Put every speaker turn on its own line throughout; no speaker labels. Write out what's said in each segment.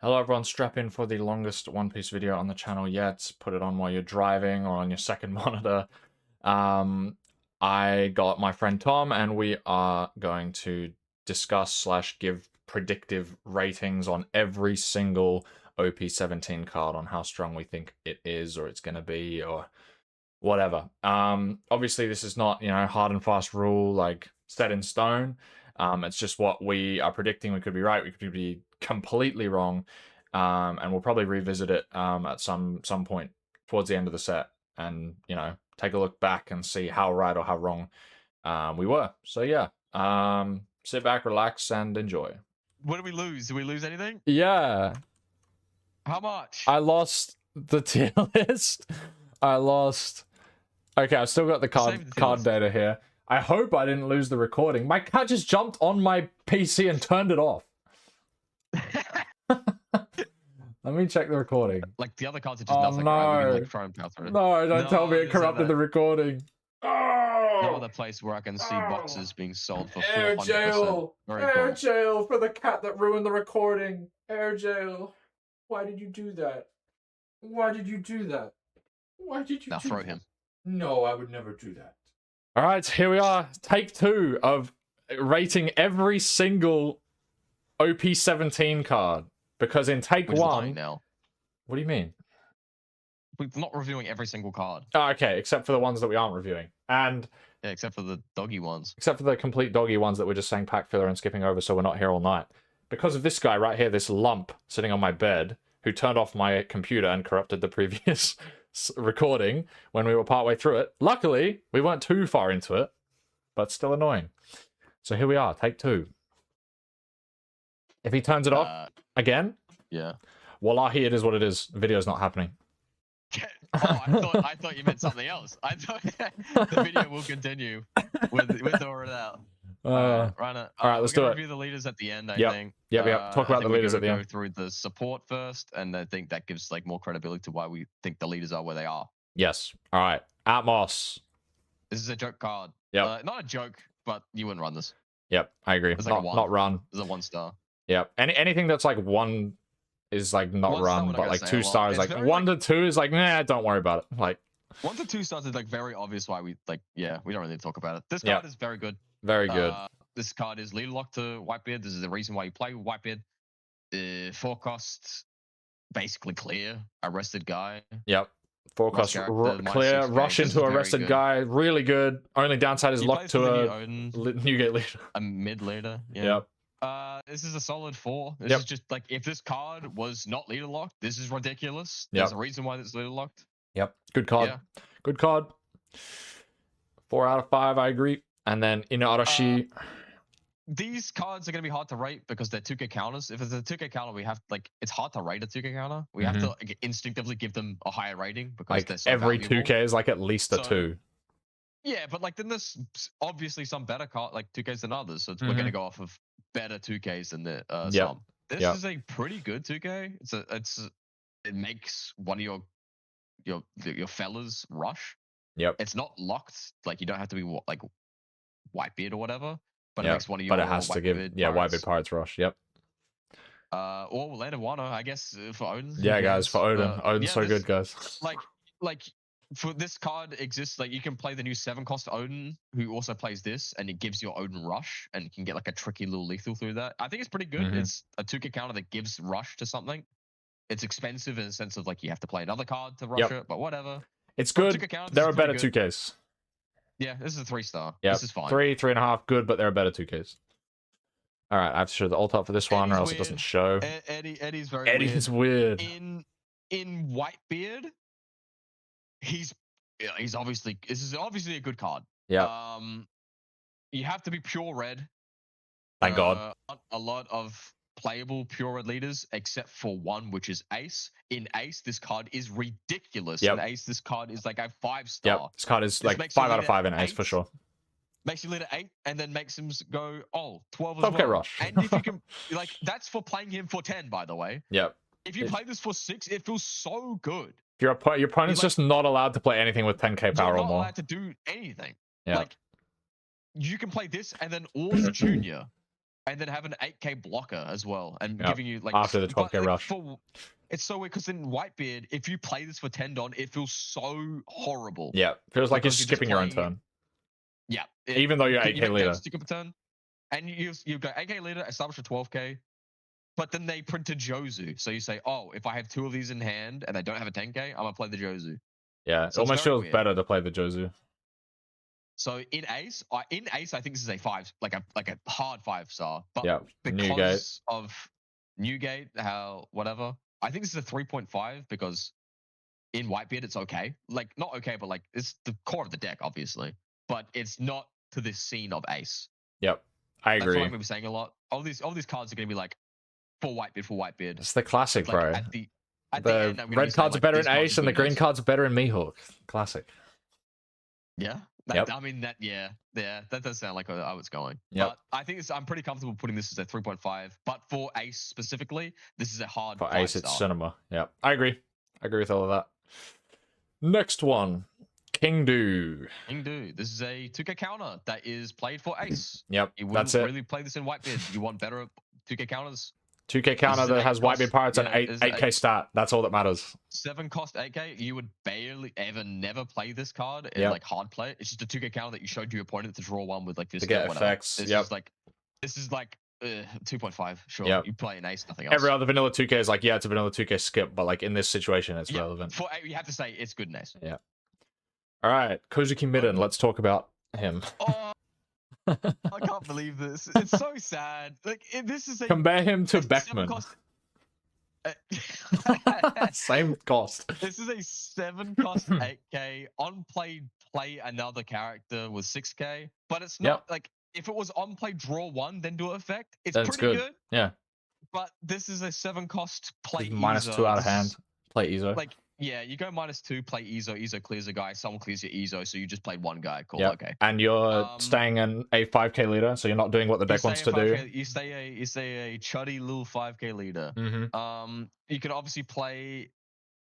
Hello everyone, strap in for the longest One Piece video on the channel yet. Put it on while you're driving or on your second monitor. I got my friend Tom and we are going to discuss / give predictive ratings on every single OP17 card on how strong we think it is or it's going to be or whatever. Obviously this is not, hard and fast rule like set in stone. It's just what we are predicting. We could be right, we could be completely wrong, and we'll probably revisit it at some point towards the end of the set, and take a look back and see how right or how wrong we were. So yeah, sit back, relax, and enjoy.
What did we lose? Did we lose anything?
Yeah.
How much?
I lost the tier list. I lost. Okay, I've still got the card data here. I hope I didn't lose the recording. My cat just jumped on my PC and turned it off. Let me check the recording.
Like the other cards are just nothing, right? We can, like, try and power through it.
No, don't tell me it corrupted the recording.
No other place where I can see boxes being sold for 400%.
Air jail. Air
cool.
jail for the cat that ruined the recording. Air jail. Why did you do that? Why did you do that? Why did you
now throw him.
No, I would never do that. All right, here we are. Take 2 of rating every single OP17 card. Because in take 1...
now.
What do you mean?
We're not reviewing every single card.
Oh, okay, except for the ones that we aren't reviewing. And...
yeah, except for the doggy ones.
Except for the complete doggy ones that we're just saying pack filler and skipping over so we're not here all night. Because of this guy right here, this lump sitting on my bed, who turned off my computer and corrupted the previous recording when we were partway through it. Luckily, we weren't too far into it, but still annoying. So here we are, take 2. If he turns it off again,
yeah.
Wallahi, it is what it is. The video's not happening.
Oh, I thought you meant something else. I thought the video will continue with or without.
All right, let's do it.
Review the leaders at the end. I think.
Yep. Talk about the leaders at the end.
Go through the support first, and I think that gives like more credibility to why we think the leaders are where they are.
Yes. All right. Atmos.
This is a joke card.
Yeah.
Not a joke, but you wouldn't run this.
Yep, I agree.
It's like
not run.
It's a 1-star.
Yep. Anything that's like 1 is like not run, but like 2 stars, like 1 to 2 is like, nah, don't worry about it. Like
1 to 2 stars is like very obvious why we like. Yeah, we don't really talk about it. This card is very good.
Very good.
This card is leader lock to Whitebeard. This is the reason why you play with Whitebeard. 4 costs, basically clear. Arrested guy.
Yep. 4 costs clear. Rush into arrested guy. Really good. Only downside is locked to a Newgate leader.
A mid leader. Yeah.
Yep.
This is a solid 4. This is just like, if this card was not leader locked, this is ridiculous. There's a reason why it's leader locked.
Yep. Good card.
Yeah.
Good card. 4 out of 5, I agree. And then Inaarashi.
These cards are going to be hard to rate because they're 2K counters. If it's a 2K counter, we have it's hard to rate a 2K counter. We have to instinctively give them a higher rating because
like
they're so
every
valuable.
2K is like at least a 2.
Yeah, but like then there's obviously some better like 2Ks than others. So we're going to go off of better 2Ks than the some. This is a pretty good 2K. It makes one of your fellas rush.
Yep.
It's not locked. Like you don't have to be like Whitebeard or whatever. But it makes one of your.
But it has to give Whitebeard Pirates rush. Yep.
Or Land of Wano, I guess, for Odin.
Yeah, guys, for Odin. Odin's so good, guys.
Like for this card exists, like you can play the new 7-cost Odin, who also plays this, and it gives your Odin rush, and you can get like a tricky little lethal through that. I think it's pretty good. It's a 2K counter that gives rush to something. It's expensive in the sense of like you have to play another card to rush it, but whatever.
It's good. There are better 2Ks.
Yeah, this is a 3-star.
Yeah,
this is fine.
3.5, good, but there are better 2Ks. All right, I have to show the ult up for this one, or else it doesn't show.
Eddie's very
Eddie's weird.
In Whitebeard, this is obviously a good card.
Yeah.
You have to be pure red.
Thank God.
A lot of playable pure red leaders, except for one, which is Ace. In Ace, this card is ridiculous. In Ace, this card is like a 5-star.
Yep, this card is like 5 out of 5 in Ace for sure.
Makes you leader 8, and then makes him go 12 as
12K
well.
rush.
And if you can, like, that's for playing him for 10, by the way.
Yep.
If you play this for 6, it feels so good.
Your opponent's just not allowed to play anything with 10K power or more.
You're not allowed to do anything.
Yeah.
Like, you can play this and then Ors Junior. and then have an 8k blocker as well, and
Yep.
giving you like
After the
but
12k
like
rush.
it's so weird because in Whitebeard, if you play this for 10 Don, it feels so horrible.
Yeah, feels like you're
Because you're just
skipping your own
playing it.
turn.
Yeah.
Even though you're
You
8k
make
leader.
damage stick up a turn, and you go 8k leader, establish a 12k, but then they print a Jozu. So you say, oh, if I have 2 of these in hand and they don't have a 10k, I'm gonna play the Jozu.
Yeah,
So
it
it's
almost
very
feels
weird.
better to play the Jozu.
So in Ace, I think this is a 5, like a hard 5-star. But
Yeah,
because
Newgate.
of Newgate, how whatever, I think this is a 3.5 because in Whitebeard it's okay. Like not okay, but like it's the core of the deck, obviously. But it's not to this scene of Ace.
Yep, I
That's what
agree.
I'm gonna be saying a lot. All these cards are gonna be like for Whitebeard.
It's the classic,
Like
bro.
at the
The
end, I'm gonna be
red
saying,
cards are
like,
better
these
in
cards
Ace,
are
and the
good in
green
Ace.
cards are better in Mihawk. Classic.
Yeah.
Yep.
I mean that. Yeah. That does sound like I was going.
Yep.
But I think I'm pretty comfortable putting this as a 3.5. But for Ace specifically, this is a hard
For
5
Ace, it's
star.
cinema. Yeah, I agree. I agree with all of that. Next one, King Do.
King Do. This is a 2k counter that is played for Ace.
Yep,
You
that's
wouldn't
it.
really play this in Whitebeard. You want better 2k counters.
2k counter
is an
that has
8 cost.
Whitebeard Pirates and
Yeah,
8k stat. That's all that matters.
7 cost 8k. You would barely ever never play this card in
Yep.
like hard play. It's just a 2k counter that you showed to your opponent to draw 1 with like this
To get
or whatever.
effects.
This
Yep.
is like 2.5. Sure.
Yep.
You play an Ace, nothing else.
Every other vanilla 2k is like, yeah, it's a vanilla 2k skip, but like in this situation, it's relevant.
For you have to say it's good in Ace.
Yeah. All right, Kozuki Midden. Let's talk about him.
Oh, I can't believe this. It's so sad. Like this is a
Compare him to
it's
Beckman. Same cost.
This is a 7 cost 8k on play another character with 6k, but it's not like if it was on play draw 1 then do effect. It's
That's
pretty good.
Yeah.
But this is a 7 cost play
minus
Ezo.
2 out of hand. Play Ezo.
Like yeah, you go -2, play Ezo. Ezo clears a guy. Someone clears your Ezo, so you just played 1 guy. Cool. Okay.
And you're staying in a 5k leader, so you're not doing what the deck wants to do.
You stay a chuddy little 5k leader. You can obviously play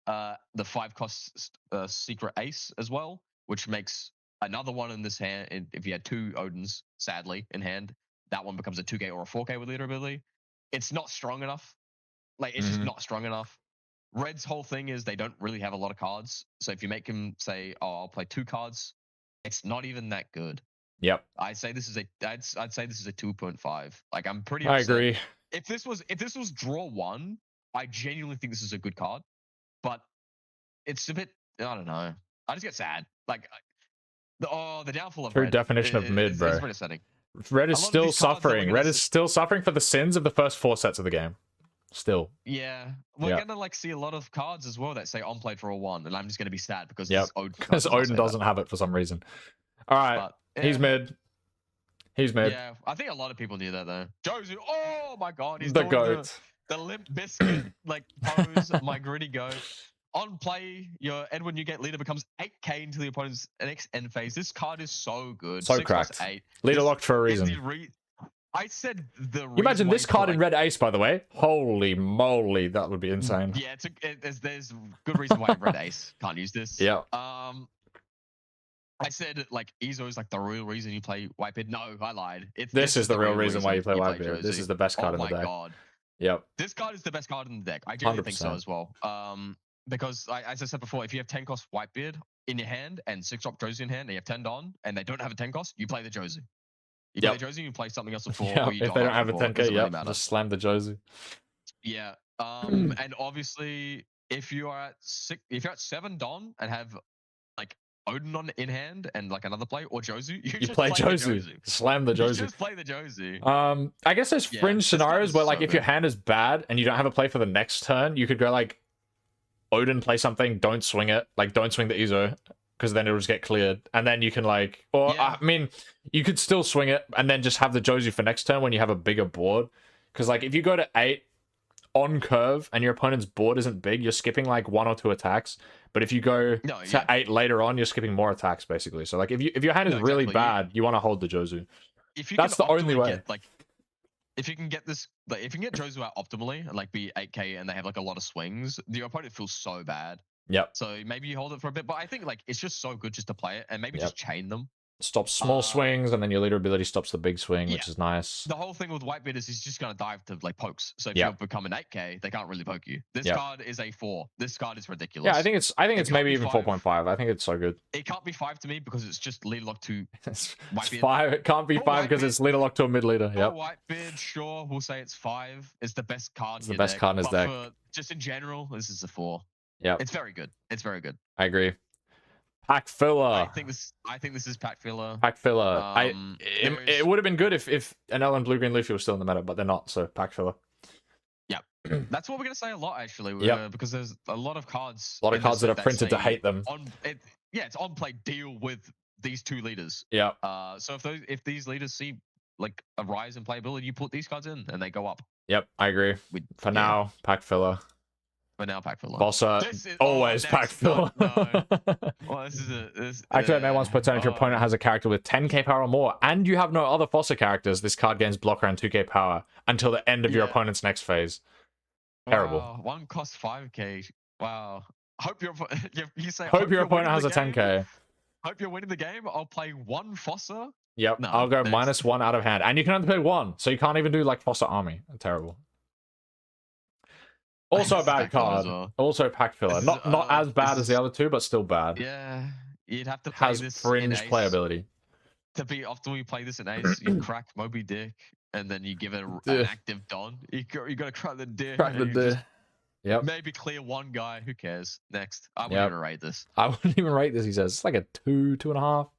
the 5 cost secret Ace as well, which makes another one in this hand. If you had 2 Odins, sadly, in hand, that one becomes a 2k or a 4k with leader ability. It's not strong enough. Like it's just not strong enough. Red's whole thing is they don't really have a lot of cards. So if you make him say, "Oh, I'll play 2 cards," it's not even that good.
Yep.
I'd say this is a 2.5. Like I'm pretty
I
upset.
agree.
If this was draw 1, I genuinely think this is a good card. But it's a bit, I don't know. I just get sad. Like the downfall of
True
Red
definition of mid, bro.
It's pretty upsetting.
Red is still suffering. Red
is
still suffering for the sins of the first 4 sets of the game. Still.
Yeah. We're gonna like see a lot of cards as well that say on play draw 1, and I'm just gonna be sad because
Odin doesn't have it for some reason. All right. But, he's mid. He's mid.
Yeah, I think a lot of people knew that though. Jozu, oh my god, he's
the goat.
The Limp Biscuit like pose, my gritty goat. On play, your Edwin Newgate leader becomes 8k into the opponent's next end phase. This card is so good.
So
6
cracked.
8.
Leader locked for a reason.
I said the reason.
You imagine this card in Red Ace, by the way. Holy moly, that would be insane.
Yeah, there's good reason why Red Ace can't use this.
Yeah.
I said like Ezo is like the real reason you play Whitebeard. No, I lied.
This is the real reason why you play Whitebeard. This is the best card in the deck. Oh my god. Yep.
This card is the best card in the deck. I genuinely think so as well. Because as I said before, if you have 10 cost Whitebeard in your hand and 6 drop Jozu in hand, and you have 10 Don, and they don't have a 10 cost, you play the Jozu. You play Jozu, you play something else before.
Or you if they don't have a 10k,
really
just slam the Jozu.
Yeah. And obviously, if you're at 7 Don and have like Odin in hand and like another play or Jozu, you
play Jozu. Slam the Jozu.
You just play the Jozu.
I guess there's fringe scenarios where like if your hand is bad and you don't have a play for the next turn, you could go like Odin, play something, don't swing it, like don't swing the Ezo, because then it'll just get cleared, and then you can like, or I mean, you could still swing it and then just have the Jozu for next turn when you have a bigger board, because like if you go to 8 on curve and your opponent's board isn't big, you're skipping like 1 or 2 attacks, but if you go to 8 later on, you're skipping more attacks basically. So like if your hand is really bad, you want to hold the Jozu. That's the only way.
If you can get this, like, if you can get Jozu out optimally and like be 8k and they have like a lot of swings, your opponent feels so bad.
Yep.
So maybe you hold it for a bit, but I think like it's just so good just to play it and maybe just chain them.
stops small swings, and then your leader ability stops the big swing, which is nice.
The whole thing with Whitebeard is he's just going to dive to like pokes. So if
Yep.
you become an 8k, they can't really poke you. This card is a 4. This card is ridiculous.
Yeah, I think it's maybe even 4.5. I think it's so good.
It can't be 5 to me because it's just leader lock to
It's
Whitebeard.
5. It can't be 5 because it's leader lock to a mid leader. Yep.
Whitebeard, sure, we'll say it's 5. It's the best card.
It's the best card in his deck.
Just in general, this is a 4.
Yeah,
it's very good. It's very good.
I agree. Pack filler.
I think this is pack filler.
Pack filler. It would have been good if an L and blue green Luffy was still in the meta, but they're not. So pack filler.
Yeah, that's what we're gonna say a lot actually.
Yeah,
because there's a lot of cards.
A lot of cards that are printed to hate them.
It's on play deal with these 2 leaders.
Yeah.
So if these leaders see like a rise in playability, you put these cards in and they go up.
Yep, I agree. For now, pack filler.
For now, pack filler.
Bossa, always pack filler.
No. Well,
Activate May once per turn if your opponent has a character with 10k power or more, and you have no other Fossa characters. This card gains blocker and 2k power until the end of your opponent's next phase. Terrible.
Wow, one costs 5k. Wow. Hope your
opponent has a 10k.
Hope you're winning the game. I'll play 1 Fossa.
Yep, no, I'll go -1 out of hand, and you can only play 1, so you can't even do like Fossa Army. Terrible. Also a bad card. Well. Also pack filler. Not as bad as the other 2, but still bad.
Yeah, you'd have to play
has
this
fringe
in
playability.
To be often we play this in Ace, you crack Moby Dick, and then you give it an active Don. You got to crack the Dick.
Crack the Dick. Yep.
Maybe clear 1 guy. Who cares? Next, I wouldn't even rate this.
I wouldn't even rate this. He says it's like a 2, 2.5.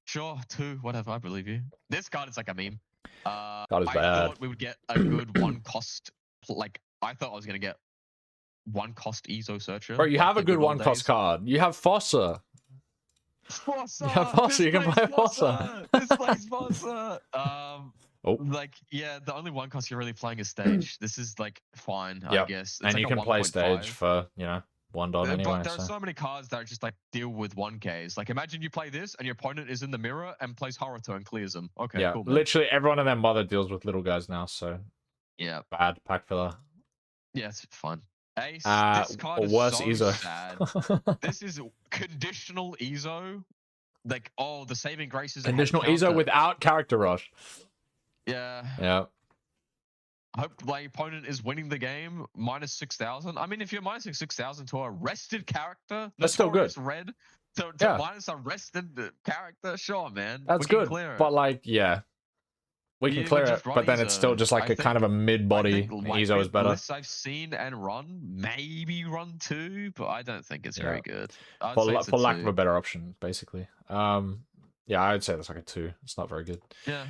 Sure, 2, whatever. I believe you. This card is like a meme.
God is bad.
I thought we would get a good 1 cost. Like I thought I was gonna get 1 cost Ezo Searcher.
Bro, you have a good 1 cost card. You have Fossa.
Fossa.
You have Fossa. You can play Fossa.
This plays Fossa. Like, yeah, the only 1 cost you're really playing is Stage. This is like fine, I guess. It's
and
like
you can play Stage for $1 anyway.
But there are so many cards that are just like deal with 1Ks. Like imagine you play this and your opponent is in the mirror and plays Haruto and clears them. Okay,
yeah,
cool.
Literally everyone and their mother deals with little guys now, so
yeah,
bad pack filler.
Yeah, it's fine. Ace, this card is
worse
so
Ezo.
sad. This is conditional Ezo. Like, the saving graces.
Conditional Ezo without character rush.
Yeah.
Yeah.
I hope my opponent is winning the game -6,000. I mean, if you're -6,000 to a rested character,
that's still good.
Red to minus a rested character, sure, man.
That's good. But like, we can clear it. But then it's still just like a kind of a mid-body. Ezo is better.
Lists I've seen and run, maybe run 2, but I don't think it's very good.
For lack of a better option, basically. Yeah, I would say that's like a 2. It's not very good.
Yeah.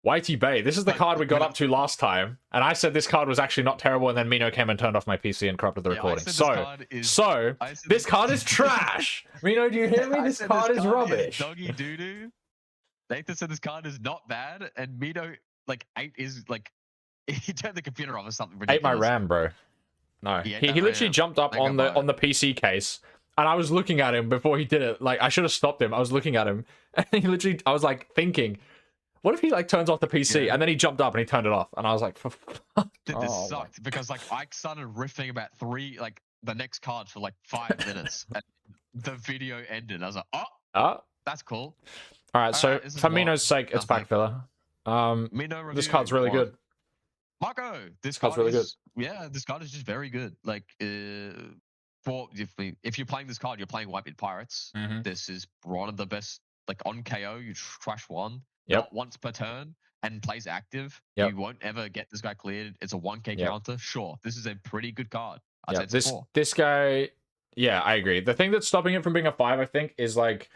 Whitey Bay. This is the card we got up to last time, and I said this card was actually not terrible, and then Mino came and turned off my PC and corrupted the recording. This card is trash. Mino, do you hear me? This card is rubbish.
Doggy doo doo. Nathan said this card is not bad, and Mino is like he turned the computer off or something ridiculous.
Ate my RAM, bro. No, he literally jumped up on the PC case, and I was looking at him before he did it. Like I should have stopped him. I was looking at him, and I was like thinking, what if he like turns off the PC and then he jumped up and he turned it off, and I was like,
this sucked because like I started riffing about the next card for like 5 minutes, and the video ended. I was like, oh, that's cool.
All right, so for Mino's sake, it's pack filler.
Mino
this card's really good.
Marco, this
card's really good.
Yeah, this card is just very good. Like, if you're playing this card, you're playing Whitebeard Pirates. This is one of the best. Like on KO, you trash 1, not once per turn, and plays active. You won't ever get this guy cleared. It's a 1K counter. Sure, this is a pretty good card.
This guy, yeah, I agree. The thing that's stopping it from being a 5, I think, is like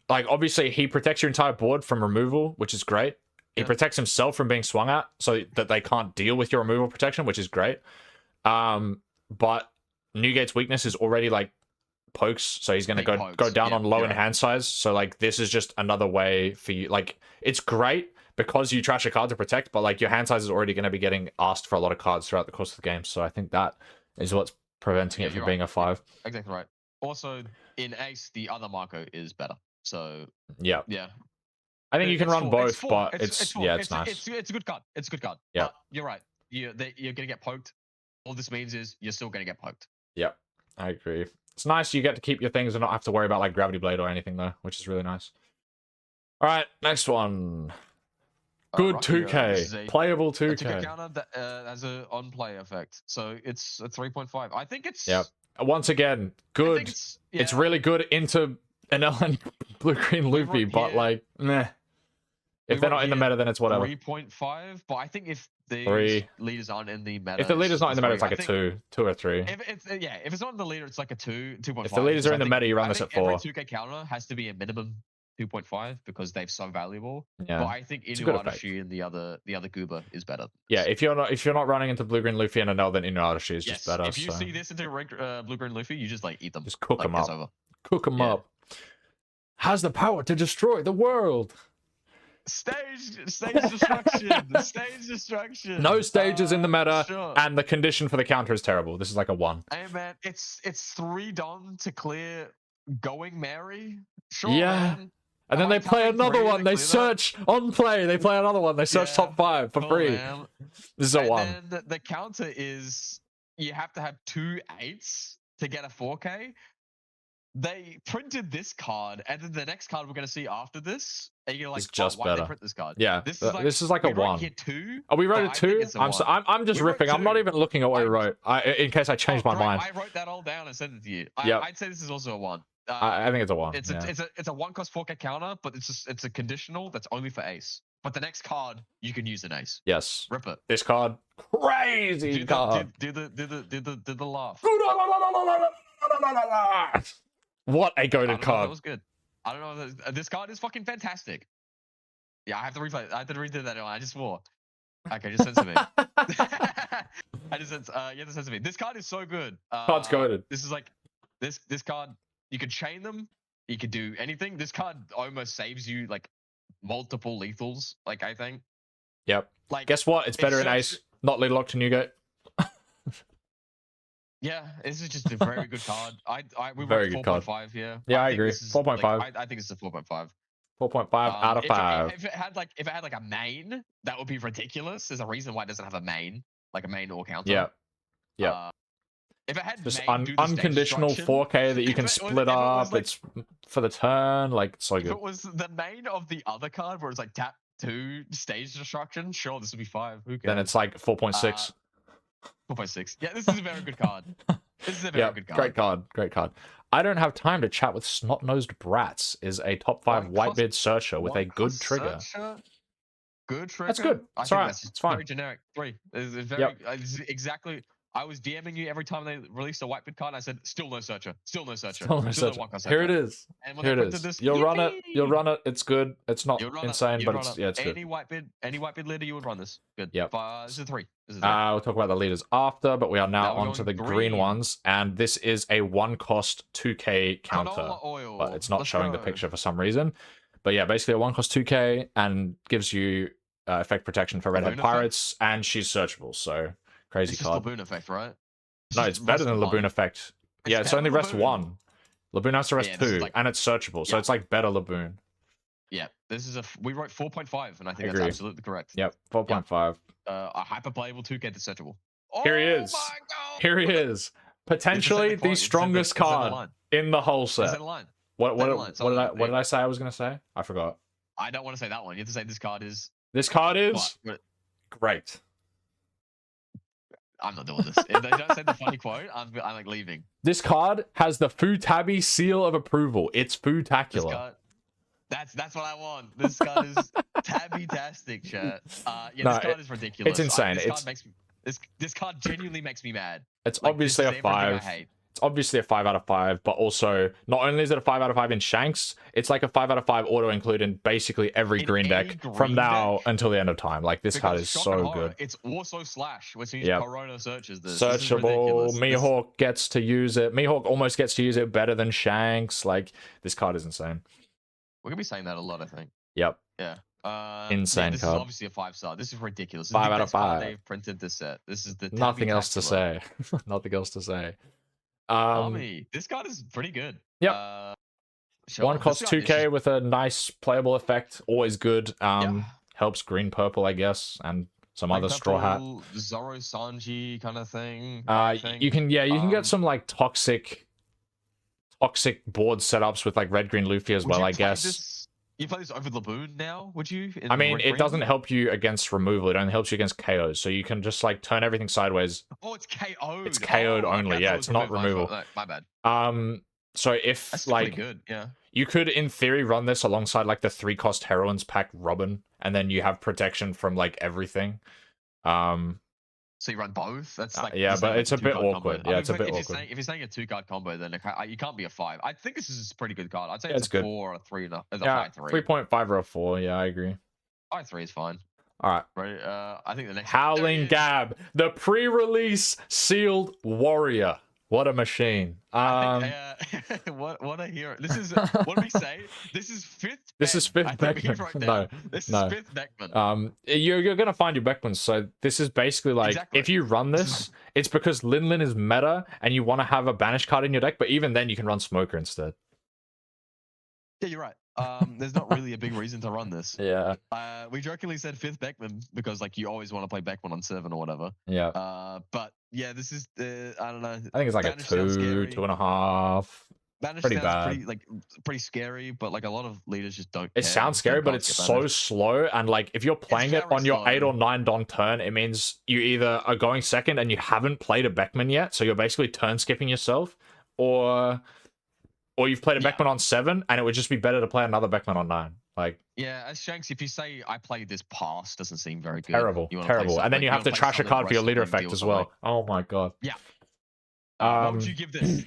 obviously he protects your entire board from removal, which is great. He protects himself from being swung at, so that they can't deal with your removal protection, which is great. But Newgate's weakness is already like pokes, so he's gonna go down on low in hand size. So like this is just another way for you. Like it's great because you trash a card to protect, but like your hand size is already going to be getting asked for a lot of cards throughout the course of the game. So I think that is what's preventing it from being a 5.
Exactly right. Also in Ace, the other Marco is better. So
yeah. I think you can run both, but it's nice.
It's a good card. It's a good card.
Yeah,
but you're right. You're gonna get poked. All this means is you're still gonna get poked.
Yeah, I agree. It's nice you get to keep your things and not have to worry about like Gravity Blade or anything though, which is really nice. All right, next one. Good
Rocky,
2K, playable
a
2K.
counter that has a on-play effect, so it's a 3.5. I think it's.
Yep. Once again,
I
good.
think
It's really good into an and blue green Luffy, but like, meh. If they're not in the meta, then it's whatever.
3.5, but I think if the
3.
leaders aren't in the meta,
If the leader's not in the meta, it's like a 2 or 3.
If it's not in the leader, it's like a 2.5.
If the leaders are in the meta, you run this at 4.
Every 2K counter has to be a minimum 2.5 because they're so valuable.
Yeah.
But I think Inuadashi and the other Goober is better.
Yeah, if you're not running into blue green Luffy and a null, then Inuadashi is just better.
If you see this into blue green Luffy, you just like eat them.
Just cook
like,
them up. Cook them up. Has the power to destroy the world.
Stage destruction. Stage destruction.
No stages in the meta,
sure.
And the condition for the counter is terrible. This is like a 1.
Hey man, it's 3 Don to clear Going Mary. Sure,
yeah.
Man.
And then they play another one. They search on play. They play another one. They search top 5 for free.
Man.
This is a 1.
And then the counter is you have to have 2 8s to get a 4K. They printed this card, and then the next card we're going to see after this, and you're like,
just
why
better.
did they print this card?
Yeah, this is like a 1.
Here 2,
oh, we wrote a 2? I'm just ripping. I'm not even looking at what we wrote. In case I changed my mind.
I wrote that all down and sent it to you.
Yep.
I'd say this is also a 1.
I think it's a 1.
It's a 1 cost 4K counter, but it's a conditional that's only for ace. But the next card you can use an ace.
Yes.
Rip it.
This card, crazy card.
Do the laugh.
What a goated card.
That was good. I don't know. This card is fucking fantastic. Yeah, I have to replay. I have to redo that. I just swore. Okay, just send to me. I just sent. You have to send to me. This card is so good.
Card's goated.
This is like this card. You could chain them. You could do anything. This card almost saves you like multiple lethals. Like I think.
Yep.
Like
guess what? It's better in ace, not lead lock to Newgate.
Yeah, this is just a very good card. We
very
went
good
4.5 here.
Yeah, I agree. 4.5.
Like, I think it's a 4.5.
4.5 out of 5.
If it had like a main, that would be ridiculous. There's a reason why it doesn't have a main, like a main or counter.
Yeah. Yeah.
If it had
just
main,
unconditional 4K that you can split up, it's for the turn, like so good.
If it was the main of the other card where it's like tap 2 stage destruction, sure, this would be 5. Who cares?
Then it's like 4.6.
4.6. Yeah, this is a very good card. This is a very good card.
Great card. I don't have time to chat with snot-nosed brats is a top 5 whitebeard searcher with a good trigger.
Good trigger.
That's good. It's alright. It's fine.
Very generic. 3. It's very exactly. I was DMing you every time they released a whitebeard card. And I said, still no searcher. Still no searcher.
Still no searcher. Here it is. Here it is. You'll run it. You'll run it. It's good. It's not insane, but it's it's good.
Any whitebeard leader, you would run this. Good.
Yep.
This is a 3.
We'll talk about the leaders after, but we are now onto the green ones, and this is a 1 cost 2K counter, but it's not showing the picture for some reason. But yeah, basically a 1 cost 2K and gives you effect protection for redhead pirates, and she's searchable. So crazy card.
It's Laboon effect, right?
No, it's better than Laboon effect. Yeah, it's only rest 1. Laboon has to rest 2, and it's searchable, so it's like better Laboon.
Yeah, this is we wrote 4.5, and I think that's absolutely correct.
Yep, 4.5.
A hyper playable 2K deceptible.
Here he is.
My God.
Here he is. Potentially the strongest card in the whole set. What did I say I was gonna say? I forgot.
I don't want to say that one. You have to say this card is.
This card is great.
I'm not doing this. If they don't say the funny quote, I'm like leaving.
This card has the Futabby seal of approval. It's Futacular.
That's what I want. This card is tabby-tastic, chat. This card is ridiculous.
It's insane.
This card genuinely makes me mad.
It's obviously a 5. It's obviously a 5 out of 5, but also not only is it a 5 out of 5 in Shanks, it's like a 5 out of 5 auto include in basically every green deck from now until the end of time. Like this card is so good.
It's also slash, which means Corona searches this.
Searchable. Mihawk gets to use it. Mihawk almost gets to use it better than Shanks. Like this card is insane.
We're gonna be saying that a lot, I think.
Yep.
Yeah.
Insane
this
card.
is obviously a 5-star. This is ridiculous. This
5 out of 5.
They've printed this set. This is the
nothing else to say. Nothing else to say.
This card is pretty good.
Yep. 1 cost 2K with a nice playable effect. Always good. Helps green purple, I guess, and some other straw hat.
Zoro Sanji kind of thing.
You can get some like toxic board setups with like red green Luffy as well, I guess.
You play this over Laboon now, would you?
I mean,
Red
it
green?
doesn't help you against removal. It only helps you against KOs. So you can just like turn everything sideways.
Oh, it's KO'd.
It's KO'd only.
Okay,
Yeah, it's not removal.
My bad.
So if
That's
like
pretty good, yeah.
you could in theory run this alongside like the 3-cost Heroines pack Robin, and then you have protection from like everything.
So you run both? That's like
yeah, but it's a bit awkward. Yeah, it's a bit
if
awkward.
If you're saying a 2-card combo, then you can't be a 5. I think this is a pretty good card. I'd say
it's
it's a
good.
4 or a 3 and a
yeah,
high 3.
3.5 or a 4. Yeah, I agree.
High 3 is fine.
All right.
Right. I think the next
Howling Gab, the pre-release sealed warrior. What a machine.
What a hero. This is what did we say? This is 5th.
This is 5th Beckman. No.
This is 5th Beckman.
You're gonna find your Beckmans. So this is basically like if you run this, it's because Linlin is meta and you want to have a banish card in your deck, but even then you can run Smoker instead.
Yeah, you're right. There's not really a big reason to run this.
Yeah.
We jokingly said 5th Beckman because like you always want to play Beckman on 7 or whatever.
Yeah.
But yeah, this is I don't know.
I think it's like Banish a 2, 2.5.
Banish
pretty bad.
Pretty scary, but like a lot of leaders just don't.
It sounds scary, but it's so slow. And like if you're playing it on your 8 or 9 Don turn, it means you either are going second and you haven't played a Beckman yet, so you're basically turn skipping yourself, or you've played a Beckman on 7, and it would just be better to play another Beckman on 9. Like,
yeah, as Shanks, if you say I played this pass, doesn't seem very good.
Terrible. And then you have to trash a card for your leader effect as well. Oh my god.
Yeah. What would you give this?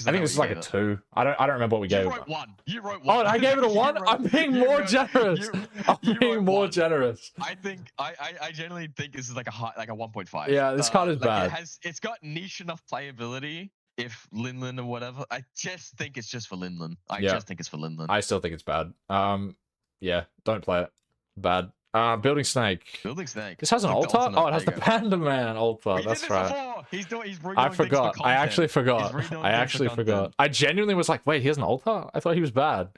I think this is like a 2. I don't remember what we gave.
You wrote 1. You wrote 1.
Oh, I gave it a 1. I'm being more generous. I'm being more generous.
I think I generally think this is like a 1.5.
Yeah, this card is bad.
It's got niche enough playability. If Linlin or whatever, I just think it's just for Linlin. I just think it's for Linlin.
I still think it's bad. Yeah, don't play it. Bad. Building Snake.
Building Snake.
This has an altar? Oh, it has the Panda Man altar. That's right.
He's
I forgot. I actually forgot. I genuinely was like, wait, he has an altar? I thought he was bad.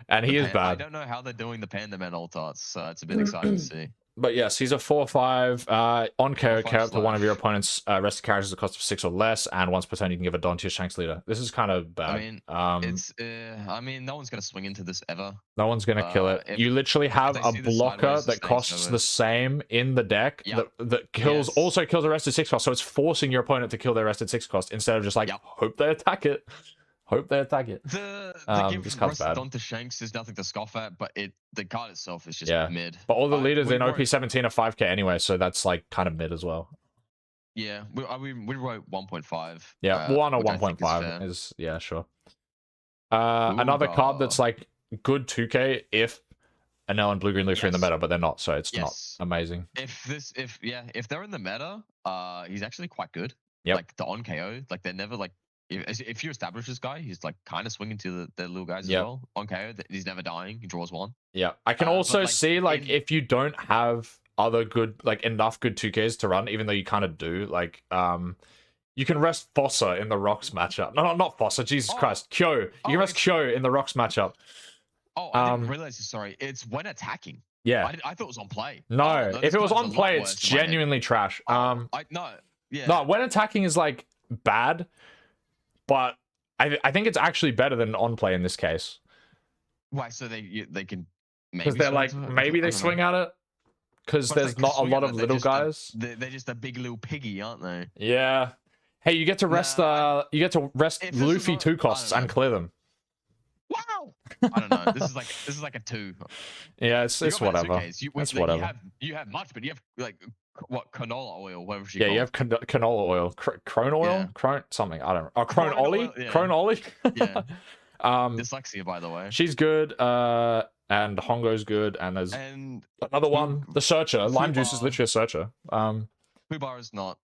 And he is bad.
I don't know how they're doing the Panda Man altar, so it's a bit exciting to see.
But yes, he's a 4/5. On KO, carry up to one of your opponent's rested characters at the cost of 6 or less, and once per turn you can give a Don to your Shanks leader. This is kind of bad.
I mean, no one's gonna swing into this ever.
No one's gonna kill it. You literally have a blocker that costs the same in the deck that kills also kills a rested 6 cost. So it's forcing your opponent to kill their rested 6 cost instead of just like hope they attack it. Hope they attack it.
The
this card's bad.
Don to Shanks is nothing to scoff at, but the card itself is just mid.
But all the leaders in OP17 are 5k anyway, so that's like kind of mid as well.
Yeah, we wrote 1.5.
Yeah, 1 or 1.5 is sure. Another card that's like good 2k if Anel and Blue Green Leaf are in the meta, but they're not, so it's not amazing.
If they're in the meta, he's actually quite good.
Yep.
Like the on KO, like they're never like. If you establish this guy, he's like kind of swinging to the little guys as well. On KO, he's never dying. He draws 1. Yeah,
I can also see like if you don't have other good enough good 2Ks to run, even though you kind of do, like you can rest Fossa in the Rocks matchup. No, not Fossa. Jesus Christ, Kyo. You can rest Kyo in the Rocks matchup.
Oh, I didn't realize this. Sorry, it's when attacking.
Yeah,
I thought it was on play.
No, if it was on play, it's genuinely trash. No, when attacking is like bad. But I think it's actually better than on play in this case.
Why? So they can
because they're like maybe they swing at it because there's not a lot of little guys.
They're just a big little piggy, aren't they?
Yeah. Hey, you get to rest. You get to rest Luffy 2 costs and clear them.
Wow. I don't know. This is like a 2.
Yeah, it's whatever. It's whatever.
You have much, but you have like. What canola oil, whatever she
you have canola oil, crone oil, crone something. I don't know. Oh, crone ollie, crone ollie.
Yeah. Dyslexia, by the way.
She's good. And Hongo's good, and there's another one, the Searcher. Lime Juice is literally a Searcher.
Fubar is not.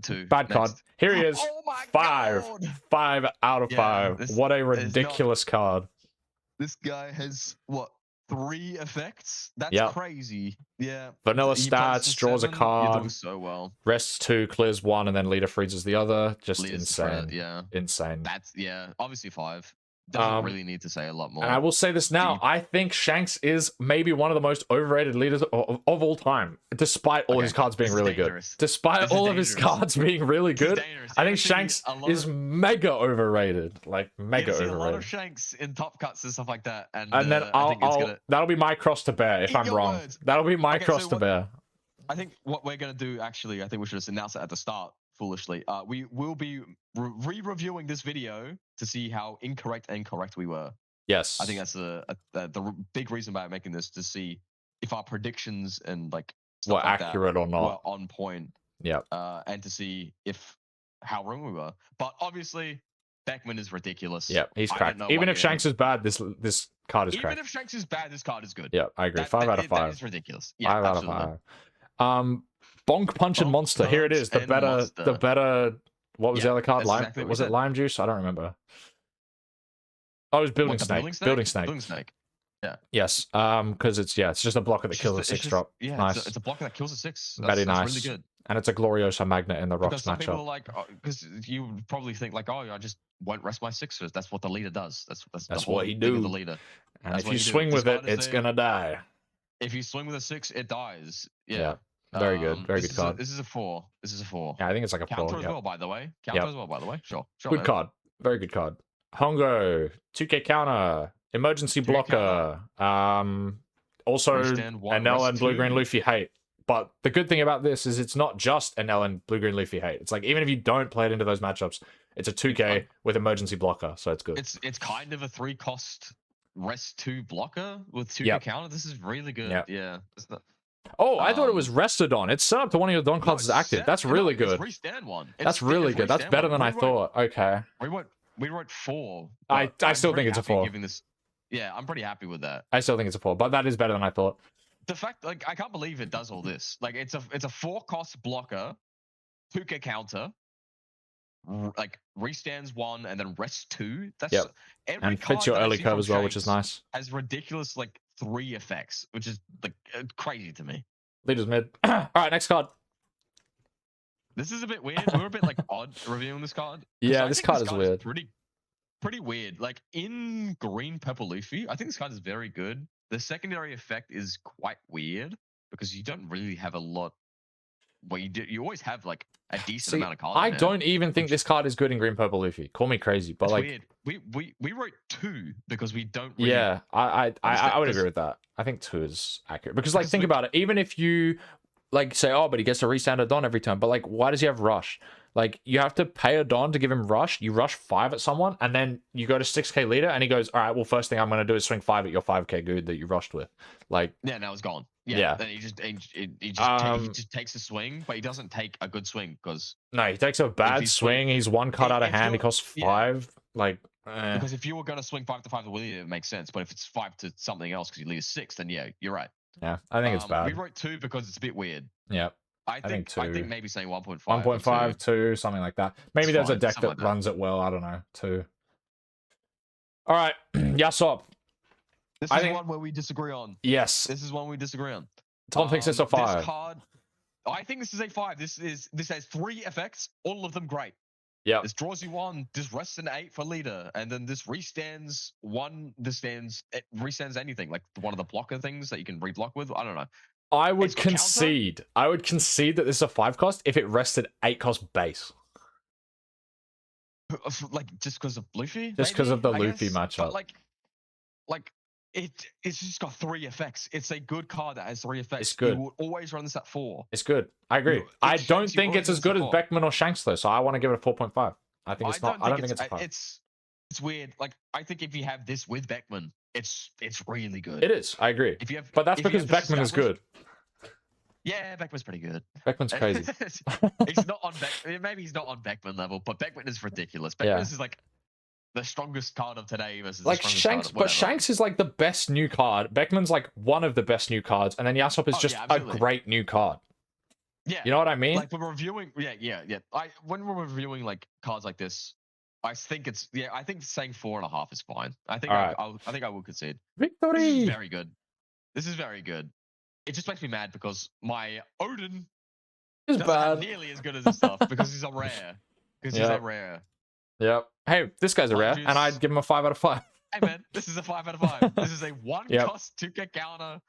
2.
Bad card. Here he is.
Oh my
5.
God.
5 out of 5. What a ridiculous card.
This guy has what? 3 effects? That's crazy. Yeah.
Vanilla stats, draws a card.
You're doing so well.
Rests 2, clears 1, and then leader freezes the other. Just insane.
Yeah.
Insane.
That's obviously 5. Doesn't really need to say a lot more.
And I will say this now. I think Shanks is maybe one of the most overrated leaders of all time, despite all his cards being really good. Despite all of his cards being really good, I think Shanks is mega overrated. Like, mega overrated.
A lot of Shanks in top cuts and stuff like that. And
then that'll be my cross to bear if I'm wrong. That'll be my cross to bear.
I think what we're going to do, actually, I think we should just announce it at the start, foolishly. We will be re-reviewing this video to see how incorrect and correct we were.
Yes.
I think that's the big reason about making this, to see if our predictions and like
were accurate or not,
were on point.
Yeah.
And to see how wrong we were. But obviously, Beckman is ridiculous.
Yeah, he's cracked. Even if Shanks is bad, this card is cracked.
Even if Shanks is bad, this card is good.
Yeah, I agree. 5 out of 5.
That is ridiculous. Yeah,
5 out of 5. Bonk Punch and Monster. Here it is. The better. What was the other card? Was it Lime Juice? I don't remember. Oh, it was Building Snake. Building Snake.
Yeah.
Yes. Because it's just a blocker that kills a 6-drop.
Yeah,
nice.
It's a blocker that kills a 6.
Very nice.
That's really good.
And it's a Gloriosa Magnet in the Rocks
because some
matchup.
people are like, because you would probably think like, oh, I just won't rest my 6s. That's what the leader does. That's
what he do.
The leader.
And if you swing with it, it's gonna die.
If you swing with a 6, it dies. Yeah.
Very good. Very good card.
This is a 4.
Yeah, I think it's like a 4.
Counter as well, by the way. Counter as well, by the way. Sure.
Good card. Very good card. Hongo. 2K counter. Emergency blocker. Also, Enel and Blue-Green Luffy hate. But the good thing about this is it's not just Enel and Blue-Green Luffy hate. It's like, even if you don't play it into those matchups, it's a 2K with emergency blocker, so it's good.
It's kind of a 3-cost rest 2 blocker with 2K counter. This is really good. Yeah.
Oh, I thought it was rested on. It's set up to one of your Don cards is active. That's really good.
Restand one.
That's really good. That's better than I thought. Okay.
We wrote 4.
I still think it's a 4.
Yeah, I'm pretty happy with that.
I still think it's a 4, but that is better than I thought.
The fact, like, I can't believe it does all this. Like, it's a 4-cost blocker, 2K counter, like restands 1 and then rest 2. That's
and fits your early curve as well, which is nice.
Has ridiculous like 3 effects, which is like crazy to me.
Leaders mid. All right, next card.
This is a bit weird. We were a bit like odd reviewing this card.
Yeah, this card is weird.
Pretty weird. Like in green purple Luffy, I think this card is very good. The secondary effect is quite weird because you don't really have a lot. Well, you always have like a decent amount of cards.
I don't even think this card is good in green purple Luffy. Call me crazy, but like
weird. We wrote 2 because we don't. Really
I would agree with that. I think 2 is accurate because like think about it. Even if you like say, oh, but he gets to restand a Don every turn, but like why does he have rush? Like you have to pay a Don to give him rush. You rush 5 at someone, and then you go to 6K leader, and he goes, all right, well, first thing I'm gonna do is swing 5 at your 5K good that you rushed with. Like
now it's gone. Yeah. Then he just takes a swing, but he doesn't take a good swing because
he takes a bad swing. He's 1 card out of hand. He costs 5. Like
because if you were gonna swing 5 to 5 to William, it makes sense. But if it's 5 to something else because you lead a 6, then yeah, you're right.
Yeah, I think it's bad.
We wrote 2 because it's a bit weird.
Yeah.
I think 2. I think maybe saying 1.5.
1.5, 2, something like that. Maybe there's a deck that runs it well. I don't know. 2. All right, Yasop.
This is one where we disagree on.
Yes.
This is one we disagree on.
Tom thinks it's a 5.
This card, I think this is a 5. This has 3 effects, all of them great.
Yeah.
This draws you 1. This rests an 8 for leader, and then this restands 1. It restands anything, like one of the blocker things that you can reblock with. I don't know.
I would concede that this is a 5 cost if it rested 8 cost base.
Like just because of Luffy?
Just because of the Luffy matchup.
But like it's just got 3 effects. It's a good card that has 3 effects.
It's good.
You would always run this at 4.
It's good. I agree. I don't think it's as good as Beckman or Shanks though, so I want to give it a 4.5. I think it's not. I don't think it's a 5.
It's weird. Like I think if you have this with Beckman, it's really good.
It is. I agree. But that's because Beckman is good.
Yeah, Beckman's pretty good.
Beckman's crazy.
He's not on maybe he's not on Beckman level, but Beckman is ridiculous. Beckman is like the strongest card of today versus
like
the
Shanks, but Shanks is like the best new card. Beckman's like one of the best new cards, and then Yasop is just a great new card.
Yeah,
you know what I mean?
Like when we're reviewing, when we're reviewing like cards like this, I think I think saying 4.5 is fine. I think I think I will concede.
Victory!
This is very good. This is very good. It just makes me mad because my Odin
is bad.
Nearly as good as his stuff because he's a rare. Because he's a rare.
Yep. hey, this guy's a rare, and I'd give him a 5 out of 5.
Hey man, this is a 5 out of 5. This is a 1 cost 2k counter.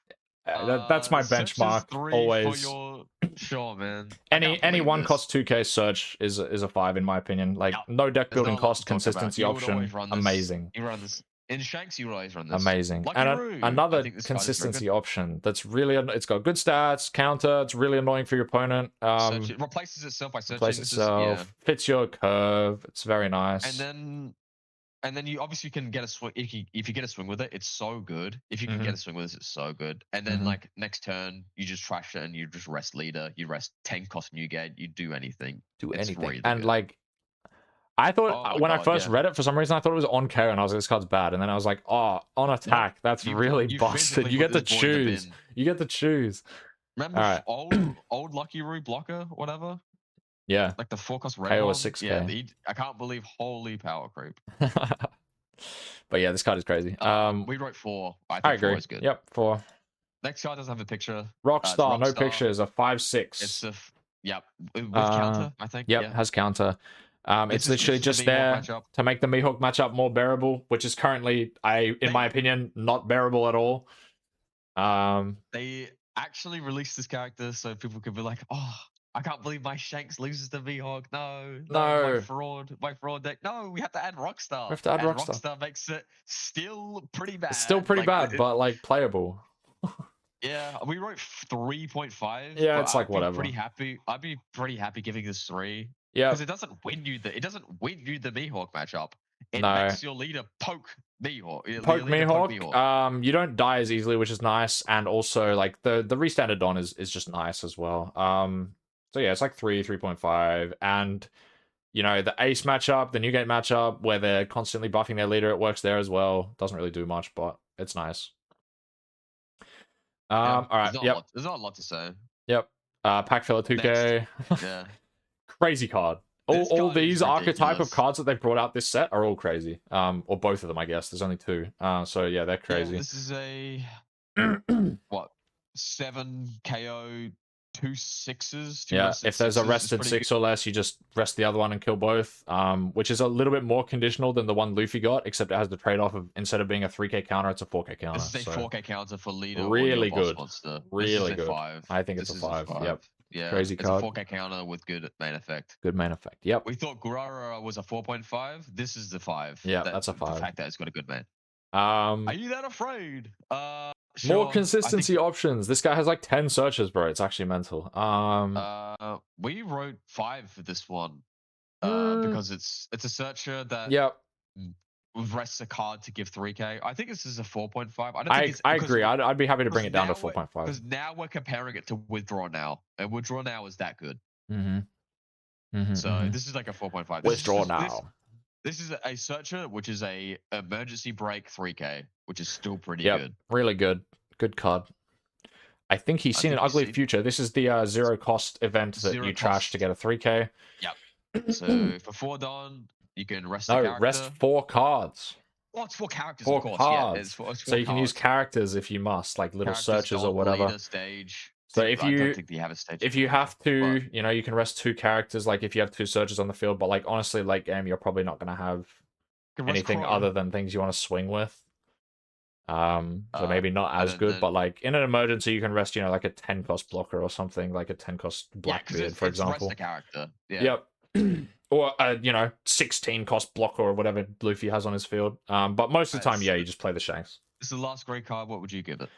That's my benchmark. Always.
For your... Sure, man.
Any 1 cost 2k search is a 5 in my opinion. Like no deck building cost, consistency option, amazing.
You run this in Shanks. You always run this.
Amazing. And another consistency option that's really it's got good stats, counter. It's really annoying for your opponent.
It replaces itself by searching.
Replaces itself. Fits your curve. It's very nice.
And then you obviously can get a swing if you get a swing with it. It's so good. If you can get a swing with it, it's so good. And then like next turn, you just trash it and you just rest leader. You rest 10 cost Newgate. You do anything.
Really and good. Like, I thought when I first read it, for some reason I thought it was on KO, and I was like, this card's bad. And then I was like, oh, on attack, that's really busted. You get to choose. You get to choose.
Remember old Lucky Roo blocker, whatever.
Yeah.
Like the 4 cost red.
KO was 6k.
Yeah, I can't believe holy power creep.
But yeah, this card is crazy.
We wrote 4.
I
think
agree.
4 is good.
Yep, 4.
Next card doesn't have a picture.
Rockstar, no pictures, a 5/6.
It's a with counter, I think.
Yep, has counter. It's literally just there to make the Mihawk matchup more bearable, which is currently, in my opinion, not bearable at all.
They actually released this character so people could be like, oh, I can't believe my Shanks loses to Mihawk. No, my fraud deck. No, we have to add Rockstar.
We have to add Rockstar.
Rockstar makes it still pretty bad.
It's still pretty bad, but like playable.
Yeah, we wrote 3.5.
Yeah, it's like whatever.
I'd be pretty happy giving this 3.
Yeah,
because it doesn't win you the Mihawk matchup. It makes your leader poke Mihawk.
Poke Mihawk. You don't die as easily, which is nice, and also like the restandard Don is just nice as well. So yeah, it's like 3.5, and you know the Ace matchup, the Newgate matchup, where they're constantly buffing their leader, it works there as well. Doesn't really do much, but it's nice. All right.
There's not a lot to say.
Yep. Pack filler 2k.
Yeah.
Crazy card. All these archetype of cards that they brought out this set are all crazy. Or both of them, I guess. There's only 2. So yeah, they're crazy.
Yeah, this is a what 7 KO 2 6s.
Yeah, if there's a rested 6 or less, you just rest the other one and kill both. Which is a little bit more conditional than the one Luffy got, except it has the trade-off of instead of being a 3k counter, it's a 4k counter.
This is a 4k counter for leader.
Really good.
Really
good.
5.
I think it's a 5. Yep.
Yeah,
crazy card.
It's a 4k counter with good main effect.
Good main effect. Yep.
We thought Gurara was a 4.5. This is the 5.
Yeah, that's a 5.
The fact that it's got a good main.
Are
you that afraid?
Sure. More consistency options. This guy has like 10 searches, bro. It's actually mental.
We wrote 5 for this one. Because it's a searcher that rests a card to give 3k. I think this is a 4.5. I agree.
I'd be happy to bring it down to 4.5.
Because now we're comparing it to Withdraw Now, and Withdraw Now is that good. So this is like a 4.5.
Withdraw Now.
This is a searcher, which is a emergency break 3k, which is still pretty good. Really
good. Good card. I think he's seen an ugly future. This is the 0 cost event that you trash to get a 3k.
Yep. So for 4 Dawn, you can rest a character.
Rest 4 cards.
Oh, it's 4 characters,
4
of course.
Cards.
Yeah, it's 4
so you can use characters if you must, like little searches or whatever.
Stage.
So
I don't think you have a stage.
If you have to, you know, you can rest 2 characters, like if you have 2 searches on the field, but like honestly, late game, you're probably not going to have anything other than things you want to swing with. So maybe not as good, but like in an emergency, you can rest, you know, like a 10 cost blocker or something, like a 10 cost Blackbeard, for example.
Rest a character. Yeah.
Yep. Or you know, 16 cost blocker or whatever Luffy has on his field. But most of the time, you just play the Shanks.
This is the last great card. What would you give it?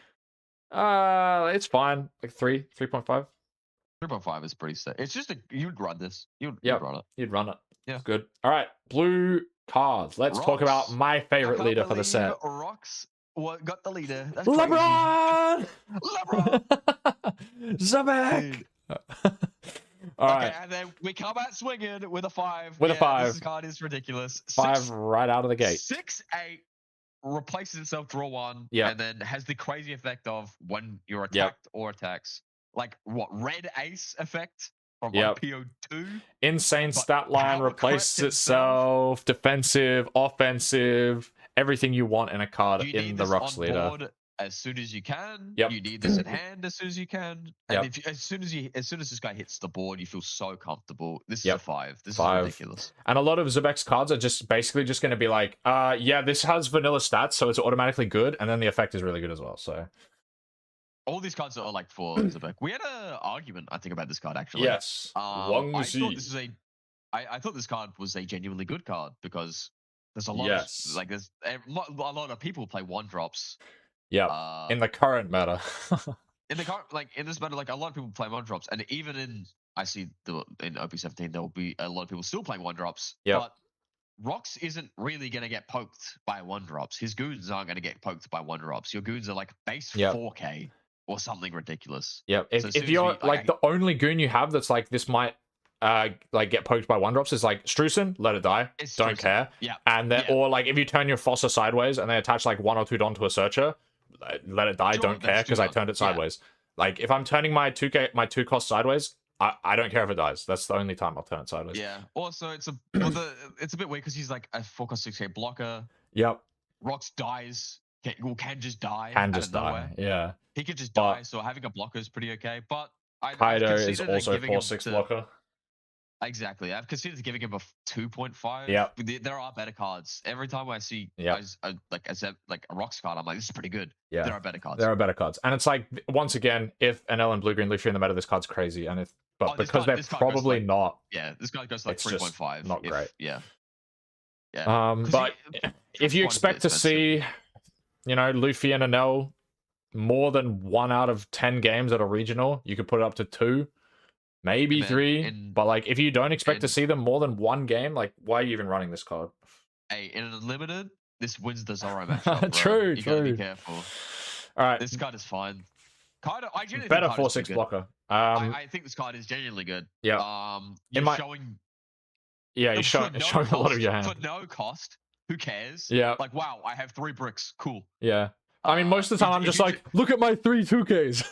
It's fine. Like 3.5.
3.5 is pretty safe. It's just you'd run this. You'd run it.
You'd run it.
Yeah.
It's good. All right. Blue cards. Let's talk about my favorite leader for the set.
Rocks. What got the leader? That's
LeBron!
LeBron!
Zabek! All right.
And then we come out swinging with a 5.
With a 5.
This card is ridiculous.
5 right out of the gate.
6-8 replaces itself, draw 1, and then has the crazy effect of when you're attacked or attacks. Like what? Red Ace effect from like PO2.
Insane stat line, replaces itself, defensive, offensive, everything you want in a card in the Rocks leader.
as soon as you can.
Yep.
You need this at hand as soon as you can. And
Yep.
if you, as soon as this guy hits the board, you feel so comfortable. This is
Yep.
a 5. This
5.
is ridiculous.
And a lot of Zebek's cards are just basically just going to be like, yeah, this has vanilla stats, so it's automatically good, and then the effect is really good as well. So
all these cards are like for Zebek. We had an argument, I think, about this card actually.
yes,
I thought this is I thought this card was a genuinely good card because there's a lot
yes.
of like there's a lot of people play 1-drops.
Yeah. In the current meta.
In the current, like in this meta, like a lot of people play 1-drops, and even in I see in OP17 there will be a lot of people still playing 1-drops.
Yeah.
But Rox isn't really gonna get poked by 1-drops. His goons aren't gonna get poked by 1-drops. Your goons are like base 4K or something ridiculous.
Yeah.
So
If you're like the only goon you have that's like this might like get poked by 1-drops is like Strucin, let it die. Don't care.
Yeah.
And then or like if you turn your Fossa sideways and they attach like 1 or 2 Don to a searcher, let it die. Don't care because I turned it sideways. Like if I'm turning my 2 cost sideways, I don't care if it dies. That's the only time I'll turn it sideways.
Yeah. Also, it's a it's a bit weird because he's like a 4 cost 6K blocker.
Yep.
Rox dies. Can just die.
Can just die. Yeah.
He could just die. So having a blocker is pretty okay. But
Kaido is also 4/6 blocker.
Exactly. I've considered giving him a 2.5.
Yeah.
There are better cards. Every time I see like a Rox card, I'm like, this is pretty good.
Yeah.
There are better cards.
There are better cards. And it's like, once again, if an L and blue green Luffy in the meta, this card's crazy. And because they're probably not.
Yeah, this card goes like 3.5.
Not great.
Yeah.
But if you expect to see, you know, Luffy and Enel more than 1 out of 10 games at a regional, you could put it up to 2. Maybe 3, but like if you don't expect to see them more than 1 game, like why are you even running this card?
Hey, in an unlimited, this wins the Zoro matchup.
True.
You gotta be careful.
All right,
this card is fine. Kaido, I genuinely
better
think
4/6 blocker.
I think this card is genuinely good.
Yeah.
You're showing.
Yeah, you're showing a lot of your hand
for no cost. Who cares?
Yeah.
Like wow, I have 3 bricks. Cool.
Yeah. I mean, most of the time, I'm just like, look at my 3 2Ks.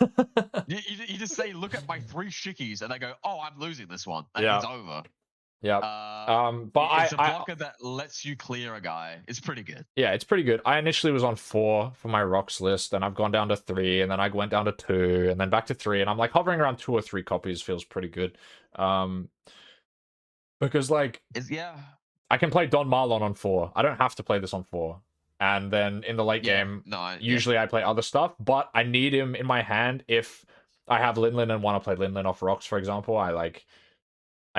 you just say, look at my 3 shikis, and I go, oh, I'm losing this one. And it's over.
Yeah. But
it's a blocker that lets you clear a guy. It's pretty good.
Yeah, it's pretty good. I initially was on 4 for my rocks list, and I've gone down to 3, and then I went down to 2, and then back to 3, and I'm like hovering around 2 or 3 copies feels pretty good. Because like, I can play Don Marlon on 4. I don't have to play this on 4. And then in the late game, usually I play other stuff, but I need him in my hand if I have Linlin and want to play Linlin off rocks, for example. I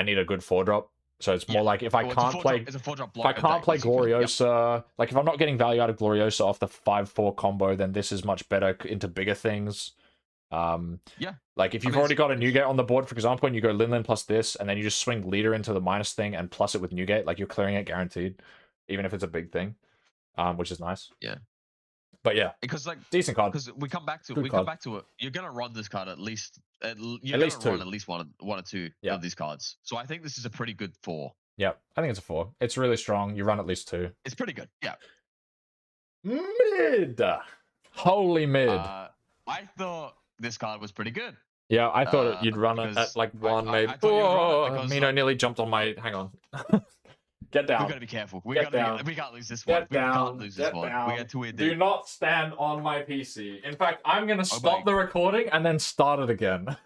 need a good 4-drop. So it's more like if I can't play Gloriosa, like if I'm not getting value out of Gloriosa off the 5/4 combo, then this is much better into bigger things. Like if you've already got a Newgate on the board, for example, and you go Linlin plus this, and then you just swing leader into the minus thing and plus it with Newgate, like you're clearing it guaranteed, even if it's a big thing. Which is nice.
Yeah.
But yeah,
because like
decent card.
Because we come back to it. You're gonna run this card at least at least 2. Run at least one or two of these cards. So I think this is a pretty good 4.
Yeah, I think it's a 4. It's really strong. You run at least 2.
It's pretty good. Yeah.
Mid. Holy mid.
I thought this card was pretty good.
Yeah, I thought you'd run it at like 1 maybe. Mino nearly jumped on my. Hang on. Get down.
We gotta be careful. We can't lose this one. We can't lose this one. We got 2 in.
Do not stand on my PC. In fact, I'm gonna stop the recording and then start it again.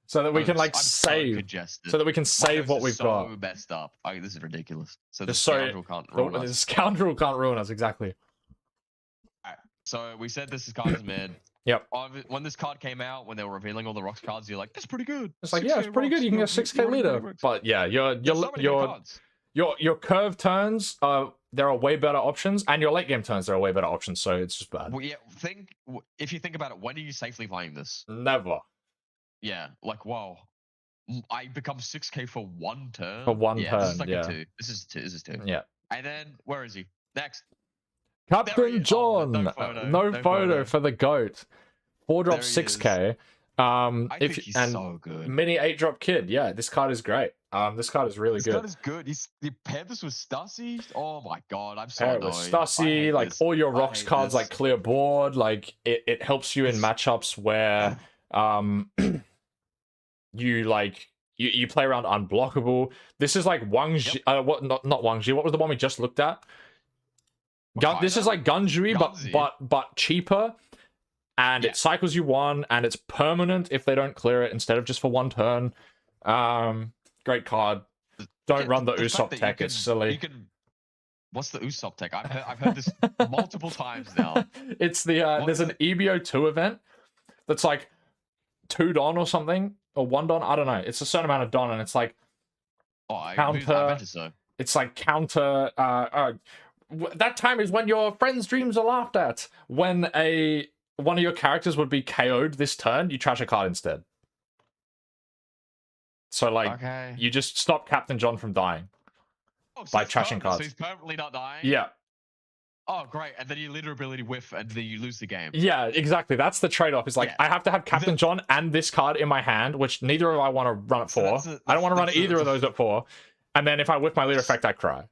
So that we can like save. So that we can save what we've got.
So messed up. This is ridiculous. So
the
scoundrel can't ruin us.
The scoundrel can't ruin us, exactly.
Alright. So we said this card is mid.
Yep.
When this card came out, when they were revealing all the rocks cards, you're like, that's pretty good.
It's like, yeah, it's pretty good. You can get 6K leader. But yeah, your curve turns, there are way better options, and your late game turns, there are way better options. So it's just bad.
Well, yeah, if you think about it, when are you safely playing this?
Never.
Yeah, like wow, I become 6K for 1 turn.
For 1 turn,
this is like a 2. This is 2.
Yeah.
And then where is he? Next.
Captain John. No photo for the goat. 4-drop 6K.
I think he's so good.
Mini 8-drop kid. Yeah, this card is great. This card is really good.
This card is good. You paired this with Stussy. Oh my god, I'm so
annoyed. With Stussy, like all your rocks cards, like clear board. Like it helps you in matchups where you play around unblockable. This is like Wang Ji. Not Wang Ji. What was the one we just looked at? This is like Gunjui, but cheaper, and it cycles you one, and it's permanent if they don't clear it instead of just for one turn. Great card. Don't run the Usopp tech. It's silly.
What's the Usopp tech? I've heard this multiple times now.
It's the there's an EBO2 event that's like 2 Don or something, or 1 Don. I don't know. It's a certain amount of Don, and it's like counter. It's like counter. That time is when your friend's dreams are laughed at. When one of your characters would be KO'd this turn, you trash a card instead. So like, you just stop Captain John from dying by trashing cards.
So he's permanently not dying?
Yeah.
Oh, great. And then you leader ability whiff, and then you lose the game.
Yeah, exactly. That's the trade-off. It's like, I have to have Captain John and this card in my hand, which neither of I want to run it for. I don't want to run either of those at 4. And then if I whiff my leader effect, I cry.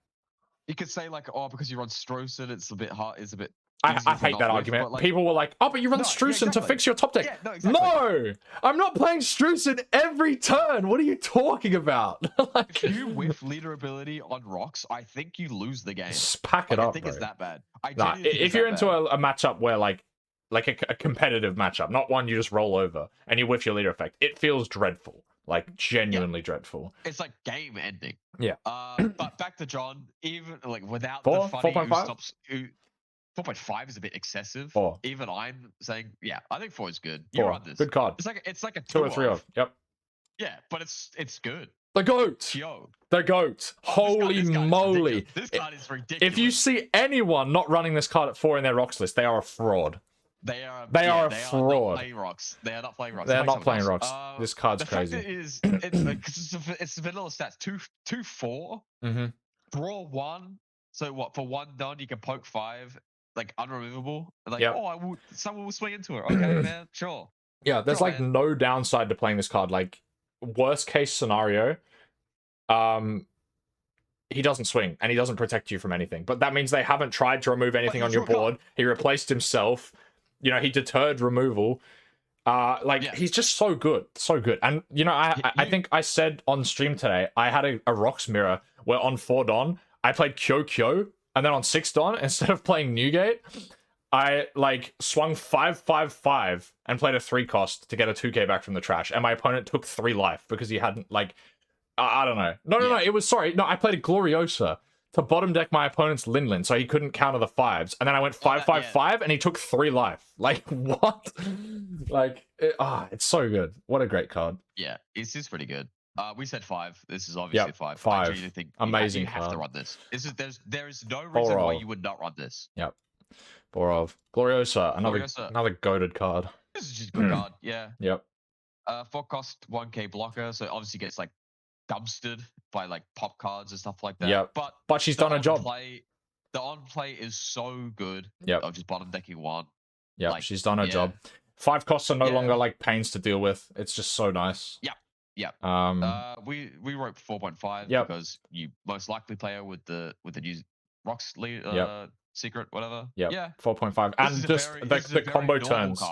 You
could say like, oh, because you run Strosen, it's a bit hard. It's a bit.
I hate that argument. Like, people were like, oh, but you run Strusen to fix your top deck. Yeah, no, I'm not playing Strusen every turn. What are you talking about?
Like, if you whiff leader ability on rocks, I think you lose the game.
Just pack it up,
I think it's that bad.
If you're into a matchup where like a competitive matchup, not one you just roll over and you whiff your leader effect, it feels dreadful. Like genuinely dreadful.
It's like game ending.
Yeah.
But back to John, even like without the funny 4.5 is a bit excessive.
4.
Even I'm saying, I think 4 is good. You run this.
Good card.
It's like a
2 or 3 of. Yep.
Yeah, but it's good.
The GOAT.
Yo.
The GOAT. Holy moly.
This card is ridiculous.
If you see anyone not running this card at 4 in their rocks list, they are a fraud.
They are
a fraud.
Not playing rocks. They are not playing rocks.
They're not playing rocks. This card's crazy.
It's vanilla stats. 2-4.
Mm-hmm.
Draw 1. So what? For 1 done, you can poke 5. Like unremovable. Like, someone will swing into it. Okay, man, sure.
Yeah, there's no downside to playing this card. Like, worst case scenario, he doesn't swing and he doesn't protect you from anything. But that means they haven't tried to remove anything on your board. He replaced himself. You know, he deterred removal. He's just so good. So good. And, you know, I think I said on stream today, I had a rocks mirror where on 4 Don, I played Kyo. And then on 6 Don, instead of playing Newgate, I swung 5/5/5 and played a 3 cost to get a 2k back from the trash. And my opponent took 3 life because he hadn't I don't know. No. It was I played a Gloriosa to bottom deck my opponent's Linlin, so he couldn't counter the 5s. And then I went 5/5/5 and he took 3 life. Like, what? It's so good. What a great card.
Yeah, it's just pretty good. We said 5. This is obviously 5.
5.
I genuinely think
amazing.
You have to run this. There is no reason why you would not run this.
Yep. Borov. Gloriosa. Another goated card.
This is just a good card. Yeah.
Yep.
4 cost 1k blocker, so obviously gets dumpstered by pop cards and stuff like that.
Yep. But she's done a job.
The on play is so good.
Yep.
Of just bottom decking 1.
Yeah. She's done her job. 5 costs are no longer pains to deal with. It's just so nice.
Yep. Yeah. We wrote 4.5 because you most likely play her with the new rocks secret, whatever.
Yep.
Yeah.
4.5. And just the combo turns.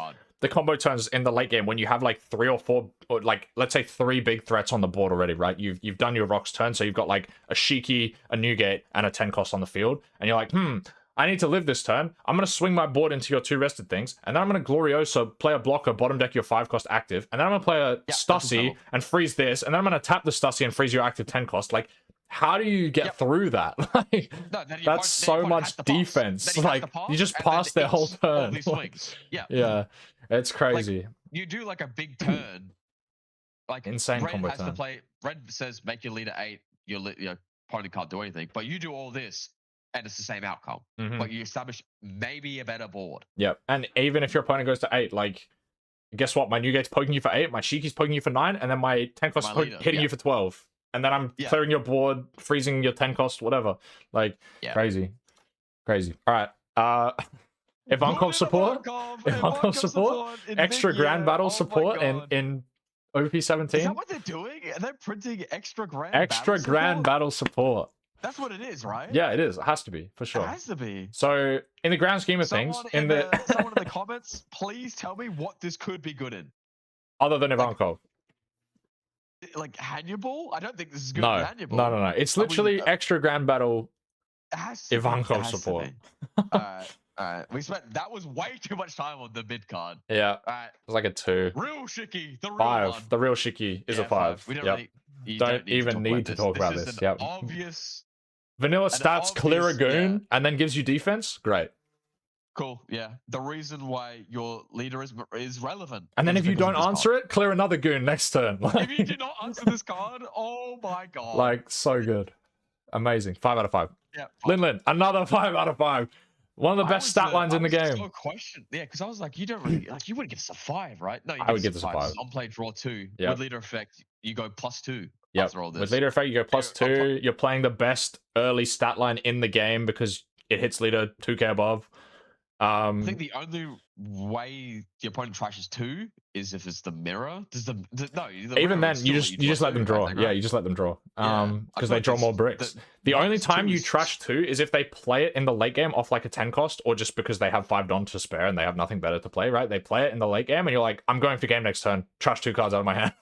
The combo turns in the late game when you have 3 or 4, or let's say 3 big threats on the board already, right? You've done your rocks turn, so you've got a Shiki, a Newgate, and a 10 cost on the field, and you're like, I need to live this turn. I'm going to swing my board into your 2 rested things, and then I'm going to Gloriosa, play a blocker, bottom deck your 5 cost active, and then I'm going to play a Stussy and freeze this, and then I'm going to tap the Stussy and freeze your active 10 cost. How do you get through that? That's so much defense. You just pass their whole turn. Yeah, it's crazy.
You do a big turn.
Insane
Red
combo
has
turn.
to play. Red says make your leader 8. Your opponent can't do anything, but you do all this. And it's the same outcome, but you establish maybe a better board.
Yep, and even if your opponent goes to 8, guess what? My Newgate's poking you for 8, my Shiki's poking you for 9, and then my 10 cost is hitting you for 12. And then I'm clearing your board, freezing your 10 cost, whatever. Crazy. All right. Ivankov support. Ivankov support. Extra Grand Battle support in OP17.
Is that what they're doing? Are they printing extra
Grand Battle support?
That's what it is, right?
Yeah, it is. It has to be, for sure.
It has to be.
So, in the grand scheme of things,
someone in the comments, please tell me what this could be good in.
Other than Ivankov.
Hannibal? I don't think this is good
No.
in Hannibal.
No. It's literally extra Grand Battle
has to
Ivankov
be.
support.
All right. That was way too much time on the mid card.
Yeah.
All right.
It's like a 2.
Real Shiki, the real
5.
one.
The real Shiki is a 5.
We don't
Yep.
really. You
Don't even need to talk about
This
this.
is an
Yep.
obvious.
Vanilla
an
stats, clear a
obvious-
goon, and then gives you defense. Great.
Cool. Yeah. The reason why your leader is relevant.
And then
is
if you
because of
don't
this
answer
card.
it, clear another goon next turn.
If you do not answer this card, oh my god.
Like, so good. Amazing. 5 out of 5.
Yeah.
Linlin, another 5 out of 5. One of the best stat lines in the game.
So question. Yeah, because I was like, you don't really like. You wouldn't give us a 5, right? No, you
I would give this a 5.
On play draw 2.
Yep.
With leader effect, you go +2.
Yep.
After all this.
With leader effect, you go +2. You're playing the best early stat line in the game because it hits leader 2k above.
I think the only way the opponent trashes 2 is if it's the mirror.
Even then, you just let them draw. Yeah, you just let them draw. Because they draw more bricks. The only time you trash 2 is if they play it in the late game off like a 10 cost, or just because they have 5 Don to spare and they have nothing better to play, right? They play it in the late game and you're like, I'm going for game next turn. Trash 2 cards out of my hand.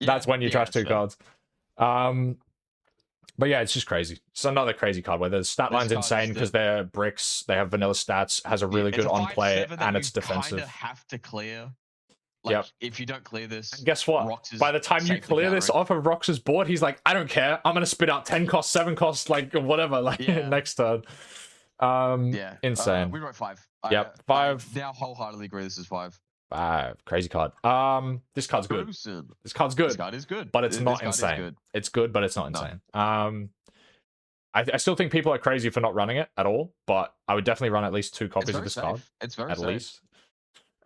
That's when you trash 2 cards. But yeah, it's just crazy. It's another crazy card where the stat line's insane because they're bricks. They have vanilla stats, has a really good on play, and it's defensive.
You have to clear. Like, if you don't clear this,
and guess what? By the time you clear this off of Rox's board, he's like, I don't care. I'm gonna spit out 10 cost, 7 cost, like whatever, like next turn. Insane.
We wrote 5.
Yep, 5.
I now wholeheartedly agree this is 5.
5. Crazy card. This card's good. This card's good.
This card is good.
But it's not insane. It's good, but it's not insane. I still think people are crazy for not running it at all, but I would definitely run at least 2 copies of this card.
It's very
at
safe.
least.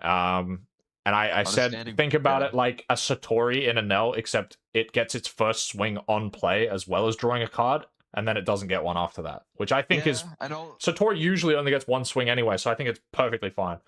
And I said, think about it like a Satori in a Nell, except it gets its first swing on play as well as drawing a card, and then it doesn't get one after that, which I think is... Satori usually only gets 1 swing anyway, so I think it's perfectly fine.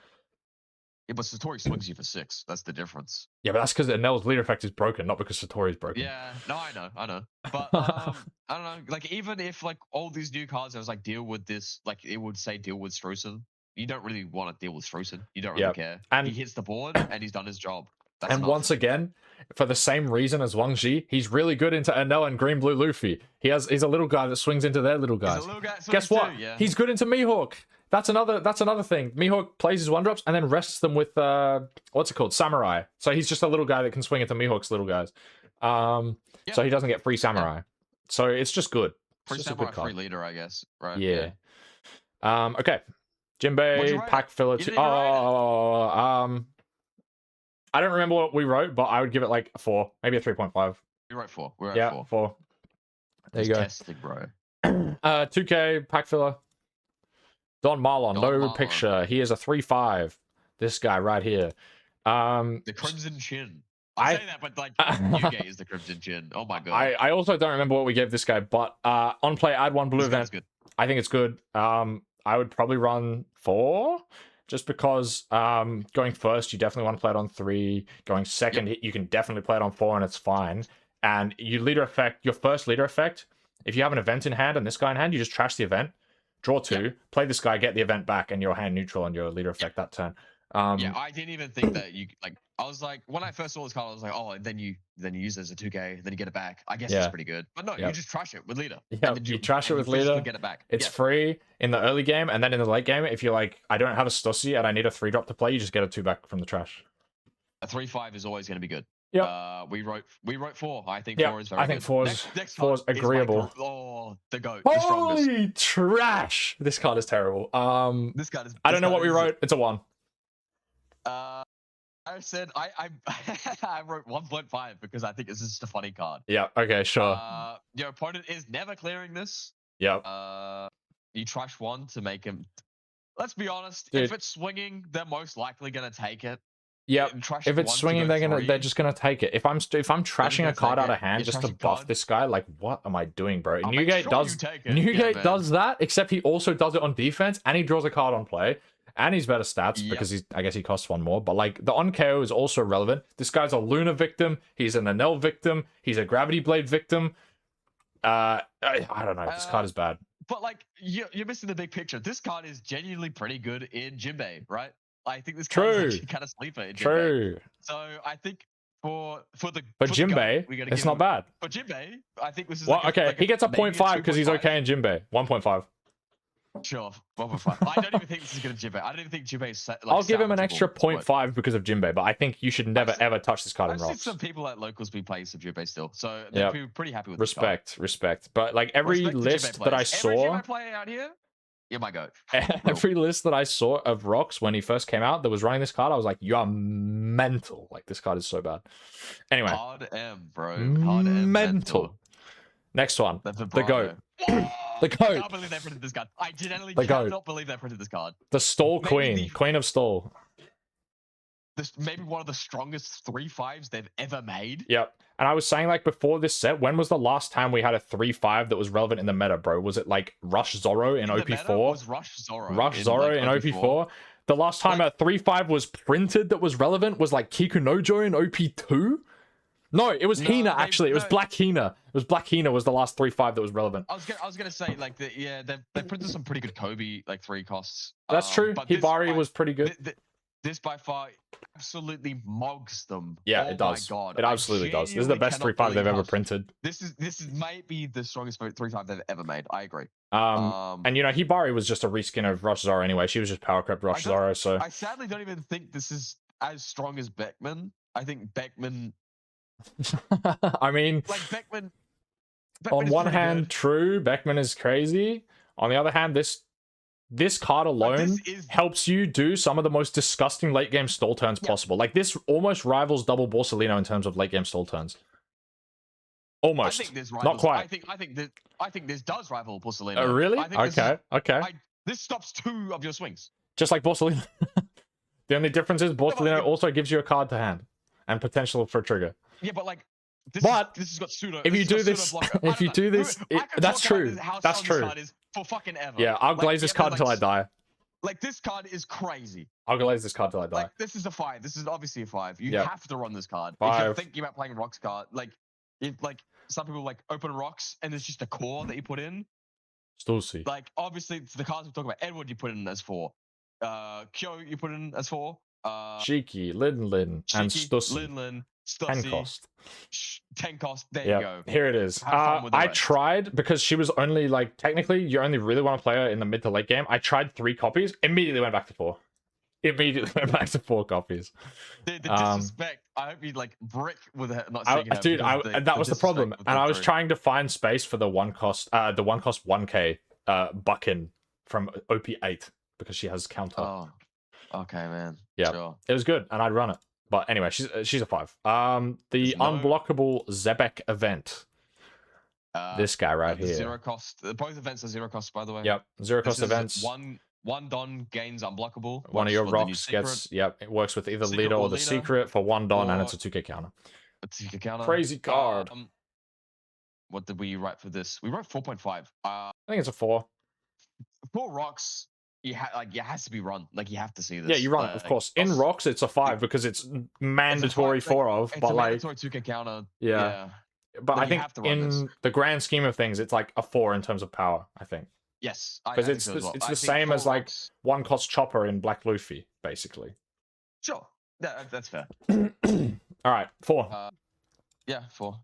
Yeah, but Satori swings you for 6. That's the difference.
Yeah, but that's because Nell's leader effect is broken, not because Satori's broken.
Yeah, no, I know. But I don't know. Like, even if like all these new cards, I was like, deal with this. Like, it would say deal with Strossen. You don't really want to deal with Strossen. You don't really care. And he hits the board, and he's done his job. That's
and once again, for the same reason as Wang Ji, he's really good into Enel and Green Blue Luffy. He's a little guy that swings into their little guys. Guess what? He's good into Mihawk. That's another thing. Mihawk plays his 1-drops and then rests them with what's it called? Samurai. So he's just a little guy that can swing into Mihawk's little guys. So he doesn't get free Samurai. So it's just good.
Free Samurai, free leader, I guess. Right.
Yeah. Okay. Jinbei, pack filler. I don't remember what we wrote, but I would give it like a 4, maybe a 3.5.
You wrote 4. We wrote
4. There you go.
Testing, bro.
2K, pack filler. Don Marlon, no picture. He is a 3/5. This guy right here.
The Crimson Chin. I say that, but like Yuge is the Crimson Chin. Oh my god.
I also don't remember what we gave this guy, but on play, add 1 blue event.
Good.
I think it's good. I would probably run 4, just because going first, you definitely want to play it on 3. Going second, you can definitely play it on 4, and it's fine. And you leader effect, your first leader effect, if you have an event in hand and this guy in hand, you just trash the event. Draw 2, play this guy, get the event back, and your hand neutral on your leader effect that turn.
I didn't even think that you like. I was like, when I first saw this card, I was like, oh, and then you use it as a 2K, then you get it back. I guess it's pretty good. But no, you just trash it with leader.
Yeah, you trash it with leader.
Get it back.
It's free in the early game, and then in the late game, if you're like, I don't have a Stussy and I need a 3-drop to play, you just get a 2 back from the trash.
A 3/5 is always going to be good.
Yeah.
We wrote 4. I think 4 is very good.
I think 4's agreeable.
The GOAT.
Holy trash! This card is terrible.
This card is.
I don't know what we wrote. It's a 1.
I said I wrote 1.5 because I think it's just a funny card.
Yeah. Okay. Sure.
Your opponent is never clearing this.
Yeah.
You trash 1 to make him. Let's be honest.
Dude.
If it's swinging, they're most likely gonna take it.
Yeah, if it's swinging, they're just gonna take it. If I'm trashing a card out of hand just to buff this guy, like what am I doing, bro? Newgate does that, except he also does it on defense, and he draws a card on play, and he's better stats because I guess he costs 1 more. But like the on KO is also relevant. This guy's a Luna victim. He's an Enel victim. He's a Gravity Blade victim. I don't know. This card is bad.
But like you're missing the big picture. This card is genuinely pretty good in Jinbei, right? I think this card is actually kind of sleeper.
True.
So I think For the
Jinbei,
we gotta
it's
give
not
him,
bad.
For Jinbei, I think this is
Well,
like
okay, he gets a
maybe
0.5 because he's
2.5.
okay in Jinbei. 1.5.
Sure, 1.5. I don't even think this is gonna Jinbei. I don't even think Jinbei is like
I'll give him an extra
salvageable,
0.5 because of Jinbei, but I think you should never ever touch this card in
I've seen
rocks.
some people at locals be playing some Jinbei still, so they're pretty happy with this
Respect. But like every
card.
list that I saw,
every Jinbei player out here, you're my goat.
every list that I saw of rocks when he first came out that was running this card, I was like, you are mental. Like this card is so bad. Anyway,
Hard M, bro. Hard M.
Mental. Next one, the goat. The goat.
I can't believe they printed this card. I genuinely cannot believe they printed this card.
The stall queen, queen of stall.
This maybe one of the strongest 3/5s they've ever made.
Yep. And I was saying, like, before this set, when was the last time we had a 3/5 that was relevant in the meta, bro? Was it like Rush Zoro in OP4?
Was Rush Zoro.
Rush Zoro in OP4. The last time a 3/5 was printed that was relevant was like Kikunojo in OP2. No, it was Hina, actually. It was Black Hina. It was Black Hina was the last 3/5 that was relevant.
I was gonna say, like, they printed some pretty good Kobe, like, 3 costs.
That's true. Hibari was pretty good.
This by far absolutely mogs them.
Yeah, it does.
My God.
It absolutely does. This is the best 3/5 they've ever printed.
This is might be the strongest 3/5 they've ever made. I agree.
And you know, Hibari was just a reskin of Rush Zoro anyway. She was just power crept Rush Zoro, so
I sadly don't even think this is as strong as Beckman. I think Beckman
I mean,
like Beckman
on one hand, true, Beckman is crazy. On the other hand, this card alone helps you do some of the most disgusting late game stall turns possible. Like this almost rivals double Borsalino in terms of late game stall turns. Almost.
I think this rivals,
not quite.
I think this does rival Borsalino.
Really? Okay.
This stops 2 of your swings.
Just like Borsalino. The only difference is Borsalino also gives you a card to hand and potential for a trigger.
Yeah, but like this has got pseudo.
If you do this, that's true. That's true.
Card is for fucking ever.
Yeah, I'll glaze this card until I die.
Like this card is crazy.
I'll glaze this card till I die.
Like this is a 5. This is obviously a 5. You have to run this card.
5.
If you're thinking about playing rocks card, like if like some people like open rocks and there's just a core that you put in.
Still see.
Like obviously it's the cards we talk about. Edward you put in as 4. Kyo you put in as 4.
Shiki, Lin, and Stussy.
Lin,
10 cost.
10 cost. There you go.
Here it is. I tried because she was only like technically you only really want to play her in the mid to late game. I tried 3 copies, immediately went back to 4. Immediately went back to 4 copies.
The disrespect. I hope you like brick with her not seeing her.
Dude, that was the problem. And I was trying to find space for the 1 cost 1K Buckin from OP8 because she has counter.
Oh. Okay, man.
Yeah,
sure.
It was good, and I'd run it. But anyway, she's a 5. The unblockable Zebek event. This guy right here.
0 cost. Both events are 0 cost, by the way.
Yep, 0 cost events.
One Don gains unblockable.
One of your rocks gets. Yep, it works with either leader or the secret for 1 Don, and it's a 2K counter.
A 2K counter.
Crazy card.
What did we write for this? We wrote 4.5.
I think it's a 4.
4 rocks. It has to be run. Like you have to see this.
Yeah, you run it, of course. In rocks, it's a 5 because it's mandatory 4 of. But like,
mandatory 2K counter.
Yeah. But I think in the grand scheme of things, it's like a 4 in terms of power. I think.
Yes,
because it's the same as like 1 cost chopper in Black Luffy, basically.
Sure, that's fair.
All right, 4.
Yeah, 4.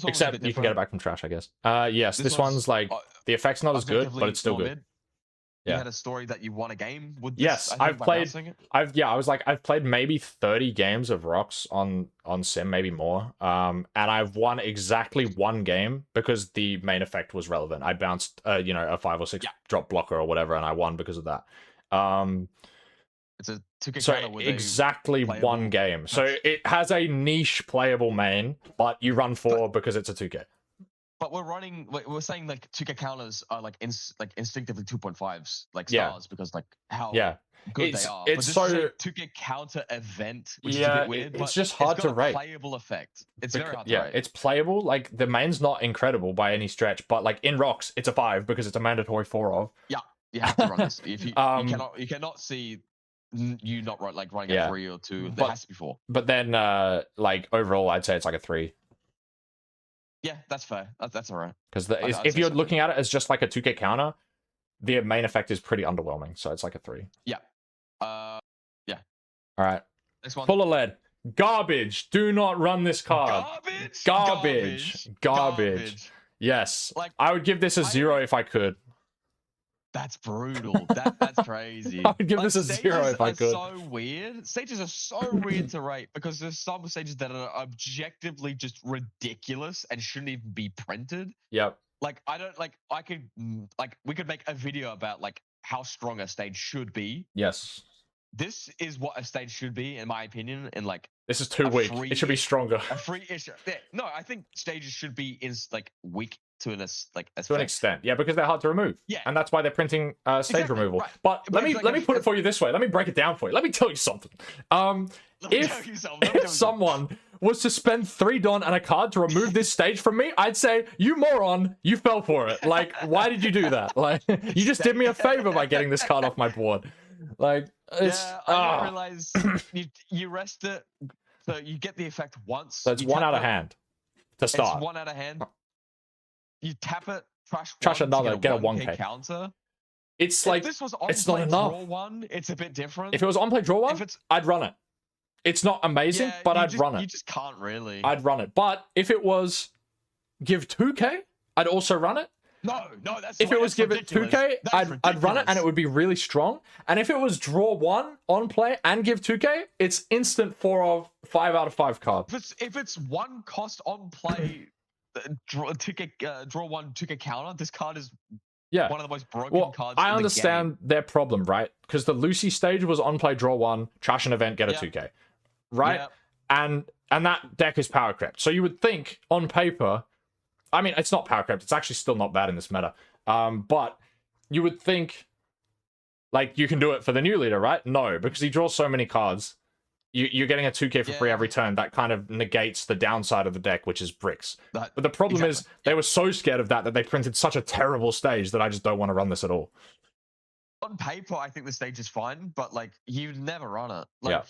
Except you can get it back from trash, I guess. Yes, this one's like the effect's not as good, but it's still good.
You had a story that you won a game with this,
yes, I've played maybe 30 games of rocks on sim, maybe more. And I've won exactly 1 game because the main effect was relevant. I bounced a 5 or 6 drop blocker or whatever, and I won because of that.
It's a 2K
so
counter with
exactly 1 game. So it has a niche playable main, but you run 4 because it's a 2K.
But we're saying like 2K counters are like instinctively 2.5s, like stars, because like how good they are.
It's
but this is a 2K counter event, which is a bit weird.
It's just hard to rate.
Playable effect. It's very hard to rate.
It's playable. Like the main's not incredible by any stretch, but like in rocks, it's a 5 because it's a mandatory 4 of.
Yeah, you have to run this. If you cannot see you not running a 3 or 2. There has to be 4.
But then like overall, I'd say it's like a 3.
Yeah, that's fair. That's all right.
Because if you're looking at it as just like a 2K counter, the main effect is pretty underwhelming. So it's like a 3.
Yeah.
All right.
Next one.
Full of lead. Garbage. Do not run this card. Garbage. Yes.
Like,
I would give this a 0 if I could.
That's brutal. That's crazy.
I would give this a 0 if I could.
So weird. Stages are so weird to rate because there's some stages that are objectively just ridiculous and shouldn't even be printed.
Yep.
Like we could make a video about like how strong a stage should be.
Yes.
This is what a stage should be, in my opinion. And like
this is too weak. It should be stronger.
A free issue. Yeah, no, I think stages should be weak to an
extent. Yeah, because they're hard to remove.
Yeah,
and that's why they're printing stage removal. Right. But let me put it for you this way. Let me break it down for you. Let me tell you something. If someone was to spend 3 Don and a card to remove this stage from me, I'd say, you moron, you fell for it. Like, why did you do that? Like, you just did me a favor by getting this card off my board. Like, it's...
Yeah, I didn't realize you rest it, so you get the effect once.
So it's 1 out of hand to start.
It's 1 out of hand. You tap it,
trash another, get a 1K
counter.
It's like,
this was
it's not enough.
Draw 1, it's a bit different.
If it was on play draw 1, I'd run it. It's not amazing, but I'd run it.
You just can't really.
I'd run it. But if it was give 2K, I'd also run it.
No, that's
if it was give it 2K, I'd run it and it would be really strong. And if it was draw 1 on play and give 2K, it's instant 5 out of 5 card.
If it's 1 cost on play, draw 1 2K counter, this card is one of the most broken cards.
I understand their problem, right? Because the Lucy stage was on play draw 1, trash an event, get a 2K. Right? And that deck is power crept. So you would think on paper, I mean, it's not power crept. It's actually still not bad in this meta. But you would think, like, you can do it for the new leader, right? No, because he draws so many cards. You're getting a 2K for free every turn. That kind of negates the downside of the deck, which is bricks. But the problem is they were so scared of that they printed such a terrible stage that I just don't want to run this at all.
On paper, I think the stage is fine, but, like, you'd never run it. Like,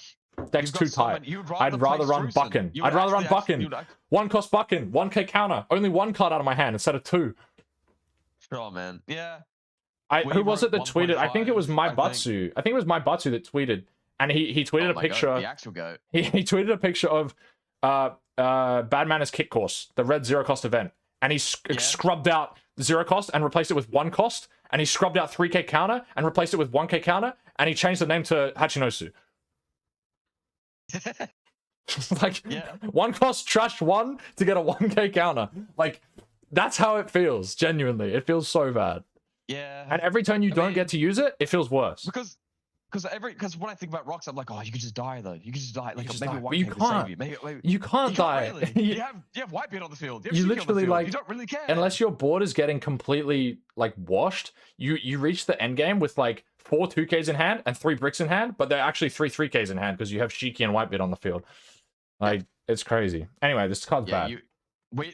deck's too tight. I'd rather run Buckin. I'd rather run Buckin. 1 cost Buckin, 1K counter. Only 1 card out of my hand instead of 2.
Sure, man. Yeah.
Who was it that tweeted? I think it was My Butsu. I think it was My Butsu that tweeted. And he tweeted a picture.
God, the actual goat.
He tweeted a picture of Bad Manners Kick Course, the red 0 cost event. And he scrubbed out 0 cost and replaced it with 1 cost. And he scrubbed out 3K counter and replaced it with 1K counter. And he changed the name to Hachinosu. Like, 1 cost trash 1 to get a 1K counter. Like, that's how it feels. Genuinely, it feels so bad.
Yeah.
And every turn you don't get to use it, it feels worse.
Because when I think about rocks, I'm like, oh, you could just die though. You could just die. Like maybe
but you can't. You can't die.
Really. you have Whitebeard on the field.
You literally like
you don't really care
unless your board is getting completely like washed. You reach the end game with like 4 2Ks in hand and 3 bricks in hand, but they're actually 3 3Ks in hand because you have Shiki and Whitebeard on the field. Like it's crazy. Anyway, this card's bad.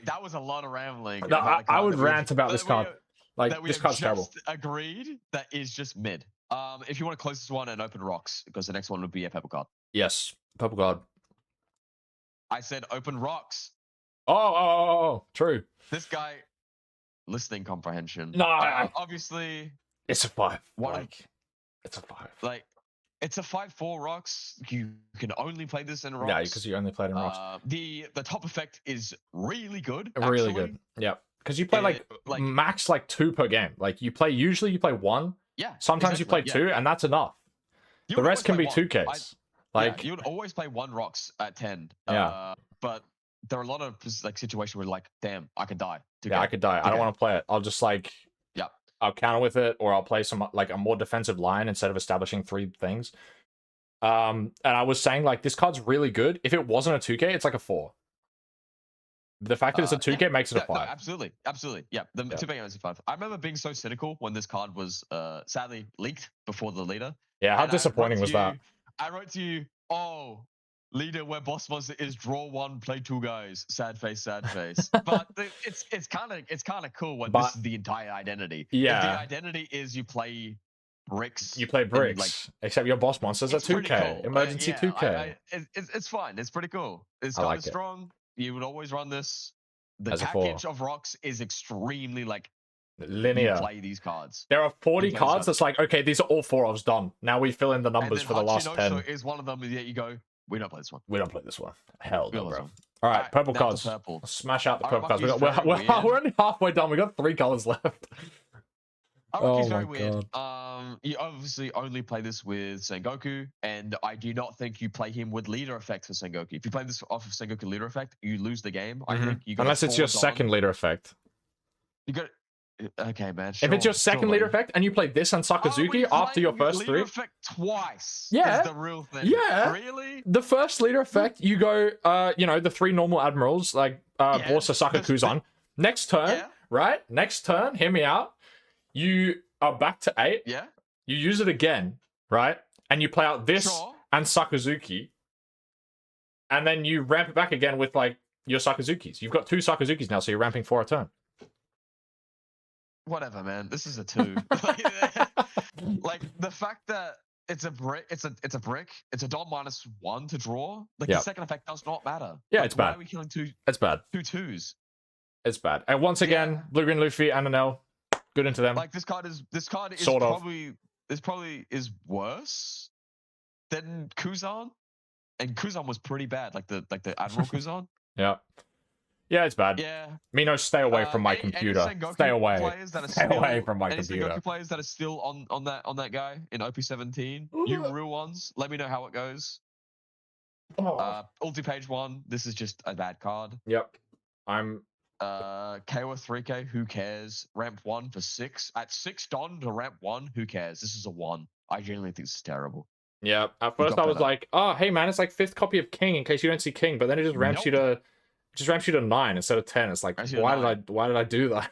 That was a lot of rambling.
No, I would rant about this card. Like this card's terrible.
Agreed. That is just mid. If you want to close this one and open rocks, because the next one would be a purple card.
Yes, purple card.
I said open rocks.
Oh, true.
This guy, listening comprehension.
No,
obviously,
it's a 5. It's a 5.
Like, it's a 5/4 rocks. You can only play this in rocks.
Yeah, because you only played in rocks.
The top effect is really good.
Really good. Yeah, because you play like max 2 per game. Like usually you play 1.
Yeah.
Sometimes you play 2, and that's enough. The rest can be 2Ks.
You would always play 1 rocks at 10. But there are a lot of situations where damn, I could die.
I could die. I don't want to play it. I'll just I'll counter with it, or I'll play some a more defensive line instead of establishing 3 things. And I was saying this card's really good. If it wasn't a 2K, it's like a 4. The fact that it's a 2K makes it a 5.
No, absolutely. Yeah, the 2K is a 5. I remember being so cynical when this card was sadly leaked before the leader.
Yeah, how disappointing was that?
I wrote to you, oh, leader where boss monster is draw 1, play 2 guys. Sad face. But it's kind of cool when this is the entire identity.
Yeah.
If the identity is you play bricks.
You play bricks, except your boss monster's a 2K. Cool. Emergency 2K.
It's fine. It's pretty cool. This card is strong. You would always run this. The package of rocks is extremely
linear.
You play these cards.
There are 40 cards that's okay, these are all 4 ofs done. Now we fill in the numbers for the last 10.
Is one of them that you go, We don't play this one.
We don't play this one. Hell
We
no,
don't play
bro.
this one.
All right, purple
down to
cards.
purple.
Smash out the purple cards.
Araki's
We're
very weird.
only halfway done. We got 3 colors left.
Araki's
Oh
very
my
weird.
God.
You obviously only play this with Sengoku, and I do not think you play him with leader effect for Sengoku. If you play this off of Sengoku leader effect, you lose the game. I think you go
Unless it's your second leader effect.
You got okay, man.
If it's your second leader effect and you play this and Sakazuki after your first 3,
effect twice.
Yeah,
is the real thing.
Yeah,
really.
The first leader effect, you go, you know, the 3 normal admirals like Borsa, Saka, Kuzan. Next turn, right? Next turn, hear me out. You are back to 8.
Yeah.
You use it again, right? And you play out this and Sakazuki, and then you ramp it back again with like your Sakazukis. You've got 2 Sakazukis now, so you're ramping 4 a turn.
Whatever, man. This is a 2. Like the fact that it's a brick, it's a brick. It's a Dom -1 to draw. Like the second effect does not matter.
Yeah,
like,
it's bad.
Why are we killing 2?
It's bad.
2 2s.
It's bad. And once again, Blue Green Luffy and Anel, good into them.
Like this card is
Sort of.
probably is worse than Kuzan, and Kuzan was pretty bad. Like the Admiral Kuzan.
Yeah. Yeah, it's bad.
Yeah.
Mino, stay away from my computer. Stay away. Stay away from my computer.
Sengoku players that are still on that guy in OP17, you real ones, let me know how it goes. Ulti page 1, this is just a bad card.
Yep. I'm
KO 3K, who cares? Ramp 1 for 6. At 6 Don to ramp 1, who cares? This is a 1. I genuinely think this is terrible.
Yeah. At first I was like, oh hey man, it's like 5th copy of King in case you don't see King, but then it just ramps you to 9 instead of 10. It's like, why did I do that?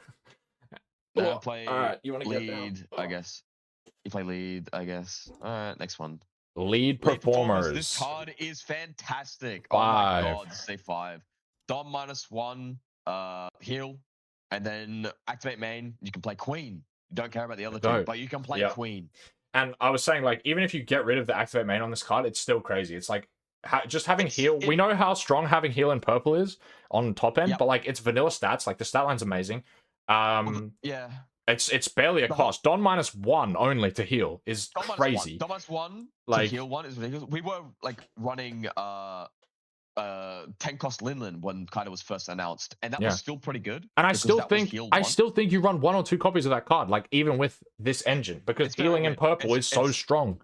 Play
you want to
lead, I guess. You play lead, I guess. Alright, next one.
Lead performers.
This card is fantastic.
5.
Oh my god, say 5. Dom -1, heal, and then activate main. You can play Queen. You don't care about the other 2, but you can play Queen.
And I was saying, like, even if you get rid of the activate main on this card, it's still crazy. It's like just having heal. We know how strong having heal in purple is on top end, but like it's vanilla stats. Like the stat line's amazing.
Yeah.
It's barely a cost. Don -1 only to heal is crazy.
Don -1
like,
to heal 1 is ridiculous. We were like running 10 cost Linlin when Kaido was first announced, and that was still pretty good.
And I still think you run 1 or 2 copies of that card, like even with this engine, because healing in purple is so strong.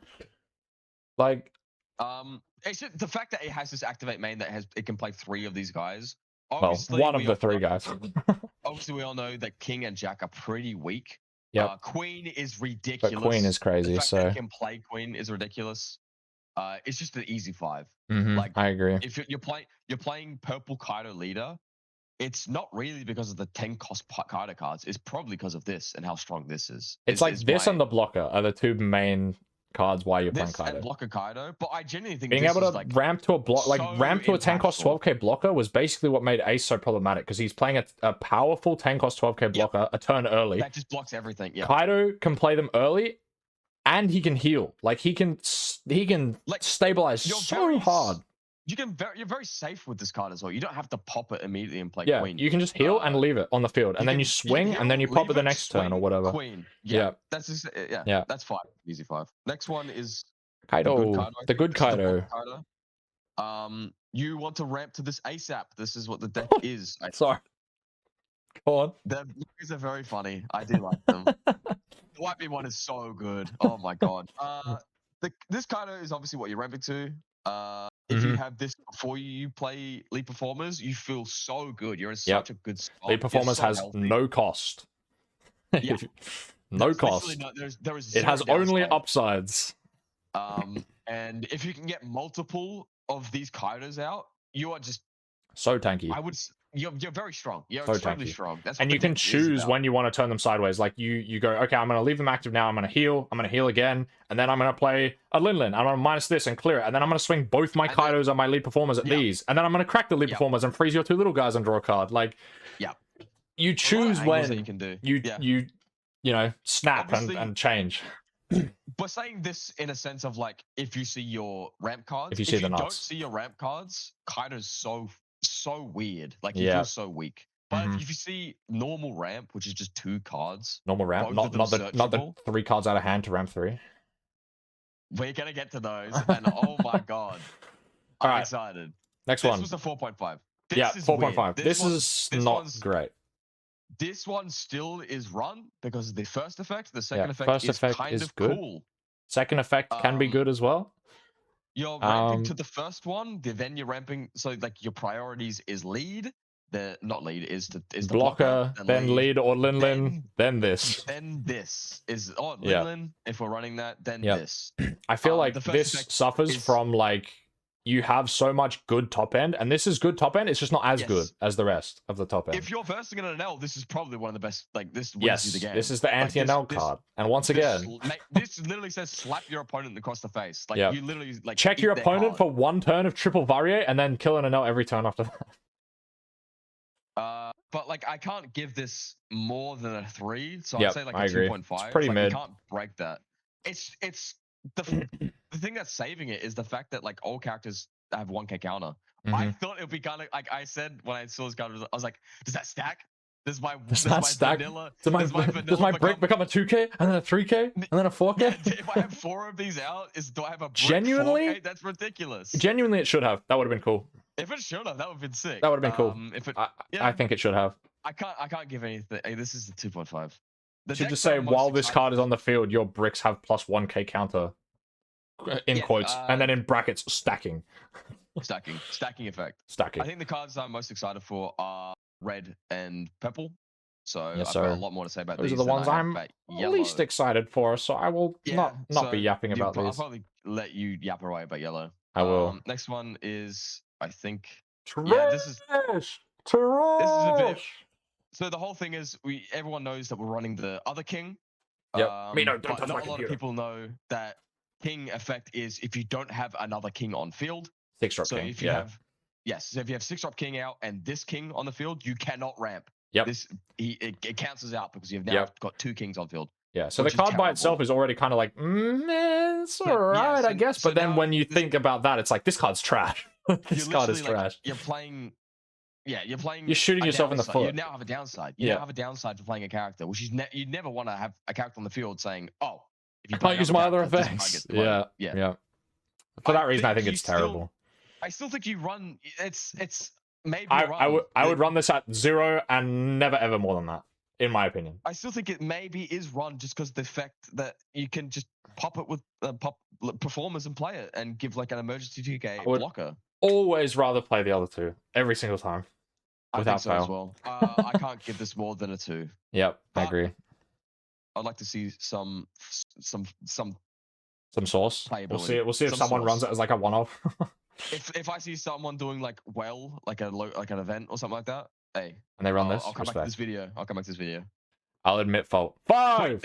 Like,
it's the fact that it has this activate main that it can play 3 of these guys.
Obviously, well, one of the 3 guys.
Obviously, we all know that King and Jack are pretty weak.
Yeah.
Queen is ridiculous.
But Queen is crazy.
The fact
so
that can play Queen is ridiculous. It's just an easy 5.
Like, I agree.
If you're playing purple Kaido leader, it's not really because of the 10 cost Kaido cards. It's probably because of this and how strong this is.
It's like this and the blocker are the 2 main cards why you're playing Kaido.
And blocker Kaido, but I genuinely think
being able to like ramp to a block, like ramp to a 10 cost 12k blocker was basically what made Ace so problematic, because he's playing a powerful 10 cost 12k blocker a turn early.
That just blocks everything. Yeah.
Kaido can play them early, and he can heal. Like he can like, stabilize so hard.
You're very safe with this card as well. You don't have to pop it immediately and play Queen.
You can just heal and leave it on the field, and then you swing, and then you pop it the next turn or whatever.
Queen. Yeah. That's just, that's 5. Easy 5. Next one is
Kaido. The good Kaido.
You want to ramp to this ASAP. This is what the deck is.
Sorry. Go on.
The movies are very funny. I do like them. The White Bee one is so good. Oh my god. This Kaido is obviously what you're ramping to. If you have this before you play Lead Performers, you feel so good. You're in such a good spot.
Lead Performers has no cost.
Yeah.
No cost.
There is
it has only upsides.
And if you can get multiple of these Kaidos out, you are just
so tanky.
You're very strong. You're
so
extremely
tanky.
strong. That's
and you can choose when you want to turn them sideways. Like you go, okay, I'm going to leave them active now. I'm going to heal. I'm going to heal again. And then I'm going to play a Linlin. I'm going to minus this and clear it. And then I'm going to swing both my Kaidos and my Lead Performers at these. And then I'm going to crack the Lead Performers and freeze your 2 little guys and draw a card. Like, you choose when
you can do.
You know, snap and change.
But saying this in a sense of like, if you see your ramp cards,
if you don't
see your ramp cards, Kaido's so weird. Like he feels so weak. But if you see normal ramp, which is just 2 cards,
normal ramp, not the 3 cards out of hand to ramp 3.
We're gonna get to those, and oh my god,
All
I'm
right.
excited.
Next
This
one.
was a 4.5.
Yeah,
Is
4.5.
weird.
This is not great.
This one still is run because of the first effect. The
Yeah,
second effect
first
is
effect
kind
is
of
good.
cool.
Second effect can be good as well.
You're ramping to the first one, then you're ramping. So like your priorities is lead. The not lead is the blocker,
then lead or Linlin, then this.
Then this is
Yeah.
Linlin. If we're running that, then
Yep.
this.
I feel like
the first
this
effect
suffers from like you have so much good top end, and this is good top end. It's just not as good as the rest of the top end.
If you're versing an NL, this is probably one of the best. Like this wins
Yes,
you the game.
this is the anti-NL card, and once again,
this literally says slap your opponent across the face. Like you literally like
check your opponent for one turn of triple variate, and then kill an NL every turn after that.
But like I can't give this more than a 3, so
Yep,
I'd say like
I
a
agree.
2.5.
It's pretty
like,
mid.
You can't break that. It's the thing that's saving it is the fact that like all characters have 1k counter. I thought it would be kind of like I said when I saw this card, I was like, does that stack? Does my
stack?
Vanilla?
Does my brick become a 2k and then a 3k and then a 4k?
Yeah, if I have 4 of these out, do I have a brick
Genuinely?
4K? That's ridiculous.
Genuinely, it should have. That would have been cool.
If it should have, that would have been sick.
That would have been cool.
If it,
I think it should have.
I can't give anything. Hey, this is the 2.5.
Should just say while this card is on the field, your bricks have plus 1k counter in quotes, and then in brackets stacking.
Stacking effect.
Stacking.
I think the cards I'm most excited for are red and purple. So I've got a lot more to say about
these.
Those
are the ones I'm least excited for, so I will not be yapping about these.
I'll probably let you yap away about yellow.
I will.
Next one is, I think...
Trash!
Yeah, this is a bit... So the whole thing is, everyone knows that we're running the other king.
Yep. Don't touch my
not a lot
computer.
of people know that king effect is if you don't have another king on field.
6-drop king.
If you have... Yes, so if you have 6-drop king out and this king on the field, you cannot ramp.
Yep.
It cancels out because you've now got 2 kings on field.
Yeah, so the card by itself is already kind of like, it's alright, I guess. But then when you think about that, it's like, this card's trash. This card is trash.
You're playing... Yeah,
you're shooting yourself in the foot.
You now have a downside. You now have a downside for playing a character, which is you'd never want to have a character on the field saying, "Oh, if you
can't use my other effects." Yeah. For that reason, I think it's terrible.
I still think you run. It's maybe.
I would run this at 0 and never ever more than that, in my opinion.
I still think it maybe is run just because the fact that you can just pop it with performers and play it and give like an emergency 2k blocker.
Always rather play the other two every single time. Without fail.
As well. I can't give this more than a 2.
Yep, I agree.
I'd like to see some
source. We'll see if someone runs it as like a one-off.
if I see someone doing like like an event or something like that, hey.
And they run this.
I'll come back to this video.
I'll admit fault. 5.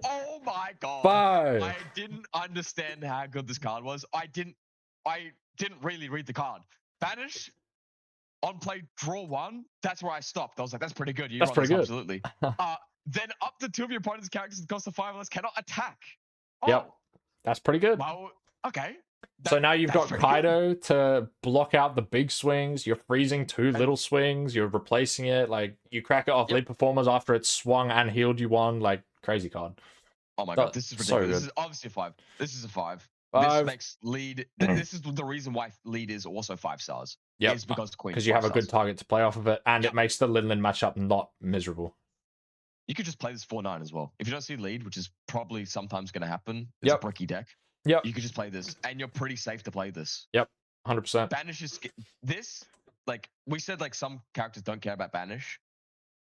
Oh my god.
5.
I didn't understand how good this card was. I didn't really read the card. Banish on play draw 1. That's where I stopped. I was like, that's pretty good.
That's pretty good.
Absolutely. Then up to 2 of your opponent's characters that cost a 5 less cannot attack.
Yep. That's pretty good.
Well, okay.
So now you've got Kaido to block out the big swings. You're freezing 2 little swings. You're replacing it. Like, you crack it off lead performers after it's swung and healed you 1. Like, crazy card.
Oh my god, this is ridiculous. This is obviously a 5. This is a 5. This makes lead. This is the reason why lead is also 5 stars.
Yeah,
is because Queen.
Because you have a good target to play off of it, and it makes the Linlin matchup not miserable.
You could just play this 4-9 as well. If you don't see lead, which is probably sometimes going to happen, it's a bricky deck.
Yep.
You could just play this, and you're pretty safe to play this.
Yep, 100%.
Banish is this. Like we said, like some characters don't care about banish.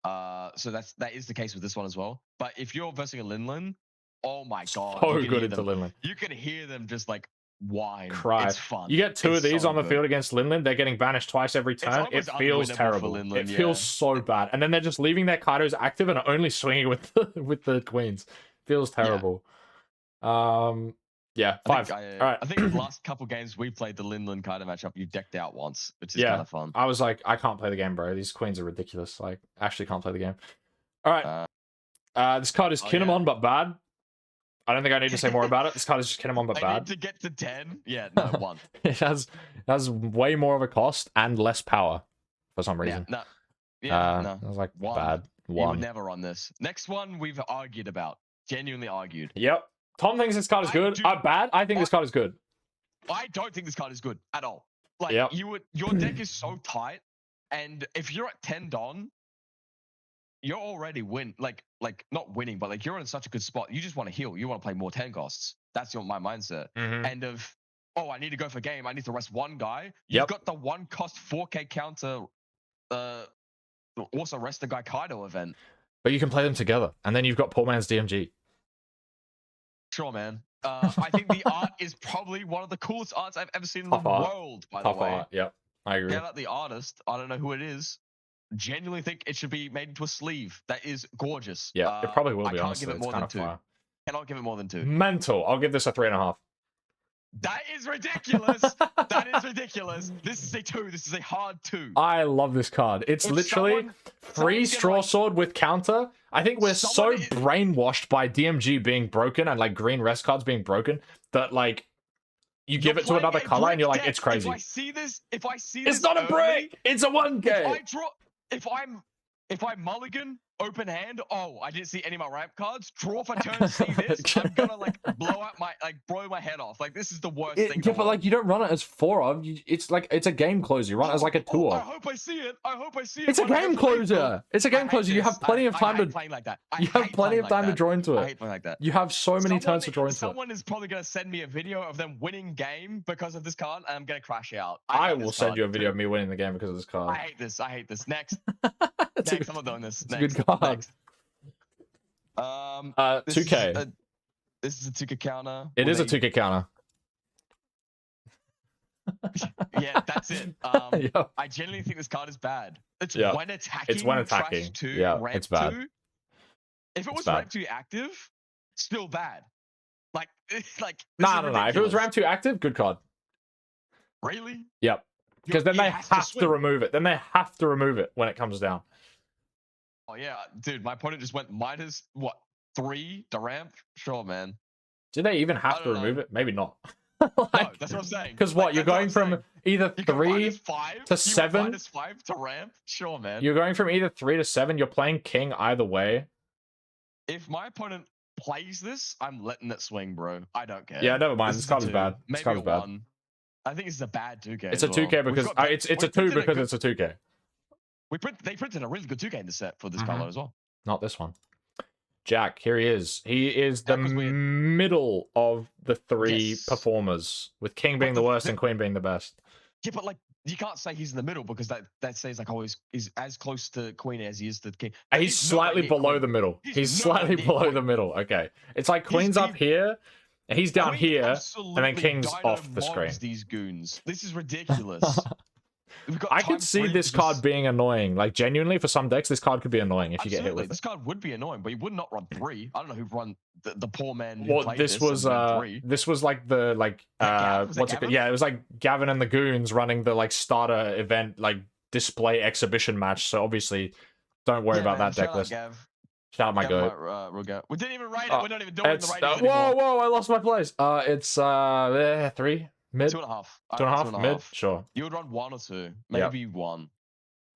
So that is the case with this one as well. But if you're versing a Linlin, oh my god,
so good into Linlin.
You can hear them just like whine.
Cry.
It's fun.
You get 2 of these on the field against Linlin. They're getting banished twice every turn. It feels terrible. It feels so bad. And then they're just leaving their Kaidos active and only swinging with the queens. Feels terrible. Yeah, 5. All right.
I think the last couple games we played the Linlin Kaido matchup, you decked out once, which is kind of fun.
I was like, I can't play the game, bro. These queens are ridiculous. Like, actually can't play the game. All right. This card is Kinemon, but bad. I don't think I need to say more about it. This card is just Kinemon, but bad.
Need to get to 10? Yeah, no, 1.
It has way more of a cost and less power for some reason.
No.
I was like,
1.
Bad. 1.
You would never run this. Next one we've argued about. Genuinely argued.
Yep. Tom thinks this card is good. Bad. I think this card is good.
I don't think this card is good at all. Like
Yep.
your deck is so tight, and if you're at 10 Don, you're already like not winning, but like you're in such a good spot. You just want to heal. You want to play more 10 costs. That's my mindset. And of I need to go for game. I need to rest one guy. You've got the 1 cost 4K counter. Also rest the guy Kaido event.
But you can play them together, and then you've got poor man's DMG.
Sure, man. I think the art is probably one of the coolest arts I've ever seen in the world. By the way,
Yep, I agree.
Get out the artist. I don't know who it is. Genuinely think it should be made into a sleeve. That is gorgeous.
Yeah, it probably will be.
I can't
Honestly,
give it
it's
more
kind
than
of
2.
fire.
Cannot give it more than 2.
Mental. I'll give this a 3.5.
That is ridiculous. That is ridiculous. This is a 2. This is a hard 2.
I love this card. It's literally free straw sword with counter. I think we're so brainwashed by DMG being broken and like green rest cards being broken that like you give it to another color and you're like, it's crazy.
If I see this,
it's not a brick. It's a 1K.
If I mulligan, open hand, I didn't see any of my ramp cards. Draw for turn, see this. I'm gonna like blow my head off. Like this is the worst thing.
Yeah, but like you don't run it as 4 of. It's like it's a game closer. You run it as like a 2 of.
I hope I see it.
It's a game closer. It's a game closer. You have plenty of time to
playing like that.
You have plenty of time to draw into it.
I hate playing like that.
You have so many turns to draw into it.
Someone is probably gonna send me a video of them winning game because of this card, and I'm gonna crash out.
I will send you a video of me winning the game because of this card.
I hate this. Next. Next, I'm not doing this.
Next. Good card.
Next.
2K.
This is a 2K counter.
It is a 2K counter.
Yeah, that's it. I genuinely think this card is bad. It's when attacking.
It's when attacking.
Trash 2,
yeah,
ramp
it's bad.
2. If it was ramp 2 active, still bad. Like.
No. If it was ramp 2 active, good card.
Really?
Yep. Because then they have to remove it. Then they have to remove it when it comes down.
Oh yeah, dude, my opponent just went minus what 3 to ramp. Sure, man.
Do they even have to remove it? Maybe not.
No, that's what I'm saying.
Because what you're going from either 3 to 7
minus 5 to ramp. Sure, man.
You're going from either 3 to 7. You're playing king either way.
If my opponent plays this, I'm letting it swing, bro. I don't care.
Yeah, never mind. This card is bad. This card is bad.
1. I think it's a bad 2K.
It's a 2K because it's a 2 because it's a 2K.
They printed a really good 2K in the set for this color as well.
Not this one. Jack, here he is. He is the middle of the 3 performers, with King being the worst and Queen being the best.
Yeah, but like you can't say he's in the middle because that says like he's as close to Queen as he is to King.
He's slightly below the middle. He's slightly below the middle. Okay, it's like Queen's up here. He's down here, and then King's off the screen.
These goons. This is ridiculous.
I could see this card being annoying. Like, genuinely, for some decks, this card could be annoying if you get hit with it.
This card would be annoying, but he would not run 3. I don't know who run the poor man.
Well, this was like the what's it called? Yeah, it was like Gavin and the Goons running the like starter event like display exhibition match. So obviously, don't worry about that deck list. Shout out my goat.
We didn't even write it. We're not even doing the right
whoa! I lost my place. It's 3 mid.
2.5.
2.5 mid. Sure.
You would run 1 or 2, maybe 1.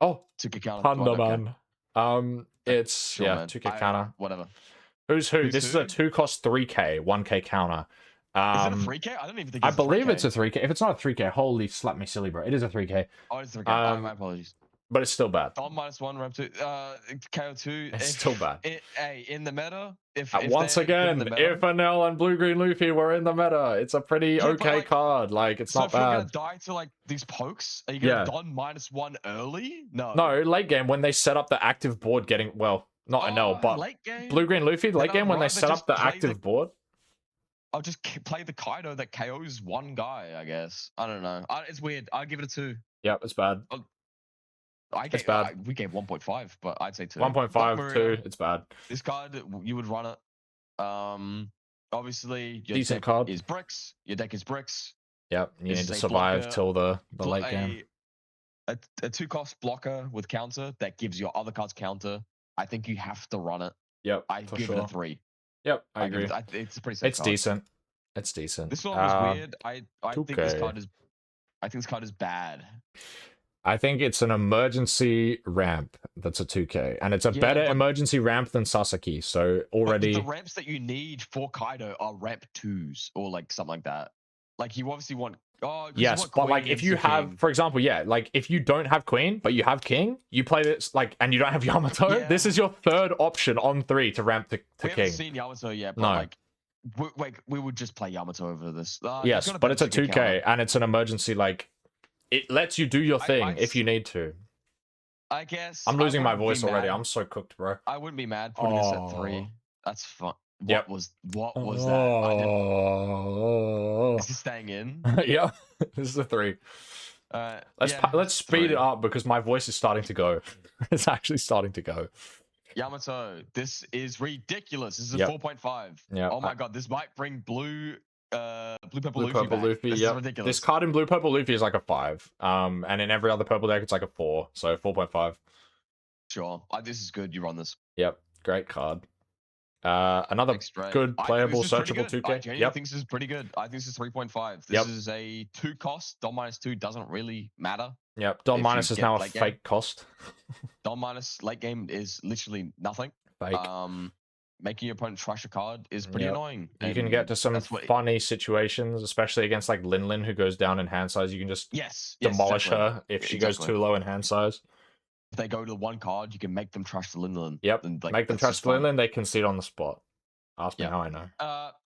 Oh,
2K counter.
Thunder man. It's
sure,
2K counter.
Whatever.
Who's who? This is a 2 cost 3K, 1K counter.
Is it a 3K? I don't even think.
I believe it's a 3K. If it's not a 3K, holy slap me silly, bro. It is a 3K.
Oh, it's a 3K. My apologies.
But it's still bad.
Don -1, ramp 2, KO2.
It's still bad.
In the meta,
once again, if Anel and Blue Green Luffy were in the meta, it's a pretty okay card. Like, it's not bad.
So if you're gonna die to like these pokes, are you gonna Don -1 early? No.
No, late game when they set up the active board getting not Anel, but Blue Green Luffy, late game when they set up the active board.
I'll just play the Kaido that KOs one guy, I guess. I don't know. It's weird. I'll give it a 2.
Yep, it's bad.
It's bad. We gave 1.5, but I'd say 2.
1.5, 2. It's bad.
This card, you would run it. Obviously, your
decent
deck
card
is bricks. Your deck is bricks.
Yep, you need to survive till the late game.
A 2-cost blocker with counter that gives your other cards counter. I think you have to run it.
Yep,
I give it a 3.
Yep, I agree.
It's a pretty safe card.
Decent. It's decent.
This one was weird. I think this card is. I think this card is bad.
I think it's an emergency ramp that's a 2K, and it's a better emergency ramp than Sasaki. So already
the ramps that you need for Kaido are ramp 2s or like something like that. Like you obviously want Oh, 'cause
Yes,
what,
but
queen
like if
against
you
the
have,
king?
for example, yeah, like if you don't have queen but you have king, you play this like, and you don't have Yamato.
Yeah.
This is your third option on 3 to ramp to
We haven't
king.
seen Yamato yet, but
No.
like, we would just play Yamato over this. He's
Yes,
got a
but
better
it's a
2K
2K
counter.
and it's an emergency. Like it lets you do your thing if you need to.
I guess
I'm
I
losing my
wouldn't be
voice already.
mad.
I'm so cooked, bro.
I wouldn't be mad putting this at 3.
Oh.
That's fun.
Yep.
What was that? I didn't.
Oh.
Is this staying in?
Yeah, this is a 3. Let's speed it up because my voice is starting to go. It's actually starting to go.
Yamato, this is ridiculous. This is a
Yep.
4.5.
Yeah.
Oh my god, this might bring blue purple
Blue
Luffy
purple
back.
Luffy.
This is ridiculous.
This card in blue purple Luffy is like a 5. And in every other purple deck it's like a 4. So 4.5.
Sure. This is good. You run this.
Yep. Great card. Another good playable searchable 2K.
I genuinely think this is pretty good. I think this is 3.5. This is a 2 cost. Dom -2 doesn't really matter.
Yep. Dom minus is now a fake cost.
Dom minus late game is literally nothing.
Fake.
Making your opponent trash a card is pretty annoying.
You can get to some funny situations, especially against like Lin who goes down in hand size. You can just demolish her if she goes too low in hand size.
If they go to 1 card, you can make them trash the Lin.
Yep.
And, like,
make them trash the Lin. They concede on the spot. Ask me how I know.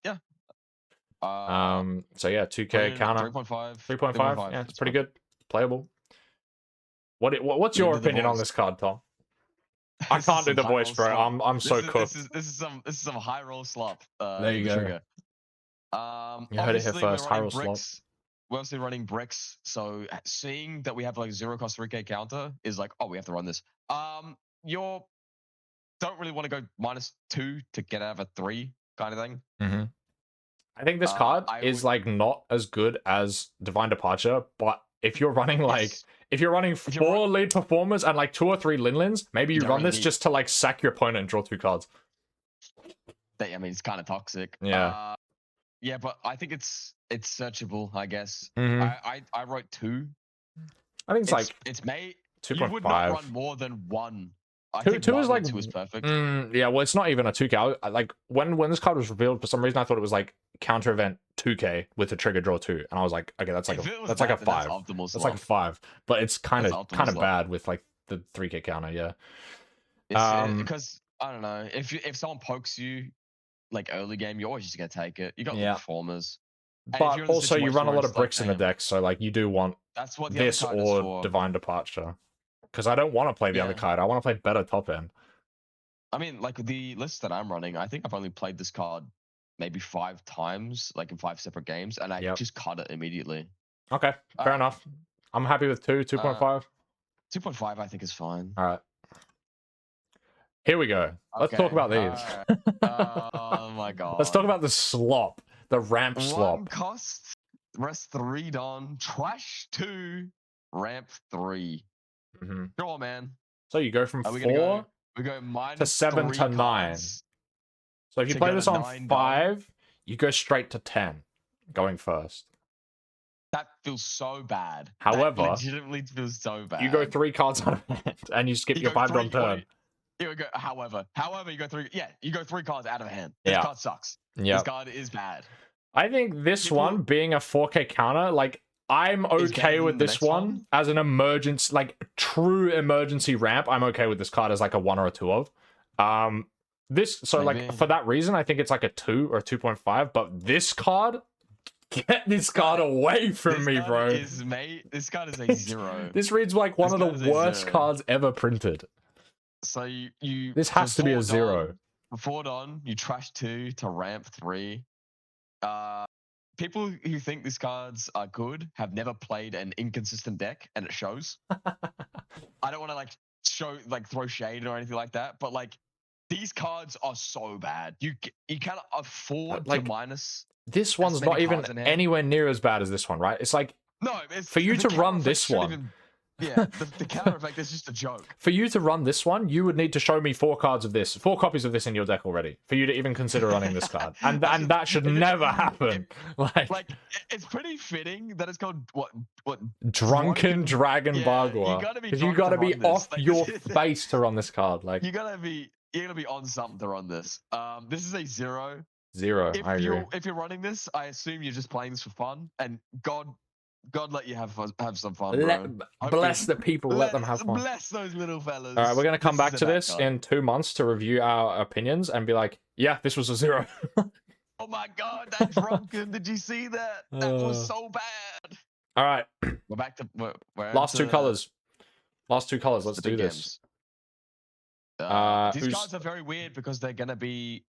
Yeah.
So yeah, 2K counter
3.5.
3.5. Yeah, it's pretty good. Playable. What's your opinion on this card, Tom? I can't do the voice, bro. I'm so cooked.
This is some high roll slop.
There you go.
Trigger.
You heard it here first. High roll slop.
We're obviously running bricks, so seeing that we have like 0 cost 3K counter is like, oh, we have to run this. You don't really want to go -2 to get out of a 3 kind of thing.
I think this card is like not as good as Divine Departure, but if you're running like if you're running 4 lead performers and like 2 or 3 Lin-Lins, maybe you run this just to like sack your opponent and draw 2 cards.
I mean, it's kind of toxic.
Yeah.
Yeah, but I think it's searchable, I guess.
I
wrote 2.
I think
it's made
2.5.
You would not run more than 1. I
2
think
2 is like
2 is perfect.
Yeah, well, it's not even a 2K. Like when this card was revealed, for some reason I thought it was like counter event 2K with a trigger draw 2, and I was like, okay, that's like a 5. That's like a 5, but it's kind of bad with like the 3K counter. Yeah.
Because I don't know, if someone pokes you like early game, you're always just gonna take it. You got the performers.
But also you run a lot of bricks in the deck, so like you do want this or Divine Departure. Because I don't want to play the other card. I want to play better top end.
I mean, like the list that I'm running, I think I've only played this card maybe 5 times, like in 5 separate games, and I just cut it immediately.
Okay, fair enough. I'm happy with 2.5.
2.5 I think is fine.
All right. Here we go. Let's talk about these.
Oh my god.
Let's talk about the slop. The ramp slop.
1 cost, rest 3 Don, trash 2, ramp 3. Sure, man.
So you go from 4
we go
to 7 to 9. So if you play this on 5, you go straight to 10, going first.
That feels so bad.
However,
that legitimately feels so bad.
You go 3 cards out of hand, and you skip your 5 on turn.
However, you go 3. Yeah, you go 3 cards out of hand. This card sucks. This card is bad.
I think this one being a 4K counter, like I'm okay with this one as an emergency, like true emergency ramp. I'm okay with this card as like a 1 or a 2 of. Like for that reason, I think it's like a 2 or a 2.5. But this card, get this card away from me, bro.
This card is a 0.
This reads like one of the worst cards ever printed.
So you
this has to be a 0.
Before Don, you trash 2 to ramp 3. People who think these cards are good have never played an inconsistent deck, and it shows. I don't want to throw shade or anything like that, but like these cards are so bad. You cannot afford to minus.
This one's not even anywhere near as bad as this one, right? It's like for you to run this one.
The counter effect is just a joke.
For you to run this one, you would need to show me 4 copies of this in your deck already for you to even consider running this card, and that should never happen. Like
it's pretty fitting that it's called what
Drunken Dragon Bargoa. Because you gotta be off your face to run this card. Like
you're gonna be on something to run this. This is a 0.
0. I agree.
If you're running this, I assume you're just playing this for fun, and God God let you have some fun, bro.
Bless the people, let them have fun.
Bless those little fellas.
All right, we're gonna come back
is
to
a bad
this
card.
in 2 months to review our opinions and be like, yeah, this was a 0.
Oh my God, that drunken! Did you see that? That was so bad.
All right,
We're back to
last two colors. Last two colors. Let's
the
do
big
this.
games. These cards are very weird because they're gonna be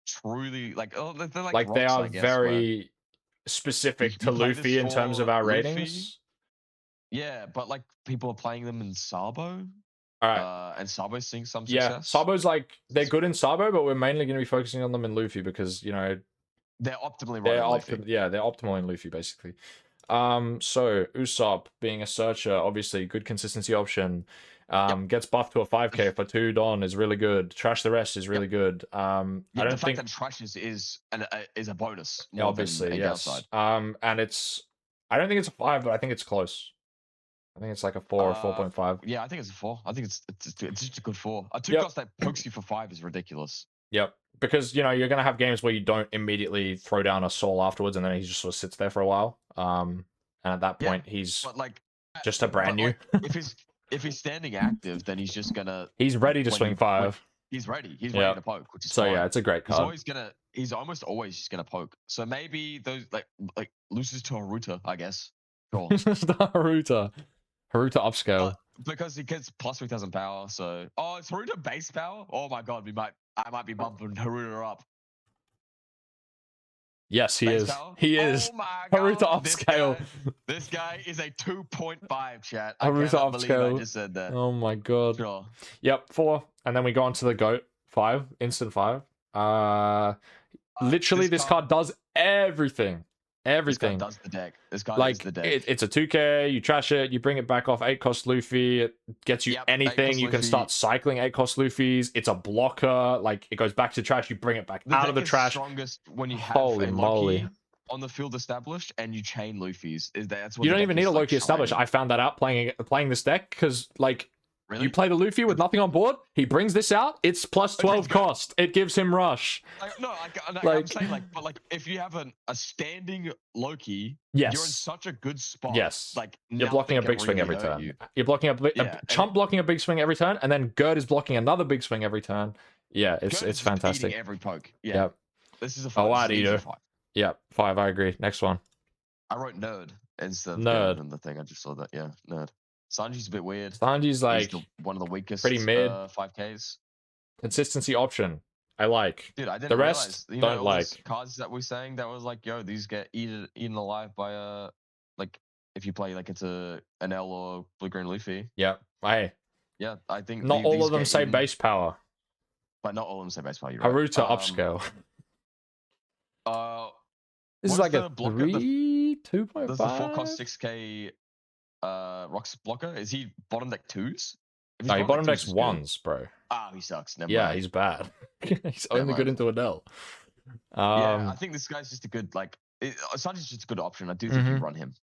truly like they're like
Like they
rocks,
are
I guess,
very specific to
you play this
Luffy in terms of
for
our
Luffy.
ratings.
Yeah, but like people are playing them in Sabo.
All right.
And Sabo's seeing some
Yeah,
success.
Sabo's like they're good in Sabo, but we're mainly going to be focusing on them in Luffy because you know
they're optimally running Luffy.
Yeah, they're optimal in Luffy basically. So Usopp being a searcher, obviously good consistency option. Gets buffed to a 5k for 2 Don is really good. Trash the rest is really good. I don't
the
think
fact that trash is a bonus.
Yeah, obviously, yes.
Downside.
And it's I don't think it's a 5, but I think it's close. I think it's like a 4 or 4.5.
Yeah, I think it's a 4. I think it's just a good 4. A 2
Yep.
cost that pokes you for 5 is ridiculous.
Yep. Because you know you're gonna have games where you don't immediately throw down a soul afterwards, and then he just sort of sits there for a while. And at that point, he's
like
just a brand new.
Like, if he's standing active, then he's just gonna.
He's ready to swing 5.
He's ready. He's ready to poke, which is
so
fine.
yeah, it's a great card.
He's almost always just gonna poke. So maybe those like loses to Haruta, I guess. Sure.
Haruta upscale.
Because he gets plus 3,000 power. So it's Haruta base power. Oh my God, I might be bumping Haruta up.
Yes, he
base
is.
Power?
He is.
Oh my
Haruta
God,
upscale.
This guy is a 2.5, chat.
Haruta
I believe
upscale.
I just said that.
Oh my God.
Sure.
Yep, 4. And then we go on to the GOAT 5, instant 5. Literally, this card does everything. Everything.
This card does the deck. This card
like
is the deck.
It's a 2k. You trash it. You bring it back off 8 cost Luffy. It gets you anything. You can start cycling 8 cost Luffys. It's a blocker. Like it goes back to trash. You bring it back out of the trash.
Strongest when you have
Holy moly
on the field established and you chain Luffy's. That's what
you don't even need a Loki established. I found that out playing this deck because like.
Really?
You play the Luffy with nothing on board. He brings this out. It's plus 12 cost. It gives him rush.
I'm saying but if you have a standing Loki,
yes,
you're in such a good spot.
Yes,
like
you're blocking a big swing every turn. You're blocking a chump blocking a big swing every turn, and then Gerd is blocking another big swing every turn. Yeah, it's fantastic.
Every poke. Yeah.
Yep.
This is a 5.
Yeah, 5. I agree. Next one.
I wrote nerd instead of
nerd
in the thing. I just saw that. Yeah, nerd. Sanji's a bit weird.
Sanji's like
one of the weakest.
Pretty mid.
5Ks.
Consistency option. I like.
Dude, I didn't
the rest
realize,
don't like.
Cards that we're saying that was like, yo, these get eaten alive by like if you play like it's an L or blue green Luffy.
Yeah. Hey.
Yeah, I think
not all of them say base power.
But not all of them say base power. You're
Haruta
right.
upscale. This is like a
3,
2.5.
Does the 4 cost 6k rocks blocker? Is he bottom deck 2s?
No, he bottom decks 1s, bro.
Oh, he sucks. Never
yeah,
mind.
he's bad. He's only good into an L.
Yeah, I think this guy's just a good Sanji's just a good option. I do think you run him.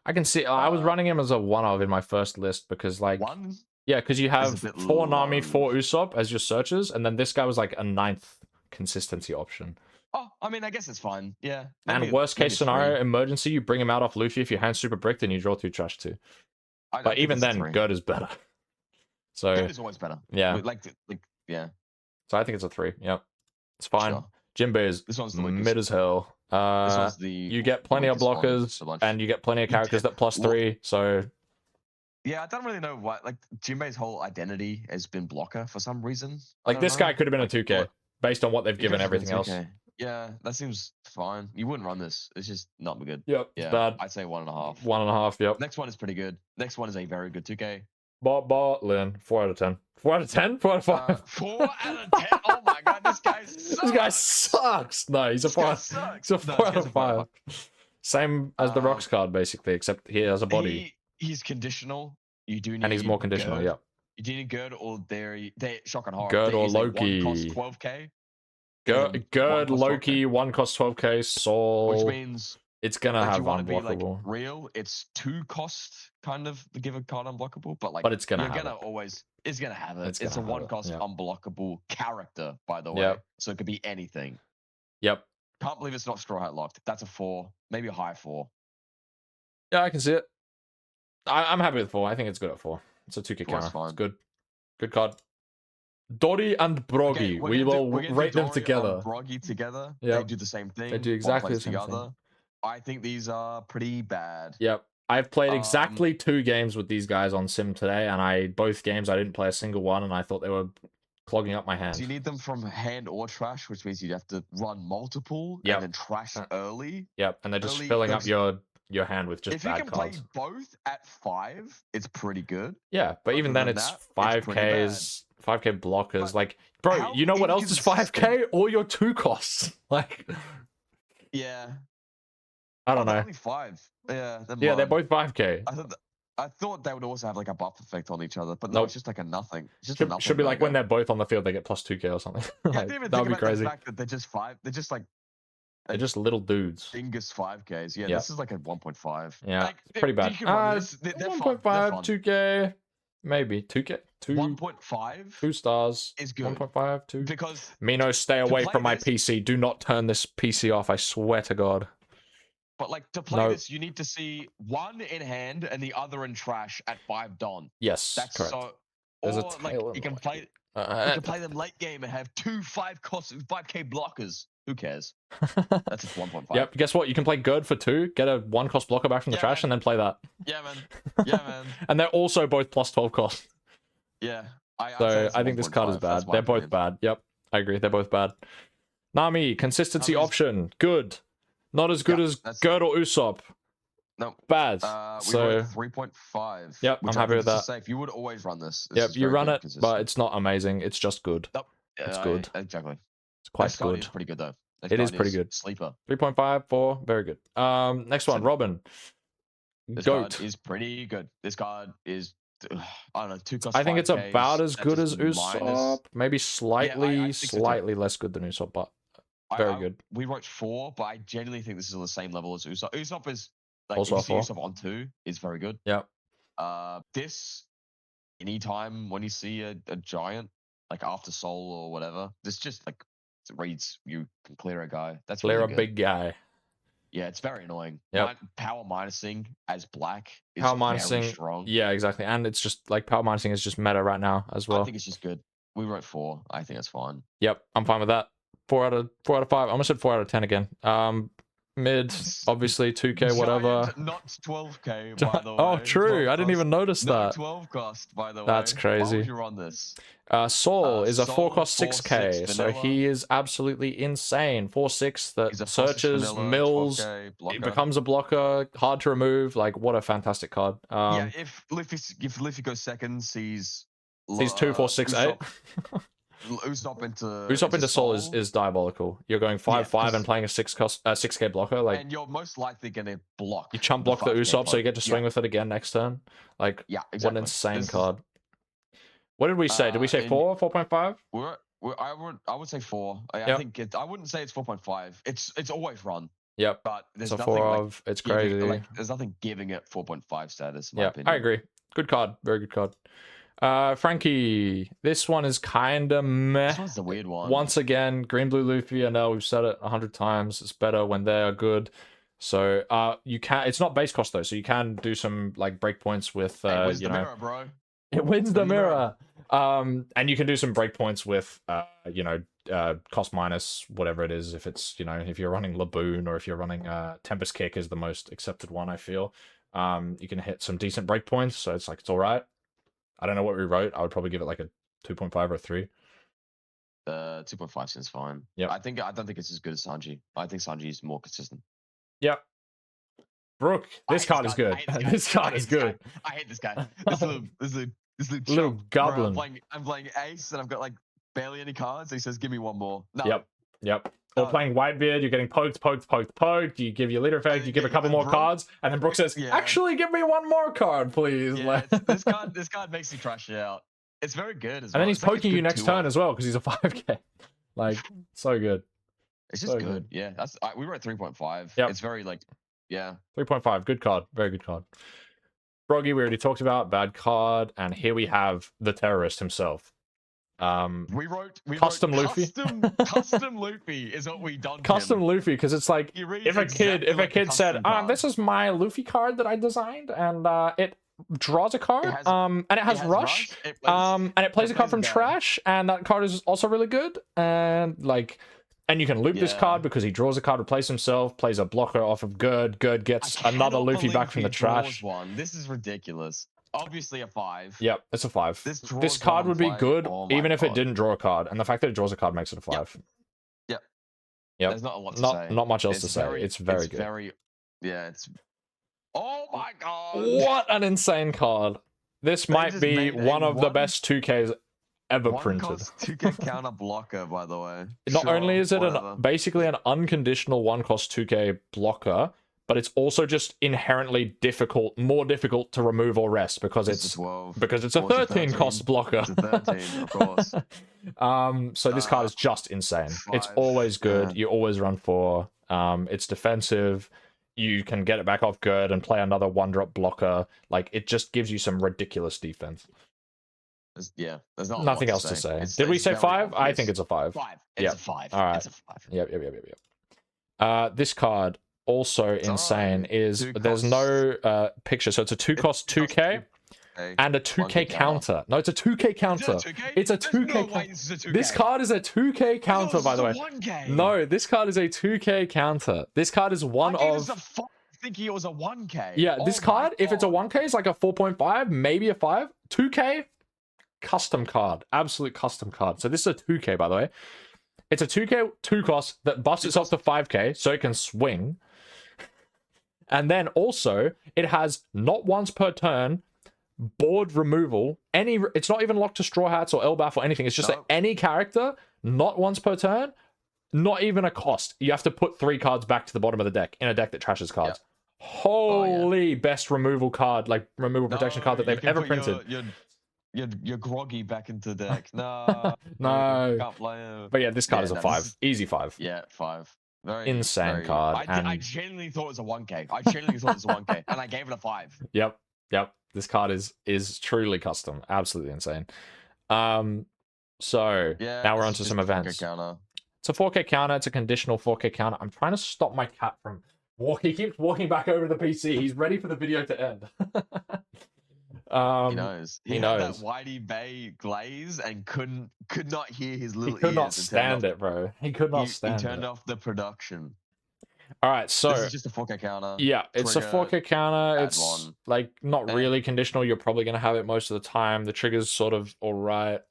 I can see. I was running him as a 1 of in my first list because like
1.
Yeah, because you have 4 Nami, 4 Usopp as your searchers, and then this guy was like a 9th consistency option.
Oh, I mean, I guess it's fine. Yeah.
And worst case scenario, emergency, you bring him out off Luffy. If your hand's super bricked, then you draw 2 trash 2. But even then, Gerd is better. So
Gerd is always better.
Yeah.
Yeah.
So I think it's a 3. Yep. It's fine. Sure. Jinbei is mid as hell. You get plenty of blockers, and you get plenty of characters that plus 3. So
yeah, I don't really know what. Like Jinbei's whole identity has been blocker for some reason.
Like this guy could have been a 2k based on what they've given everything else.
Yeah, that seems fine. You wouldn't run this. It's just not good.
Yep.
Yeah.
It's bad.
I'd say 1.5.
1.5. Yep.
Next one is pretty good. Next one is a very good 2k.
Lin, 4 out of 10. 4 out of 10? 4 out of 5?
4 out of 10? Oh my God, this guy sucks.
This guy sucks. No, he's a 4. He's a 4 out of 5. Same as the Rocks card, basically, except he has a body.
He's conditional. You do need.
And he's more conditional,
Gerd.
Yeah.
You do need Gerd or they shock and horror.
Gerd or Loki.
1 cost 12k.
Gerd, Loki, 1 cost 12k, Soul.
Which means
it's gonna have
Like
unblockable.
real, it's 2 cost kind of to give a card unblockable, but like
it's gonna
it's gonna have it. It's a 1 cost unblockable character, by the way.
Yep.
So it could be anything.
Yep.
Can't believe it's not Straw Hat locked. That's a 4, maybe a high 4.
Yeah, I can see it. I'm happy with 4. I think it's good at 4. It's a 2K
Four's
counter.
fine.
It's good. Good card. Dory and Broggy.
Okay,
We will
we're gonna
rate
do
them
Dory
together.
and Broggy together.
Yep.
They do the same thing.
They do
One
exactly
plays
the same thing.
other. I think these are pretty bad.
Yep. I've played exactly 2 games with these guys on Sim today, and both games I didn't play a single one, and I thought they were clogging up my hand.
So you need them from hand or trash, which means you'd have to run multiple and then trash early.
Yep, and they're just filling up your hand with just bad cards.
If you can play both at 5, it's pretty good.
Yeah, but even then it's 5Ks, 5K blockers. But like, bro, you know what else is 5K? All your 2 costs. Like,
yeah.
I don't know.
Only 5. Yeah,
they're both 5K.
I thought they would also have like a buff effect on each other, but no, it's just like a nothing. It's just
should be like when they're both on the field, they get plus 2K or something. Like, that would be crazy.
The fact that they're just 5. They're just like
they're just little dudes.
Dingus 5Ks. Yeah, this is like a 1.5.
Yeah,
like,
it's pretty bad. 1.5, 2K, maybe 2K.
1.5.
2 stars.
Is good.
1.5, 2.
Because
Mino, stay away from my PC. Do not turn this PC off. I swear to God.
But like to play this, you need to see 1 in hand and the other in trash at 5 Don.
Yes,
that's
correct.
So.
There's
or like you can play. You can play them late game and have 2 5K blockers. Who cares? That's just 1.5.
Yep. Guess what? You can play Gerd for 2, get a 1 cost blocker back from the trash, and then play that.
Yeah, man. Yeah, man.
And they're also both plus 12 cost.
Yeah.
I think this card is bad. They're both bad. Yep. I agree. They're both bad. Nami, consistency option. Good. Not as good as Gerd or Usopp.
No.
Bad.
We wrote 3.5.
Yep, I'm happy with that.
Safe. You would always run this.
Yep, you run it, but it's not amazing. It's just good.
Nope.
It's good.
Exactly.
It's quite good.
It's pretty good though.
It is pretty good.
Sleeper.
3.5, 4, very good. Next one, Robin.
This
Goat
card is pretty good. This card is, I don't know, 2 cost.
I think it's about as good as Usopp. Maybe slightly less good than Usopp, but very good.
We wrote 4, but I genuinely think this is on the same level as Usopp. Usopp is like
also
if you see Usopp on 2 is very good.
Yep.
This anytime when you see a giant like after Soul or whatever, this just like it reads you can clear a guy. That's
clear
really
a big guy.
Yeah, it's very annoying.
Yep.
Power minusing as black is
power
very
minusing
strong.
Yeah, exactly. And it's just like power minusing is just meta right now as well.
I think it's just good. We wrote 4. I think it's fine.
Yep, I'm fine with that. 4 out of 5. I almost said 4 out of 10 again. Mid, obviously 2K, whatever.
Not 12K, by the way.
Oh, true. I didn't even notice that.
12 cost, by the way.
That's crazy.
Why would you run this?
Saul is a 4 cost 6K, so he is absolutely insane. 4/6 that searches, mills, it becomes a blocker, hard to remove. Like, what a fantastic card.
Yeah, if Liffy goes second, sees
2, 4, 6, 8.
Usopp
into Soul is diabolical. You're going 5/5 and playing a 6K blocker, like,
and you're most likely gonna block.
You chump block the Usopp, so you get to swing with it again next turn. Like,
exactly.
What an insane card. What did we say? Did we say 4, 4.5?
I would say 4. I think I wouldn't say it's 4.5. It's always run.
Yep.
But there's
so
nothing
4
of
it's crazy.
There's nothing giving it 4.5 status. In
yeah,
my opinion.
I agree. Good card. Very good card. Frankie, this one is kind of meh.
This one's the weird one.
Once again, Green Blue Luffy. I know we've said it 100 times. It's better when they are good. So you can. It's not base cost though, so you can do some like breakpoints with
mirror, bro.
It wins the mirror. And you can do some breakpoints with cost minus whatever it is. If it's if you're running Laboon or if you're running Tempest Kick is the most accepted one. I feel you can hit some decent breakpoints. So it's all right. I don't know what we wrote. I would probably give it like a 2.5 or 3.
2.5 seems fine.
Yeah.
I don't think it's as good as Sanji. I think Sanji is more consistent.
Yeah. Brooke, this card is good. This card is good.
I hate this guy. This
little goblin.
Bro, I'm playing Ace and I've got like barely any cards. He says, "Give me one more." No.
Yep. Or playing Whitebeard, you're getting poked. You give your leader effect, you give a couple more cards, and then Brooke says, "Actually, give me one more card, please."
Yeah, this card makes me trash it out. It's very good as well.
And then he's poking you next turn as well because he's a 5K. Like, so good.
It's just good. Yeah, we wrote 3.5.
Yep.
It's very
3.5. Good card. Very good card. Froggy, we already talked about. Bad card. And here we have the terrorist himself. Custom Luffy.
Custom Luffy is what we done.
Custom Luffy, because it's like if a kid said, "This is my Luffy card that I designed," and it draws a card, and it has rush, and it plays a card from trash, and that card is also really good, and like. And you can loop this card because he draws a card, replace himself, plays a blocker off of Gerd. Gerd gets another Luffy back from the trash.
This is ridiculous. Obviously a 5.
Yep, it's a 5. This card would be good even if it didn't draw a card, and the fact that it draws a card makes it a 5.
Yep.
There's
not a lot to say.
Not much else to say. It's very good.
It's. Oh my god!
What an insane card! This might be one of the best 2Ks ever printed.
2K counter blocker, by the way.
Not only is it basically an unconditional 1-cost 2K blocker, but it's also just inherently more difficult to remove or rest because it's a 13-cost blocker.
It's a 13, of course.
So this card is just insane. 5. It's always good. Yeah. You always run 4. It's defensive. You can get it back off Gerd and play another 1-drop blocker. Like, it just gives you some ridiculous defense.
There's
nothing else to say. Did we say 5? I think it's a 5.
5. It's a 5.
All right.
It's a 5.
Yep. This card also insane is there's no picture, so it's a 2-cost 2K and a 2K counter. No, it's a 2K counter. It's a 2K. This card is a 2K counter, by the way. No, this card is a 2K counter. This card is one of.
Thinking it was a 1K.
Yeah, this card, if it's a 1K, it's like a 4.5, maybe a 5. 2K. Custom card, absolute custom card. So this is a 2K, by the way. It's a 2K 2-cost that busts itself to 5K, so it can swing. And then also, it has not once per turn board removal. It's not even locked to Straw Hats or Elbaf or anything. It's just that any character, not once per turn, not even a cost. You have to put 3 cards back to the bottom of the deck in a deck that trashes cards. Yep. Holy best removal card, like removal protection card that they've ever printed.
You're groggy back into the deck. No. Can't play it.
But yeah, this card is a 5. Easy 5.
Yeah, 5. Very
insane card.
I genuinely thought it was a 1K. I genuinely thought it was a 1K, and I gave it a 5.
Yep. This card is truly custom. Absolutely insane. So now we're on to some events. It's a 4K counter. It's a conditional 4K counter. I'm trying to stop my cat from walking. He keeps walking back over to the PC. He's ready for the video to end.
He knows. He knows that Whitey Bay glaze and could not hear his little.
He could not stand it, bro. He could not stand it.
He turned off the production.
All right, so
this is just a 4K counter.
Yeah, it's a 4K counter. It's like not really conditional. You're probably gonna have it most of the time. The trigger's sort of all right.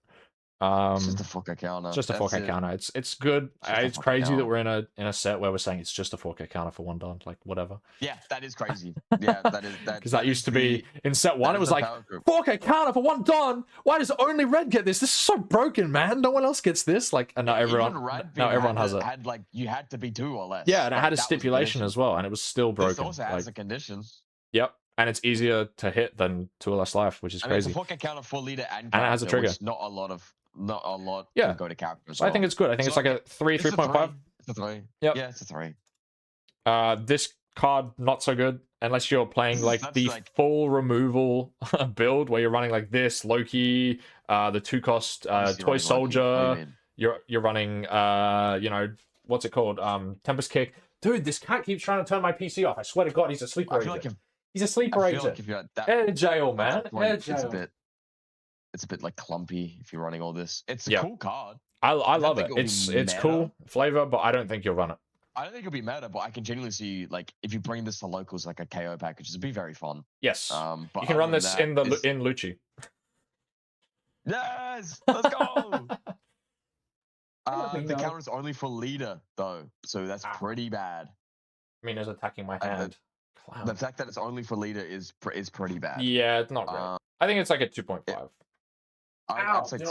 It's just a 4K counter.
Just a 4K counter. It's good. It's crazy that we're in a set where we're saying it's just a 4K counter for 1 don. Like, whatever.
Yeah, that is crazy. Yeah, that is that.
Because that used to be in set 1. It was like 4K counter for 1 don. Why does only Red get this? This is so broken, man. No one else gets this. Like, and now everyone has it.
Had like you had to be 2 or less.
Yeah, and it had a stipulation as well, and it was still broken. This
also has a condition.
Yep. And it's easier to hit than 2 or less life, which is crazy.
It's a 4K counter, 4 liter, and
it has a trigger.
Not a lot
yeah.
can go to characters.
So I think it's good. I think it's like a 3.5.
It's a 3.
Yep.
Yeah, it's a 3.
This card, not so good. Unless you're playing like the full removal build where you're running like this, Loki, the 2-cost Toy Soldier. You're running, what's it called? Tempest Kick. Dude, this cat keeps trying to turn my PC off. I swear to God, he's a sleeper agent. He's a sleeper agent. Air jail, man. Air jail.
It's a bit like clumpy if you're running all this. It's a cool card.
I love it. It's cool flavor, but I don't think you'll run it.
I don't think it'll be meta, but I can genuinely see like if you bring this to locals like a KO package, it'd be very fun.
Yes.
But
you can run this in Lucci.
Yes, let's go. The counter is only for leader though, so that's pretty bad.
I mean, it's attacking my hand.
The fact that it's only for leader is pretty bad.
Yeah, it's not great. I think it's like a 2.5.
I'd say 2.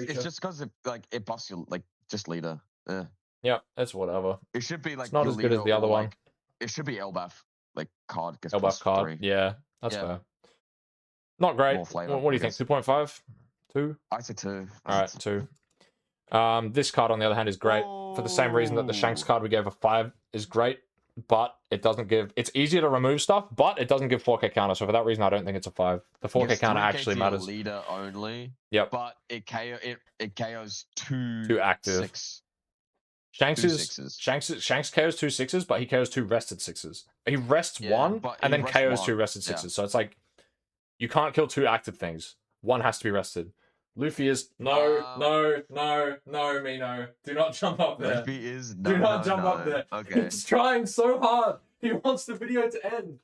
It's just because it busts you like just leader.
Yeah, it's whatever.
It should be like
it's not as good as the other one.
It should be Elbaf like card.
Elbaf card.
3.
Yeah, that's fair. Not great. What do you think? 2.5? 2?
I'd say 2.
All right, 2. This card on the other hand is great for the same reason that the Shanks card we gave a 5 is great. but it doesn't give. It's easier to remove stuff, but it doesn't give 4K counter. So for that reason, I don't think it's a 5. The 4K counter actually matters.
Leader only.
Yep.
But it KOs
two active.
6.
Shanks KOs 2 6s, but he KOs 2 rested 6s. He rests 1 and then KOs 2 rested 6s. So it's like you can't kill 2 active things. 1 has to be rested. Luffy is no, Mino. Do not jump up there.
Luffy is
do not jump up there.
Okay.
He's trying so hard. He wants the video to end.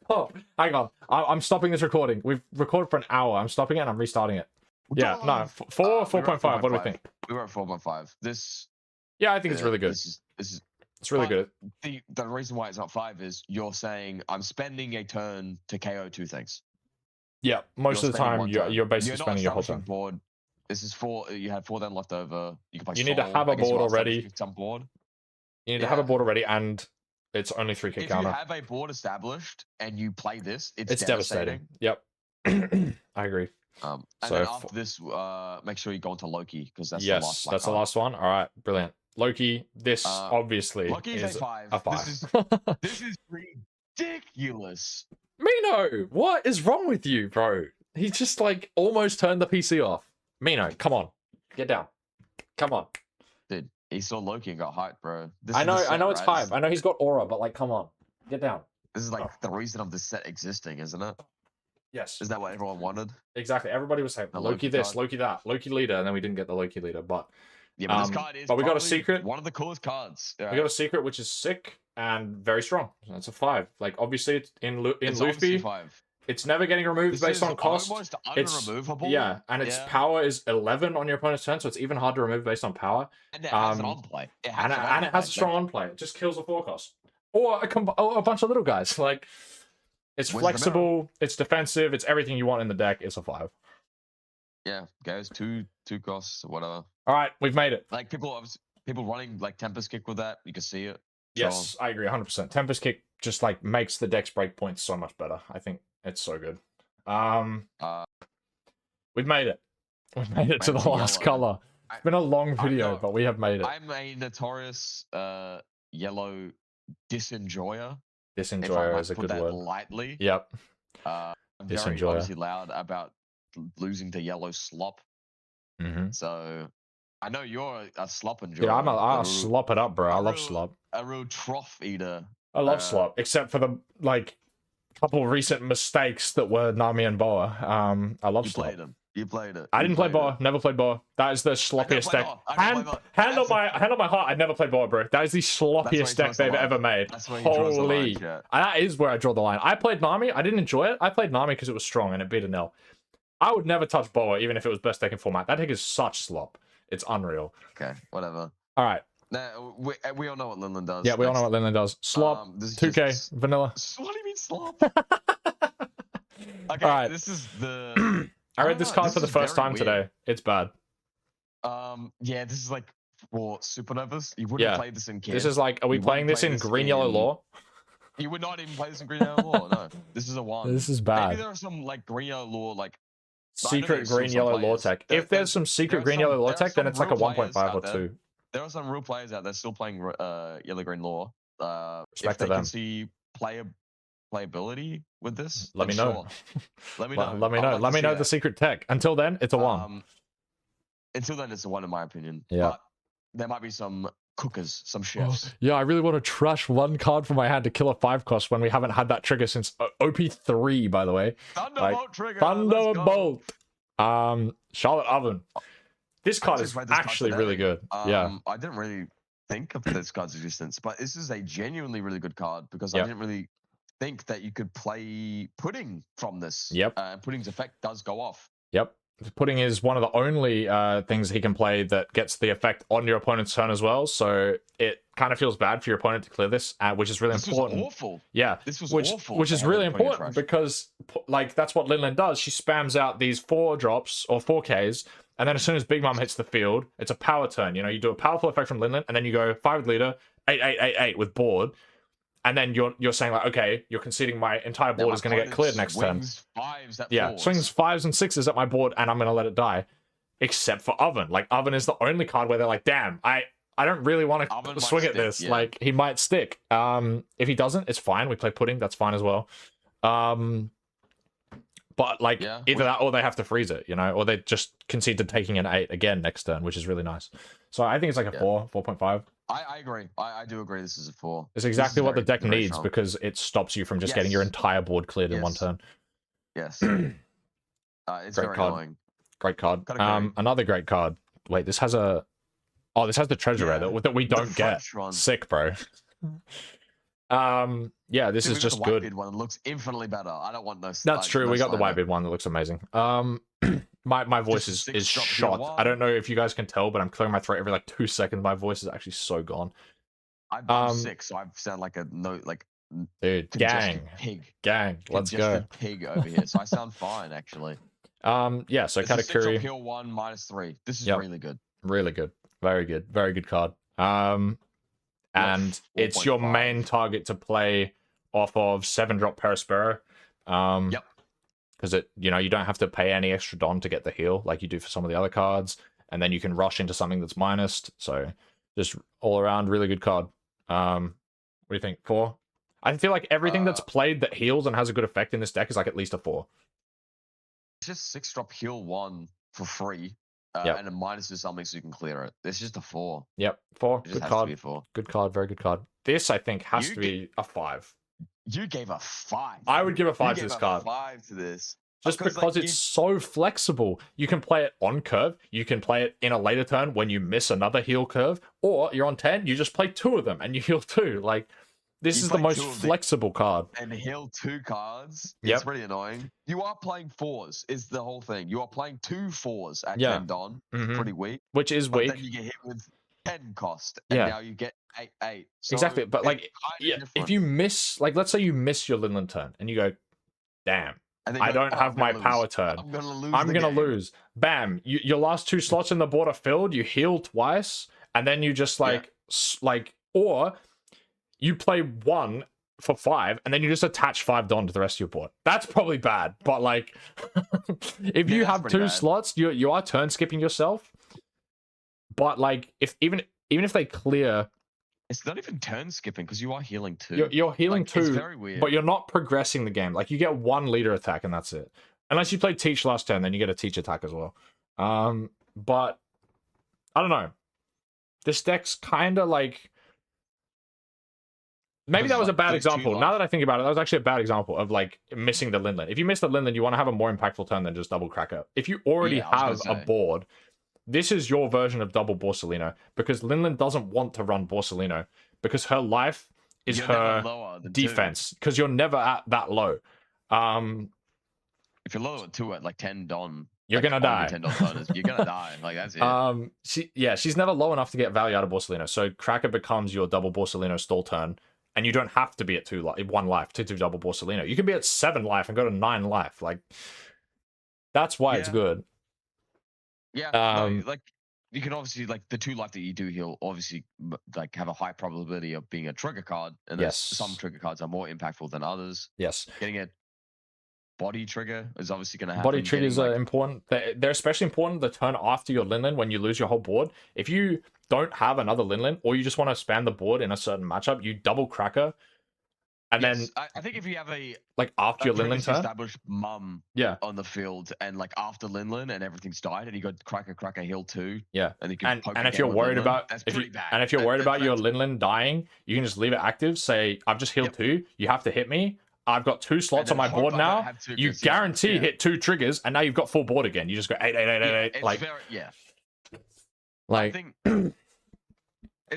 Stop. Hang on. I'm stopping this recording. We've recorded for an hour. I'm stopping it and I'm restarting it. Yeah, no. 4.5. What do we think?
We were at 4.5. This.
Yeah, I think it's really good. It's really good.
The reason why it's not 5 is you're saying I'm spending a turn to KO 2 things.
Yeah, most of the time you're basically spending your whole turn.
Board. This is 4. You had 4 then left over. You can play.
You need to have a board already.
Some board.
You need to have a board already, and it's only 3K counter.
If you have a board established and you play this, it's
devastating. Yep, I agree.
And then after this, make sure you go into Loki because that's the last one.
That's the last one. All right, brilliant. Loki. This obviously
Loki is a 5.
A 5.
This is ridiculous.
Mino, what is wrong with you, bro? He just like almost turned the PC off. Mino, come on, get down. Come on,
dude. He saw Loki and got hyped, bro.
I know it's hype. I know he's got aura, but like, come on, get down.
This is like the reason of the set existing, isn't it?
Yes.
Is that what everyone wanted?
Exactly. Everybody was saying Loki this, Loki that, Loki leader, and then we didn't get the Loki leader. But
yeah, but this card is.
But we got a secret.
One of the coolest cards.
We got a secret, which is sick and very strong. That's a 5. Like obviously, it's in Luffy.
5.
It's never getting removed based on cost.
Almost unremovable.
Yeah, and its power is 11 on your opponent's turn, so it's even hard to remove based on power.
And it has an on play.
It has a strong on play. It just kills a 4 cost. Or a bunch of little guys. Like, it's flexible, it's defensive, it's everything you want in the deck. It's a 5.
Yeah, goes 2 costs, whatever.
All right, we've made it.
Like people running like Tempest Kick with that, you can see it.
Yes, I agree 100%. Tempest Kick just like makes the deck's breakpoints so much better. I think it's so good. We've made it. We've made it to the last color. It's been a long video, but we have made it.
I'm a notorious yellow disenjoyer.
Disenjoyer is a good word.
Lightly.
Yep.
I'm very obviously loud about losing to yellow slop. So I know you're a slop enjoyer.
Yeah, I'll slop it up, bro. I love slop.
A real trough eater.
I love slop, except for the like couple recent mistakes that were Nami and Boa. I love slop.
You played it.
I didn't play Boa. Never played Boa. That is the sloppiest deck. Hand on my heart. I never played Boa, bro. That is the sloppiest deck they've ever made. Holy. That is where I draw the line. I played Nami. I didn't enjoy it. I played Nami because it was strong and it beat an L. I would never touch Boa, even if it was best deck in format. That deck is such slop. It's unreal.
Okay, whatever.
All right.
Now, we all know what Linland does.
Yeah, we all know what Linland does. Slop, 2K, vanilla.
What do you mean slop? Okay,
all right.
This is the...
I read this card for the first time today. It's bad.
Yeah, this is like for Supernovas. You wouldn't play this in Kid.
This is like, are we playing this in Green Yellow Law?
You would not even play this in Green Yellow Law, no. This is a 1.
This is bad.
Maybe there are some like Green Yellow Law, like
secret Green Yellow Law tech. If there's some secret Green Yellow Law tech, then it's like a 1.5 or 2.
There are some real players out there still playing Yellow Green Law.
Respect
if they
to them.
can see playability with this,
let me know.
Sure. Let me know.
Let me know the secret tech. Until then, it's a 1.
Until then, it's a 1 in my opinion.
Yeah.
But there might be some cookers, some chefs.
Yeah, I really want to trash 1 card from my hand to kill a 5 cost when we haven't had that trigger since OP3, by the way.
Thunderbolt trigger.
Thunderbolt. Charlotte Oven. This card is actually really good. Yeah.
I didn't really think of this card's existence, but this is a genuinely really good card because I didn't really think that you could play Pudding from this.
Yep.
Pudding's effect does go off.
Yep. Pudding is one of the only things he can play that gets the effect on your opponent's turn as well. So it kind of feels bad for your opponent to clear this, which is really important.
This was awful.
Yeah.
This was awful.
Which is really important because, like, that's what Linland does. She spams out these 4 drops or 4Ks, and then as soon as Big Mom hits the field, it's a power turn. You know, you do a powerful effect from Linland, and then you go 5 leader, 8 with board. And then you're saying like, okay, you're conceding my entire board is going to get cleared next turn. Swings 5s and 6s at my board, and I'm going to let it die. Except for Oven. Like, Oven is the only card where they're like, damn, I I don't really want
Oven
to
might
swing at
stick,
this.
yeah.
Like, he might stick. If he doesn't, it's fine. We play pudding. That's fine as well. But like
Yeah,
either that or they have to freeze it, you know, or they just concede to taking an 8 again next turn, which is really nice. So I think it's like a 4.5.
I agree. I do agree. This is a 4.
It's exactly what the deck
very
needs
strong.
because it stops you from just getting your entire board cleared in one turn.
Yes. It's
Great
very
card.
annoying.
Great card.
Gotta agree.
Another great card. Wait, this has a. Oh, this has the treasure rare that we don't get.
One.
Sick, bro. Yeah, this is just
the
good.
Whitebeard one looks infinitely better. I don't want no.
That's true. We got the Whitebeard one that looks amazing. My voice is shot. I don't know if you guys can tell, but I'm clearing my throat every like 2 seconds. My voice is actually so gone.
I'm sick, so I sound like a
dude, gang,
pig.
Let's go.
Pig over here. So I sound fine actually.
Yeah. So Katakuri.
Heal 1 -3. This is really good.
Really good. Very good. Very good card. And it's your main target to play off of 7-drop Perispero. Because you don't have to pay any extra Don to get the heal like you do for some of the other cards, and then you can rush into something that's minused. So just all around really good card. What do you think? 4? I feel like everything that's played that heals and has a good effect in this deck is like at least a 4.
It's just 6-drop heal 1 for free. And a minus is something so you can clear it. It's just a 4.
Yep, 4. Good card.
4.
Good card. Very good card. This I think has to be a 5.
You gave a 5.
I would give a 5 to this card.
5 to this.
Just because it's so flexible. You can play it on curve. You can play it in a later turn when you miss another heal curve. Or you're on 10, you just play 2 of them and you heal 2. Like, this is the most flexible card.
And heal 2 cards. It's pretty annoying. You are playing 4s, is the whole thing. You are playing 2 4s at 10 Don. Pretty weak.
Which is weak.
Then you get hit with 10 cost. And now you get 8. So
exactly. But like, if you miss, like, let's say you miss your Linland turn and you go, damn. I don't have my power turn. I'm gonna lose. Bam! Your last 2 slots in the board are filled. You heal twice, and then you just or you play 1 for 5, and then you just attach 5 Don to the rest of your board. That's probably bad, but like, if you have 2 slots, you are turn skipping yourself. But like, even if they clear.
It's not even turn skipping because you are healing 2.
You're healing 2,
it's very weird.
But you're not progressing the game. Like, you get 1 leader attack and that's it. Unless you play Teach last turn, then you get a Teach attack as well. But I don't know. This deck's kind of like... Maybe that was a bad example. Now that I think about it, that was actually a bad example of like missing the Linland. If you miss the Linland, you want to have a more impactful turn than just double Cracker. If you already have a board... This is your version of double Borsalino, because Linland doesn't want to run Borsalino, because her life is her defense, because you're never at that low.
If you're low at 2 at like 10 Don,
you're gonna die.
10 Don bonus, you're gonna die. Like, that's it.
She's never low enough to get value out of Borsalino, so Cracker becomes your double Borsalino stall turn, and you don't have to be at 1 life to do double Borsalino. You can be at 7 life and go to 9 life. Like, that's why it's good.
Yeah, like you can obviously like the 2 life that you do heal obviously like have a high probability of being a trigger card, and some trigger cards are more impactful than others.
Yes,
getting a body trigger is obviously going to happen.
Body triggers are important. They're especially important the turn after your Linland when you lose your whole board. If you don't have another Linland, or you just want to spam the board in a certain matchup, you double Cracker. And then
I think if you have a
after your Linland turn,
established mum on the field, and like after Linland and everything's died, and you got Cracker heal 2, and you can
if you're worried about if you're worried about your Linland dying, you can just leave it active. Say, I've just healed 2. You have to hit me. I've got 2 slots on my board now. You guarantee hit 2 triggers, and now you've got full board again. You just go 8, 8, 8, 8, 8. Like,
like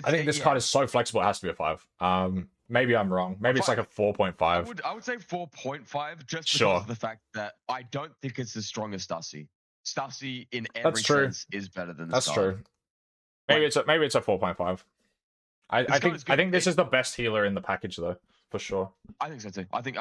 I think this card is so flexible. It has to be a 5. Maybe I'm wrong. Maybe it's like a 4.5.
I would say 4.5 just because of the fact that I don't think it's as strong as Stussy. Stussy in every sense is better than this card.
That's true. Maybe it's a 4.5. I think this is the best healer in the package though, for sure.
I think so too. I think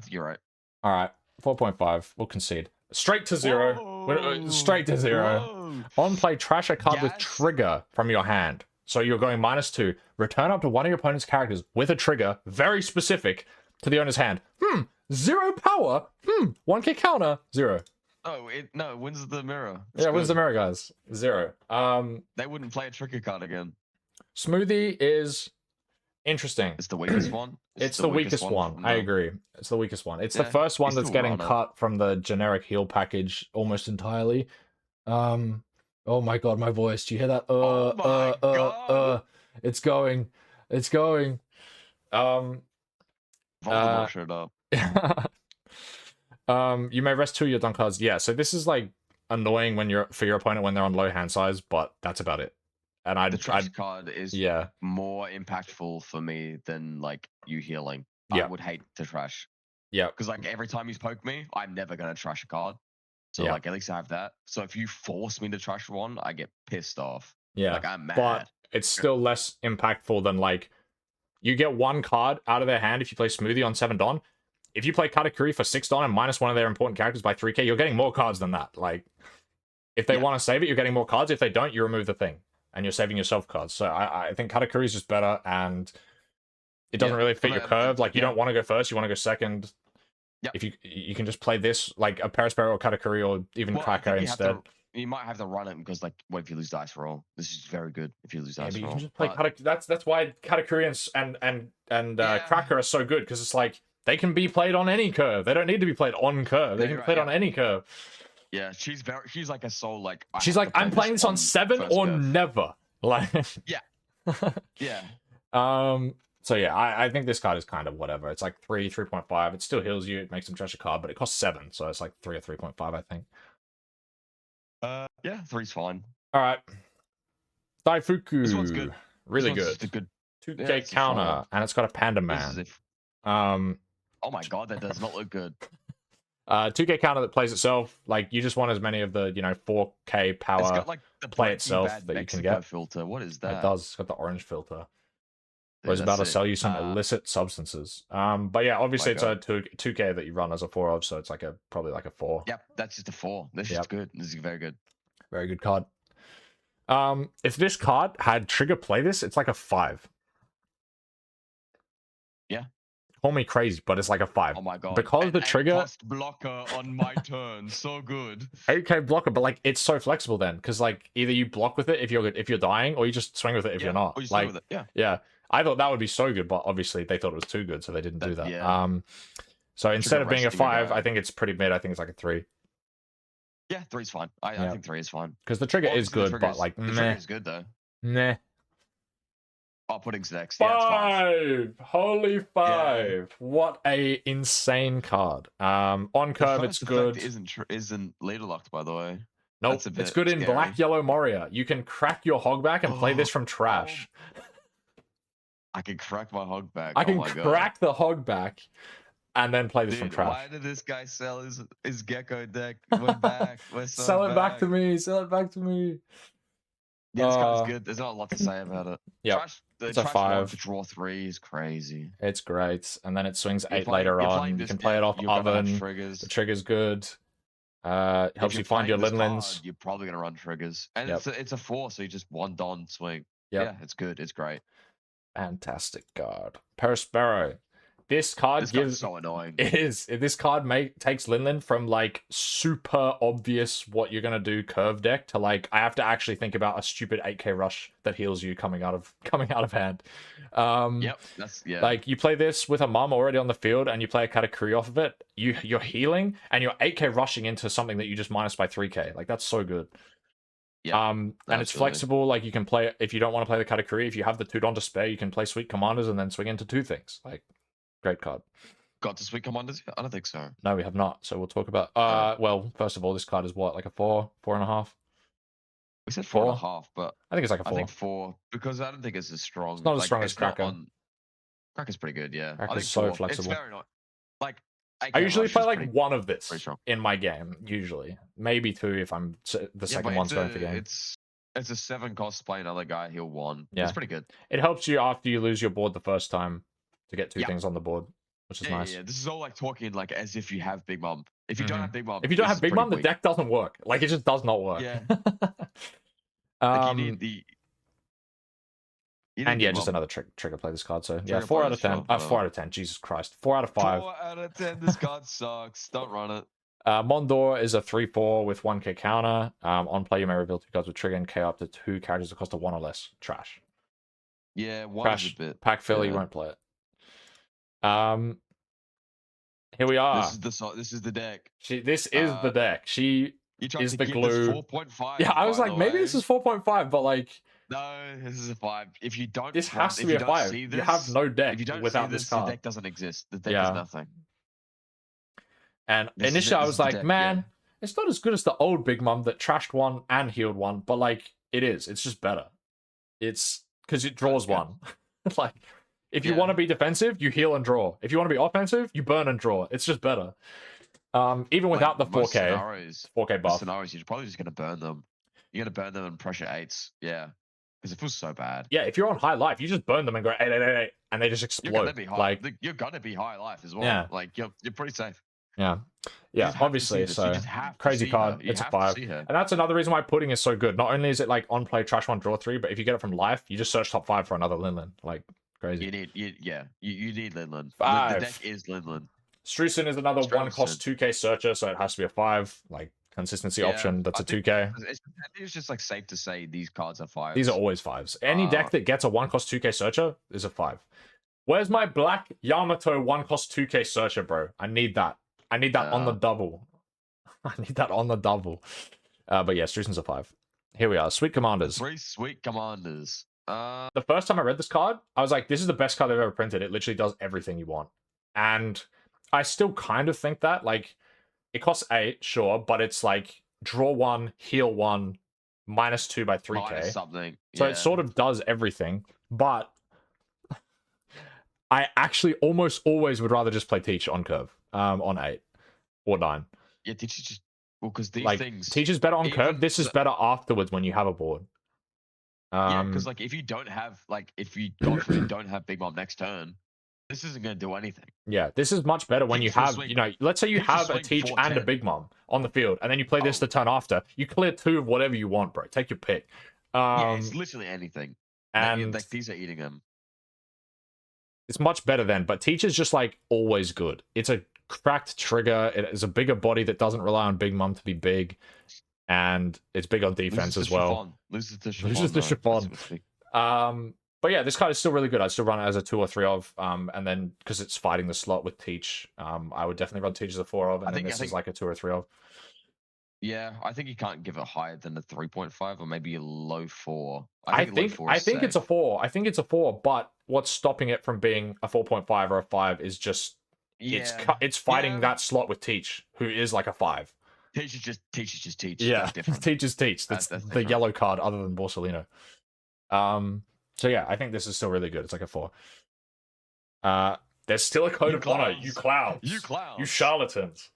you're right.
All right, 4.5. We'll concede. Straight to 0. Whoa. Straight to 0. Whoa. On play, trash a card with trigger from your hand. So you're going -2. Return up to one of your opponent's characters with a trigger, very specific, to the owner's hand. 0 power. 1k counter. 0.
Oh, it wins the mirror.
It wins the mirror, guys. 0.
They wouldn't play a trigger card again.
Smoothie is interesting.
It's the weakest one.
It's the weakest one. I agree. It's the weakest one. It's the first one that's getting cut from the generic heal package almost entirely. Oh my god, my voice. Do you hear that? It's going. It's going.
Voldemort showed up.
You may rest 2 of your done cards. Yeah, so this is like annoying when you're for your opponent when they're on low hand size, but that's about it. And
the trash card is more impactful for me than like you healing. I would hate to trash.
Yeah.
Because like every time you poke me, I'm never gonna trash a card. So like at least I have that. So if you force me to trash one, I get pissed off.
Yeah.
Like I'm mad.
But it's still less impactful than like you get 1 card out of their hand if you play Smoothie on 7 Don. If you play Katakuri for 6 Don and minus 1 of their important characters by 3k, you're getting more cards than that. Like if they want to save it, you're getting more cards. If they don't, you remove the thing. And you're saving yourself cards. So I think Katakuri is just better, and it doesn't really fit your curve. Like you don't want to go first, you want to go second. Yeah. If you can just play this like a Perispero or Katakuri or even Cracker instead.
You might have to run it because like what if you lose dice roll? This is very good if you lose dice roll.
You can just play that's why Katakuri and Cracker are so good, because it's like they can be played on any curve. They don't need to be played on curve. They can be played on any curve.
Yeah, she's like a soul like
she's like I'm playing this on 7 or curve. Never. Like
yeah.
So yeah, I think this card is kind of whatever. It's like 3.5. It still heals you. It makes them trash a card, but it costs 7, so it's like 3 or 3.5, I think.
Yeah, 3's fine.
All right. Daifuku.
This one's good.
Really good. 2k counter, and it's got a Panda Man.
Oh my god, that does not look good.
2k counter that plays itself. Like you just want as many of the 4k power
it's got, like, the
play itself that
Mexico
you can get.
Filter. What is that?
It does. It's got the orange filter. I was about to sell you some illicit substances. But yeah, obviously it's a 2k that you run as a 4 of, so it's like probably like a 4.
Yep, that's just a 4. This is good. This is very good.
Very good card. If this card had trigger play this, it's like a 5.
Yeah.
Call me crazy, but it's like a 5.
Oh my god.
Because the trigger
cost blocker on my turn. So good.
8k blocker, but like it's so flexible then, because like either you block with it if you're dying, or you just swing with it if you're not.
Or you
like
swing with it.
yeah. I thought that would be so good, but obviously they thought it was too good, so they didn't do that.
Yeah.
So instead of being a 5, I think it's pretty mid. I think it's like a 3.
Yeah, 3's fine. I think 3 is fine.
Because the trigger is good, but like
the trigger is good though.
Nah.
Oh, pudding's next.
5! Holy 5! Yeah. What a insane card. On curve, it's good.
Isn't leader locked, by the way.
Nope, it's good in Black Yellow Moria. You can crack your hogback and play this from trash.
I can crack my hogback.
I can crack the hogback and then play this from trash.
Why did this guy sell his gecko deck? We're back.
Sell it back to me. Sell it back to me.
Yeah, this card's good. There's not a lot to say about it.
Yeah, it's a 5.
To draw 3 is crazy.
It's great, and then it swings 8 later on. You can play it off oven. The trigger's good. Helps you find your Linlins.
You're probably gonna run triggers, and it's a 4, so you just 1 Don swing. Yeah, it's good. It's great.
Fantastic card. Perispero. This card gives
so annoying.
It is. This card takes Linlin from like super obvious what you're gonna do curve deck to like I have to actually think about a stupid 8k rush that heals you coming out of hand.
Yep, that's
like you play this with a mom already on the field and you play a Katakuri off of it, you're healing and you're 8k rushing into something that you just minus by 3k. Like that's so good.
Yeah,
and it's flexible. Like you can play if you don't want to play the Katakuri, if you have the 2 Don to spare, you can play Sweet Commanders and then swing into 2 things. Like great card.
Got to Sweet Commanders? I don't think so.
No, we have not. So we'll talk about. Well, first of all, this card is what, like a 4, 4.5.
We said 4.5, but
I think it's like a 4.
I think 4 because I don't think it's as strong.
It's not as strong as Cracker.
Cracker's pretty good, yeah.
Cracker's so flexible.
It's very nice. Like
I usually play like 1 of this in my game. Usually, maybe 2 if I'm the second one's going for game.
It's a 7 cost to play another guy. He'll 1.
Yeah,
it's pretty good.
It helps you after you lose your board the first time to get 2 things on the board, which is nice.
Yeah, this is all like talking like as if you have Big Mom. If you don't have Big Mom,
the deck doesn't work. Like it just does not work.
Yeah. Like you need the.
And yeah, just another trigger play this card. So yeah, 4 out of 10. 4 out of 10. Jesus Christ, 4 out of 5.
4 out of 10. This card sucks. Don't run it.
Mondor is a 3/4 with 1k counter. On play, you may reveal 2 cards with trigger and KO up to 2 characters that cost a 1 or less. Trash.
Yeah, one is
Crash
a bit.
Pack Philly
yeah.
won't play it. Here we
This
are.
is the deck.
This is the deck. She
You tried
is
to
the
give this
glue.
4.5.
Yeah, I was
by
like,
the
maybe
way.
this is 4.5, but like,
No, this is a 5. If you don't,
this has to be a 5.
see this,
You have no deck
if you don't see
without this
this, your
card.
deck doesn't exist. The deck is
Yeah.
nothing.
And
This
initially, I
is
was
the
like,
deck,
man,
yeah.
it's not as good as the old Big Mom that trashed one and healed one, but like, it is. It's just better. It's because it draws
That's
one. Like, if you
Yeah.
want to be defensive, you heal and draw. If you want to be offensive, you burn and draw. It's just better. Even without the
most
4K,
scenarios,
4K buff.
scenarios, you're probably just gonna burn them. You're gonna burn them and pressure 8s. Yeah, because it feels so bad.
Yeah, if you're on high life, you just burn them and go 8, and they just explode.
You're gonna be high.
Like,
You're gonna be high life as well.
Yeah.
Like you're pretty safe.
yeah,
You
yeah.
just have to
Obviously,
see this.
so
You just have to
crazy
see
card.
her. You
It's a
have to
5,
see her.
and that's another reason why pudding is so good. Not only is it like on play trash 1 draw 3, but if you get it from life, you just search top 5 for another Linlin. Like crazy.
You need Linlin. The
5.
deck is Linlin.
Streusen is another 1 cost 2K searcher, so it has to be a 5. Like consistency option. That's a 2K.
I think it's just like safe to say these cards are 5s.
These are always 5s. Any deck that gets a 1 cost 2K searcher is a 5. Where's my black Yamato 1 cost 2K searcher, bro? I need that. I need that on the double. I need that on the double. But yeah, Streusen's a 5. Here we are. Sweet Commanders.
3 Sweet Commanders.
The first time I read this card, I was like, this is the best card they've ever printed. It literally does everything you want. And I still kind of think that. Like, it costs 8, sure, but it's like draw 1, heal 1, -2 by 3K.
Minus something.
So
Yeah.
it sort of does everything, but I actually almost always would rather just play Teach on curve, on 8 or 9.
Yeah, Teach is just because these
Like,
things.
Teach is better on
even
curve. This is better afterwards when you have a board.
Yeah, because like if you don't have if you God forbid don't have Big Mom next turn, this isn't going to do anything.
Yeah, this is much better when you
Teach will
have,
swing-
you know, let's say you
Teach will
have a
swing
Teach and a
410.
Big Mom on the field, and then you play this the turn after. You clear 2 of whatever you want, bro. Take your pick.
Yeah, it's literally anything.
And
like these are eating them.
it's much better then, but Teach is just like always good. It's a cracked trigger. It is a bigger body that doesn't rely on Big Mom to be big, and it's big on defense as well.
Loses to Chiffon.
Loses to Chiffon. But yeah, this card is still really good. I'd still run it as a 2 or 3 of, and then because it's fighting the slot with Teach, I would definitely run Teach as a 4 of, and then this is like a 2 or 3 of.
Yeah, I think you can't give it higher than a 3.5 or maybe a low 4.
I think it's a 4. I think it's a 4, but what's stopping it from being a 4.5 or a 5 is just it's fighting that slot with Teach, who is like a 5.
Teach is just Teach.
Yeah, Teach is Teach. That's the yellow card other than Borsalino. So yeah, I think this is still really good. It's like a 4. There's still a code of honor. You clowns. You charlatans.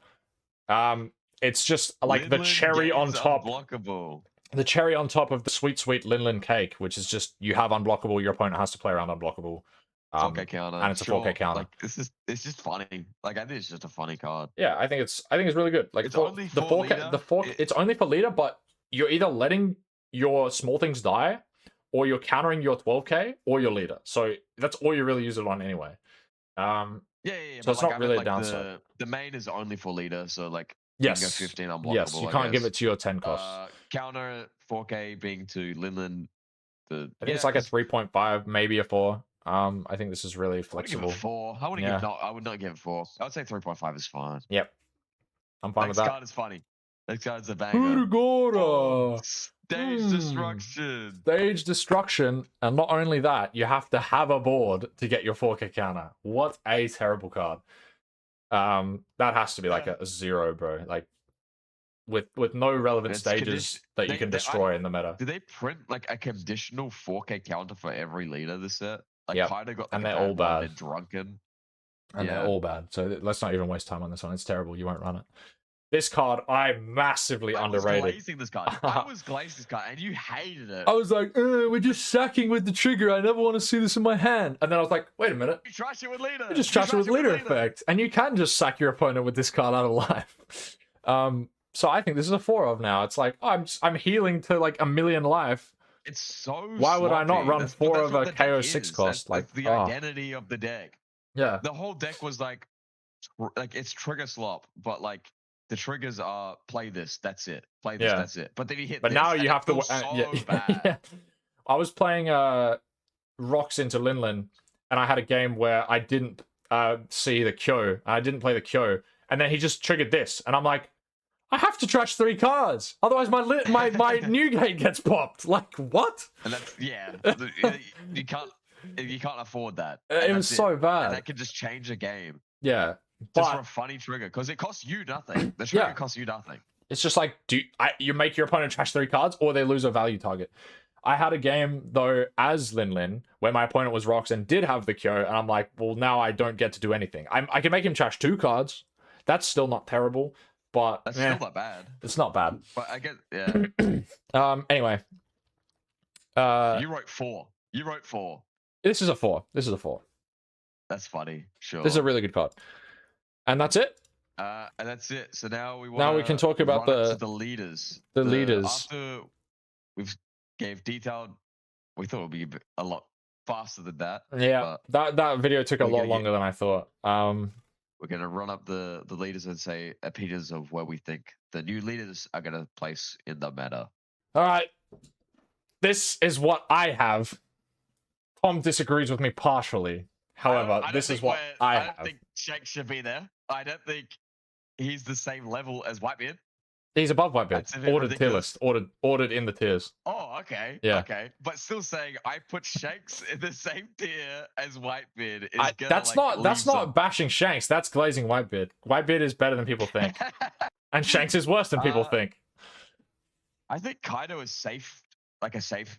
It's just like the cherry on top.
Unblockable.
The cherry on top of the sweet, sweet Linlin cake, which is just you have unblockable, your opponent has to play around unblockable.
4K counter.
And it's a 4K counter.
Like it's just funny. Like I think it's just a funny card.
Yeah, I think it's really good. Like
it's only
the 4K, it's only for leader, but you're either letting your small things die, or you're countering your 12K or your leader. So that's all you really use it on anyway.
Yeah.
So it's not really a downside.
The main is only for leader, so like
yes,
you can go 15 unblockable.
Yes, you can't give it to your 10 cost.
Counter 4K being to Linlin.
I think it's like a 3.5, maybe a 4. I think this is really flexible.
I would not give it 4. I would say 3.5 is fine.
Yep, I'm fine with that.
This card is funny. This card's a banger. Stage destruction.
Stage destruction, and not only that, you have to have a board to get your 4K counter. What a terrible card. That has to be like a 0, bro. Like with no relevant stages that you can destroy in the meta.
Did they print like a conditional 4K counter for every leader this set? Like Kaido got
and they're all bad.
And drunken.
And they're all bad. So let's not even waste time on this one. It's terrible. You won't run it. This card, I massively underrated.
I was glazing this card. I was glazing this card, and you hated it.
I was like, we're just sacking with the trigger. I never want to see this in my hand. And then I was like, wait a minute.
You trash it with leader.
You just trash it with leader effect. And you can just sack your opponent with this card out of life. So I think this is a 4 of now. It's like, I'm healing to like 1,000,000 life.
It's so
Why would I not run
that's
4 of a
the
KO 6 cost?
That's the identity of the deck.
Yeah.
The whole deck was like it's trigger slop, but like the triggers are play this, that's it. Play this, that's it. But then you hit.
But now you have to.
So bad.
I was playing Rocks into Linlin, and I had a game where I didn't see the Kyo, and I didn't play the Kyo, and then he just triggered this, and I'm like, I have to trash 3 cards, otherwise my new gate gets popped. Like, what?
And that's you can't afford that.
It was so bad.
And that can just change a game.
Yeah,
just for a funny trigger, because it costs you nothing. The trigger costs you nothing.
It's just like, you make your opponent trash 3 cards, or they lose a value target. I had a game, though, as Linlin, where my opponent was Rocks and did have the Kyo, and I'm like, well, now I don't get to do anything. I can make him trash 2 cards. That's still not terrible, but...
That's still not bad.
It's not bad.
But I get... Yeah.
Anyway.
You wrote 4. You wrote 4.
This is a 4. This is a 4.
That's funny. Sure.
This is a really good card. And that's it.
And that's it. So now
we can talk about
the leaders.
The leaders.
After we've gave detailed, we thought it would be a lot faster than that.
Yeah, that video took a lot longer than I thought.
We're gonna run up the leaders and say opinions of where we think the new leaders are gonna place in the meta.
All right, this is what I have. Tom disagrees with me partially. However, this is what I have.
I don't think Shanks should be there. I don't think he's the same level as Whitebeard.
He's above Whitebeard. Ordered tier list. Ordered in the tiers.
Oh, okay.
Yeah.
Okay. But still saying I put Shanks in the same tier as Whitebeard is gonna
that's not bashing Shanks. That's glazing Whitebeard. Whitebeard is better than people think. And Shanks is worse than people think.
I think Kaido is safe, like a safe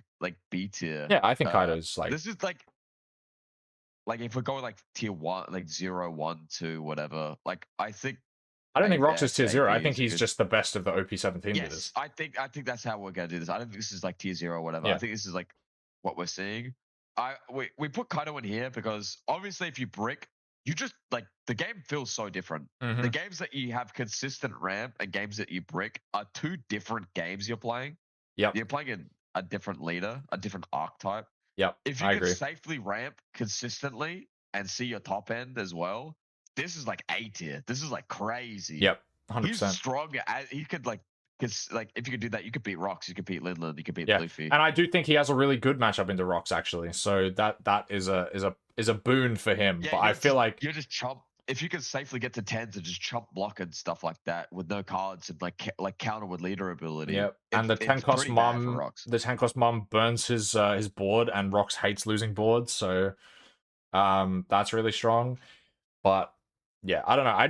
B tier.
Yeah, I think Kaido's
this is like if we're going tier 1, 0, 1, 2, whatever, I
don't think Rox is tier 0. I think he's just the best of the OP17 leaders.
I think that's how we're gonna do this. I don't think this is tier 0 or whatever.
Yeah.
I think this is what we're seeing. We put Kaido in here because obviously if you brick, you just the game feels so different.
Mm-hmm.
The games that you have consistent ramp and games that you brick are 2 different games you're playing.
Yep.
You're playing a different leader, a different archetype.
Yep.
If you can safely ramp consistently and see your top end as well, this is A tier. This is crazy.
Yep. 100%.
He's strong. He could because if you could do that, you could beat Rocks, you could beat Linlin, you could beat Luffy.
And I do think he has a really good matchup into Rocks actually. So that is a boon for him.
Yeah,
but I feel like
you're just chump. If you can safely get to 10s and just chump block and stuff like that with no cards and counter with leader ability.
Yeah. And the 10 cost mom burns his board, and Rocks hates losing boards, so that's really strong. But yeah, I don't know. I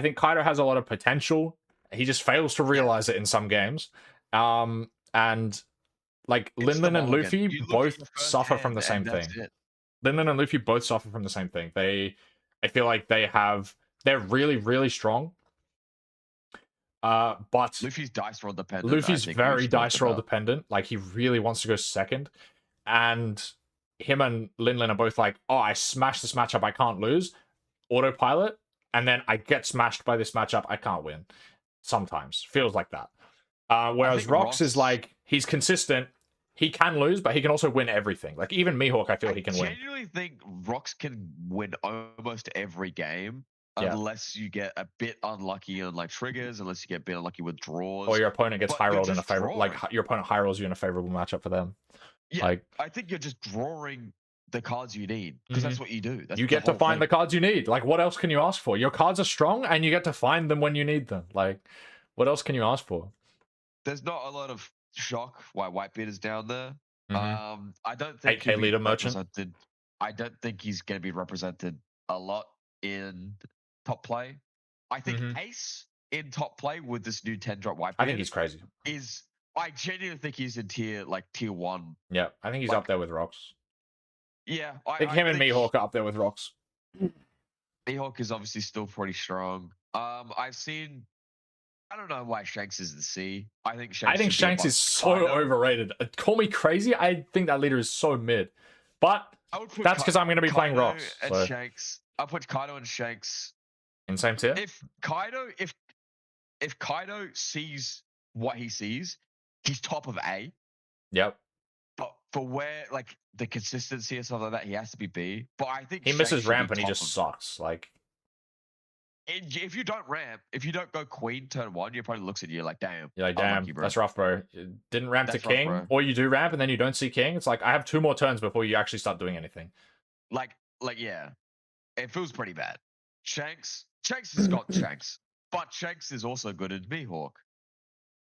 think Kaido has a lot of potential. He just fails to realize it in some games. And Linlin and Luffy both suffer from the same thing. Linlin and Luffy both suffer from the same thing. I feel like they're really, really strong. But
Luffy's dice roll dependent.
Luffy's very dice roll dependent. He really wants to go second. And him and Linlin are both I smashed this matchup, I can't lose. Autopilot, and then I get smashed by this matchup, I can't win. Sometimes feels like that. Whereas Rocks is he's consistent, he can lose, but he can also win everything. Even Mihawk, I feel he can win.
I genuinely think Rocks can win almost every game, unless you get a bit unlucky on triggers, unless you get a bit unlucky with draws,
or your opponent gets high rolled in a favorable, your opponent high rolls you in a favorable matchup for them.
Yeah, I think you're just drawing the cards you need because that's what you do.
You get to find the cards you need. What else can you ask for? Your cards are strong and you get to find them when you need them. What else can you ask for?
There's not a lot of shock why Whitebeard is down there.
Mm-hmm.
I don't think
8K leader merchant.
I don't think he's going to be represented a lot in top play. I think Ace in top play with this new 10 drop Whitebeard.
I think he's crazy.
I genuinely think he's in tier 1.
Yeah, I think he's up there with Rocks.
Yeah,
I think him and Mihawk are up there with Rocks.
Mihawk is obviously still pretty strong. I've seen. I don't know why Shanks is in C. I think Shanks is
so overrated. Call me crazy. I think that leader is so mid, but that's because I'm going to be playing Rocks.
And Shanks. I'll put Kaido and Shanks
in same tier.
If Kaido sees what he sees, he's top of A.
Yep.
But for where the consistency or something like that, he has to be B. But I think
he misses ramp and he just sucks.
If you don't ramp, if you don't go queen turn 1, you probably looks at you like, damn.
You're like, damn,
Unlucky, bro.
that's rough, bro. You didn't ramp to
That's rough,
king,
bro.
or you do ramp and then you don't see king. It's like, I have 2 more turns before you actually start doing anything.
Like, yeah. It feels pretty bad. Shanks has got Shanks, but Shanks is also good at Mihawk.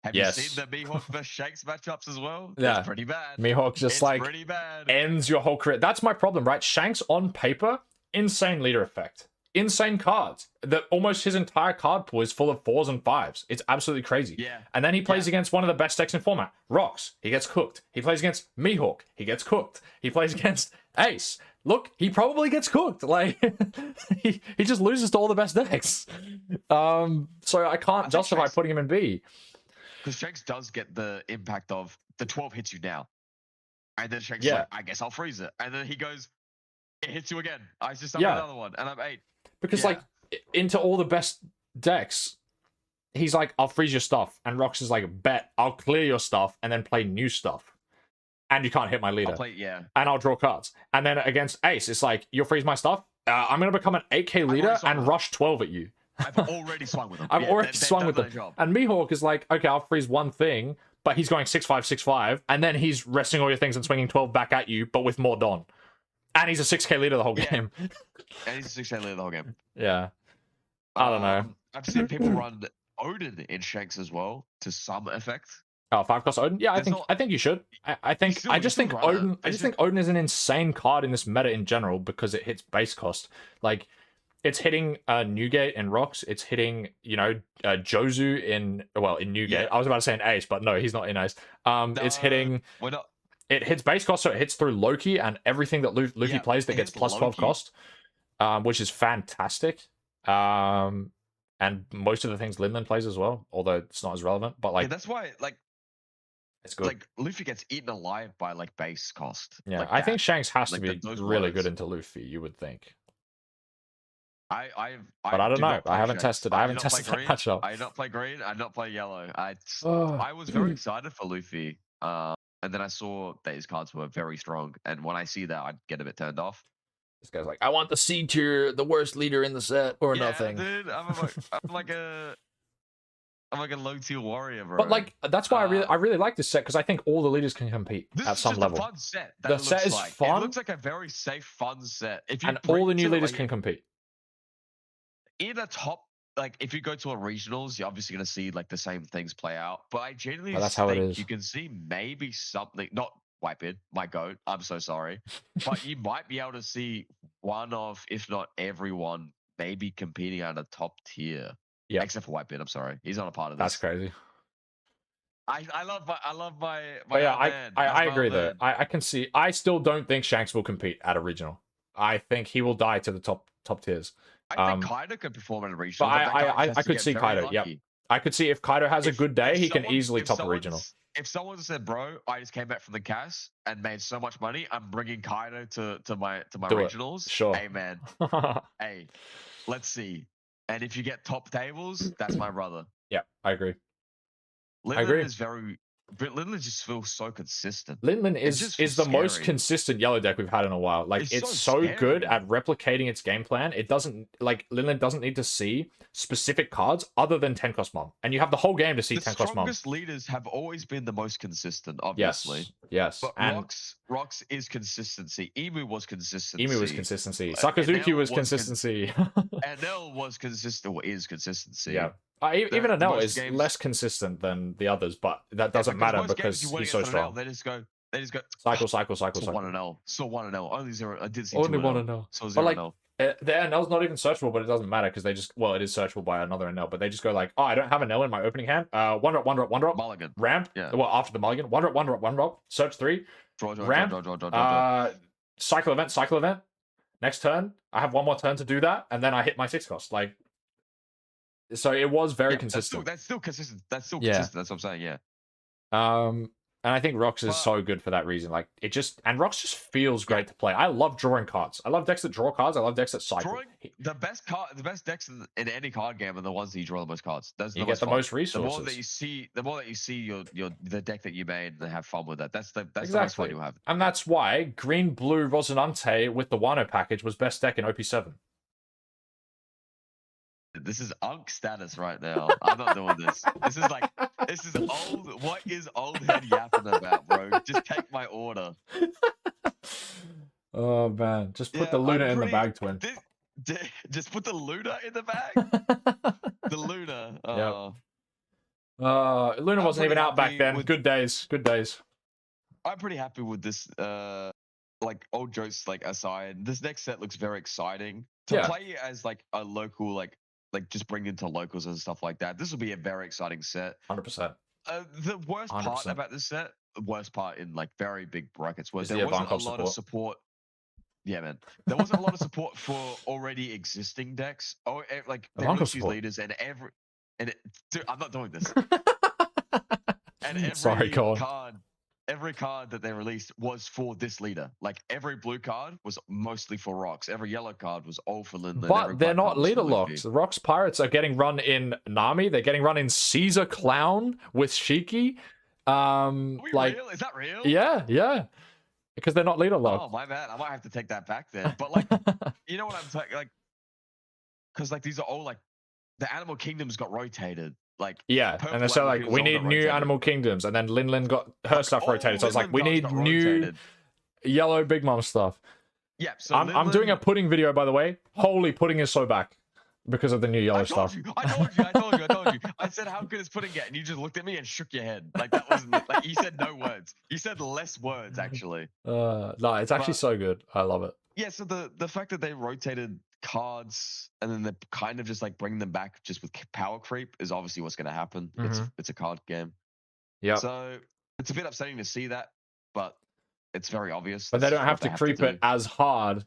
Have you seen the Mihawk versus Shanks matchups as well?
Yeah.
It's pretty bad.
Mihawk just
it's
like
pretty bad.
ends your whole career. That's my problem, right? Shanks on paper, insane leader effect. Insane cards. Almost his entire card pool is full of 4s and 5s. It's absolutely crazy.
Yeah.
And then he plays against one of the best decks in format. Rocks. He gets cooked. He plays against Mihawk. He gets cooked. He plays against Ace. Look, he probably gets cooked. Like he just loses to all the best decks. So I can't justify putting him in B.
Because Shanks does get the impact of the 12 hits you now. And then Shanks is like, I guess I'll freeze it. And then he goes, it hits you again. I just summon another one, and I'm 8.
Because like into all the best decks, he's like, I'll freeze your stuff. And Rox is like, bet, I'll clear your stuff and then play new stuff. And you can't hit my leader. And I'll draw cards. And then against Ace, it's like, you'll freeze my stuff. I'm going to become an 8k leader and rush 12 at you.
I've already swung with them.
I've already swung with them. And Mihawk is like, okay, I'll freeze one thing, but he's going 6-5, 6-5, and then he's resting all your things and swinging 12 back at you, but with more Don. And he's a 6k leader the whole game.
And he's a 6k leader the whole game.
Yeah. I don't know.
I've seen people run Odin in Shanks as well, to some effect.
Oh, 5-cost Odin? Yeah, I think you should. I just think Odin is an insane card in this meta in general because it hits base cost. Like, it's hitting Newgate and Rocks. It's hitting, Jozu in Newgate. Yeah. I was about to say an Ace, but no, he's not in Ace. It's hitting. It hits base cost, so it hits through Loki and everything that Luffy plays that gets plus 12 cost, which is fantastic. And most of the things Linlin plays as well, although it's not as relevant. But like,
that's why
it's good.
Like Luffy gets eaten alive by like base cost.
Yeah, I think Shanks has to be really good into Luffy. You would think. But I don't know. I haven't tested. I haven't tested that matchup.
I did not play green. I did not play yellow. I was very excited for Luffy. And then I saw that his cards were very strong. And when I see that, I'd get a bit turned off.
This guy's like, I want the C tier, the worst leader in the set, or nothing.
Dude, I'm like a low tier warrior, bro.
But like, that's why I really like this set because I think all the leaders can compete at some level.
This is just a fun set.
The set is fun.
It looks like a very safe, fun set.
And all the new leaders can compete.
In a top, like if you go to a regionals, you're obviously going to see like the same things play out. But I genuinely think you can see maybe something, not Whitebeard, my goat, I'm so sorry. But you might be able to see one of, if not everyone, maybe competing at a top tier. Yeah. Except for Whitebeard, I'm sorry. He's not a part of this.
That's crazy.
I love my
I agree though. I can see. I still don't think Shanks will compete at a regional. I think he will die to the top tiers.
I think Kaido could perform at a regional.
But I could see Kaido. Yep. I could see if Kaido has a good day, he can easily top a regional.
If someone said, "Bro, I just came back from the CAS and made so much money, I'm bringing Kaido to my regionals."
Sure.
Hey man. Hey, let's see. And if you get top tables, that's my brother.
Yeah, I agree.
Linlin is very. But Linlin just feels so consistent.
Linlin is the most consistent yellow deck we've had in a while. Like it's so good at replicating its game plan. It doesn't Linlin doesn't need to see specific cards other than 10 cost mom, and you have the whole game to see 10 cost mom.
The strongest leaders have always been the most consistent, obviously.
Yes.
But Rocks is consistency. Emu was consistency.
Sakazuki was consistency.
Enel was consistent. Or is consistency.
Yeah. Even Enel is less consistent than the others, but that doesn't matter because he's so strong.
They just go.
Cycle.
Saw one Enel. Saw one Enel. Only 0. I did see
only
two
one
Enel.
Enel. But like, the Enel's not even searchable, but it doesn't matter because they just it is searchable by another Enel, but they just go like, oh, I don't have Enel in my opening hand. One drop.
Mulligan.
Ramp.
Yeah.
Well, after the mulligan. One drop. Search 3. Ramp. Cycle event. Next turn, I have one more turn to do that, and then I hit my 6 cost. Like. So it was very consistent.
That's still consistent. That's what I'm saying. Yeah.
And I think Rox is so good for that reason. Like Rox just feels great to play. I love drawing cards. I love decks that draw cards. I love decks that cycle.
The best decks in any card game are the ones that you draw the most cards. Those
you get the most resources.
The more that you see the deck that you made and have fun with that. That's the most fun you have.
And that's why Green Blue Rosinante with the Wano package was best deck in OP7.
This is unk status right now. I'm not doing this. This is old. What is old head yapping about, bro? Just take my order.
Oh man, just put the Luna in the bag, twin.
Just put the Luna in the bag. The Luna.
Yep. Luna wasn't even out back then. Good days. Good days.
I'm pretty happy with this. Like old jokes like aside, this next set looks very exciting to play as like a local, like just bring into locals and stuff like that. This will be a very exciting set.
100%.
The worst
100%.
part about this set, the worst part in like very big brackets, was
Is
there wasn't a lot of support. Yeah, man. There wasn't a lot of support for already existing decks. Or like they release these leaders dude, I'm not doing this. And every card that they released was for this leader. Like every blue card was mostly for rocks. Every yellow card was all for Linland.
But they're not leader locks. The Rocks Pirates are getting run in Nami. They're getting run in Caesar Clown with Shiki.
Like, real? Is that real?
Yeah. Because they're not leader locked.
Oh my bad. I might have to take that back then. But like, you know what I'm saying? Like, because like these are all like the Animal Kingdoms got rotated. Like
and so like we need new Animal Kingdoms, and then Lin got her stuff rotated. So I was like, we need new yellow Big Mom stuff.
Yeah, so
I'm doing a pudding video, by the way. Holy, pudding is so back because of the new yellow stuff.
I told you. I said, how good is pudding get? And you just looked at me and shook your head. Like that wasn't like you said no words. You said less words actually.
No, it's actually so good. I love it.
Yeah, so the fact that they rotated cards and then they kind of just like bring them back just with power creep is obviously what's going to happen. It's a card game. Yeah. So it's a bit upsetting to see that, but it's very obvious.
But they don't have to creep it as hard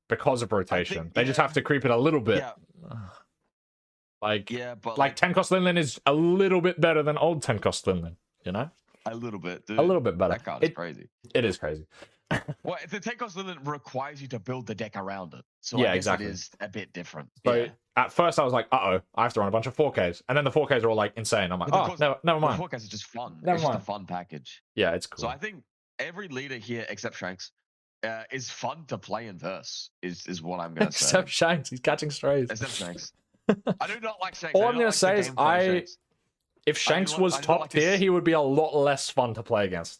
because of rotation. They just have to creep it a little bit.
Yeah.
Like 10 cost Linlin is a little bit better than old 10 cost Linlin, you know?
A little bit, dude.
A little bit better.
That card is crazy.
It is crazy.
Well, the 10 cost Linlin requires you to build the deck around it. So
yeah,
I guess
exactly.
It is a bit different.
So at first I was like, I have to run a bunch of 4Ks. And then the 4Ks are all like insane. I'm like, never mind.
The 4Ks are just fun. It's just a fun package.
Yeah, it's cool.
So I think every leader here, except Shanks, is fun to play in verse, is what I'm going to say.
Except Shanks, he's catching strays.
Except Shanks. I do not like Shanks.
All I'm going to say is if Shanks was top tier, he would be a lot less fun to play against.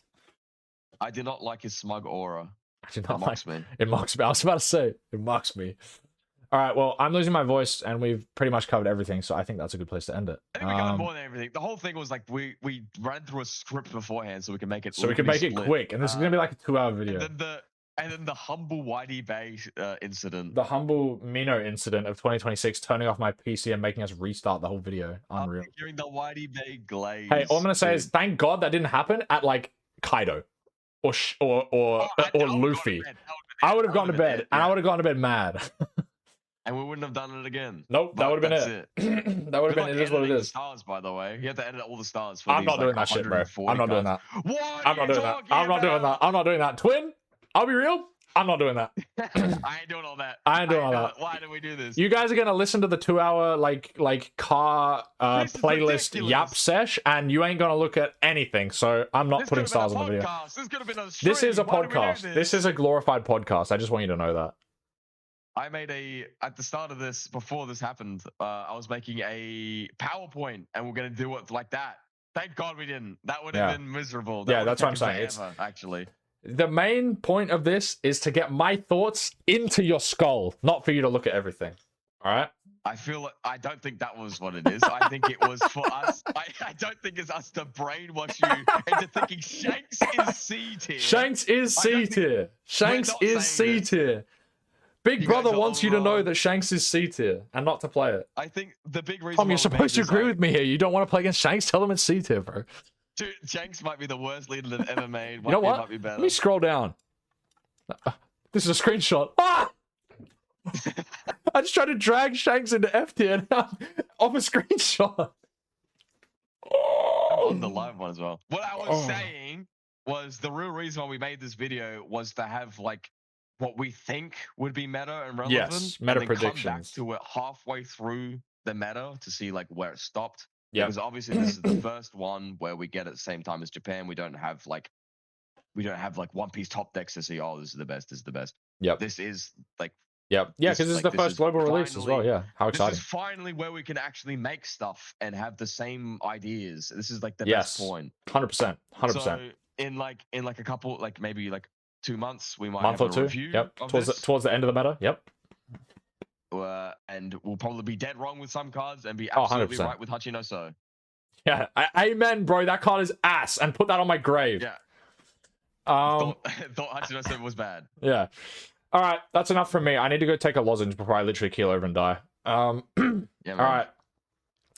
I do not like his smug aura.
It mocks me. It mocks me. I was about to say, it mocks me. All right, well, I'm losing my voice, and we've pretty much covered everything, so I think that's a good place to end it.
I think we covered more than everything. The whole thing was like we ran through a script beforehand, so we can make it.
So we can make it quick, and this is gonna be like a 2-hour video.
And then the humble Whitey Bay incident.
The humble Mino incident of 2026, turning off my PC and making us restart the whole video. Unreal.
Hearing the Whitey Bay glaze.
Hey, all I'm gonna say is thank God that didn't happen at like Kaido or Luffy. I would have gone to bed, and I would have gone to bed mad.
And we wouldn't have done it again.
Nope, that would have been it. That would have been it. Is what it is.
Stars, by the way, you have to edit all the stars.
I'm not doing that shit, bro. I'm not doing that. I'm not doing that. I'm not doing that. I'm not doing that. Twin, I'll be real. I'm not doing that.
I ain't doing all that.
I ain't doing all that.
Why did we do this?
You guys are gonna listen to the 2-hour like car playlist yap sesh, and you ain't gonna look at anything. So I'm not putting stars on the video.
This could have been a stream.
This is a podcast. This is a glorified podcast. I just want you to know that.
I made at the start of this, before this happened, I was making a PowerPoint, and we're gonna do it like that. Thank God we didn't. That would have been miserable.
Yeah, that's what I'm saying.
Actually.
The main point of this is to get my thoughts into your skull, not for you to look at everything. All right?
I don't think that was what it is. I think it was for us. I don't think it's us to brainwash you into thinking Shanks is C tier.
Shanks is C tier. Shanks is C tier. Big Brother wants you to know that Shanks is C tier and not to play it.
I think the big reason.
Tom, you're supposed to agree with me here. You don't want to play against Shanks? Tell them it's C tier, bro.
Dude, Shanks might be the worst leader they've ever made.
You know what? Let me scroll down. This is a screenshot. Ah! I just tried to drag Shanks into F tier and I'm off a screenshot.
I'm on the live one as well. What I was saying was the real reason why we made this video was to have like what we think would be meta and relevant.
Yes, meta
and
predictions.
Come back to it halfway through the meta to see like where it stopped. Yeah, because obviously this is the first one where we get at the same time as Japan. We don't have like One Piece top decks to see. Oh, this is the best. This is the best.
Yep.
This is like
Yep. Yeah, because this is the first global release as well. Yeah. How exciting.
This is finally where we can actually make stuff and have the same ideas. This is like the
Yes.
best point.
100%. 100%.
So in like a couple, like maybe like 2 months, we might
month
have
or
a
two.
review.
Yep.
Of
Towards the end of the meta. Yep.
And we'll probably be dead wrong with some cards and be
100%.
absolutely right with Hachinoso.
Yeah. Amen, bro. That card is ass. And put that on my grave.
Yeah. Thought Hachinoso was bad.
Yeah. All right. That's enough from me. I need to go take a lozenge before I literally keel over and die.
Yeah,
all right.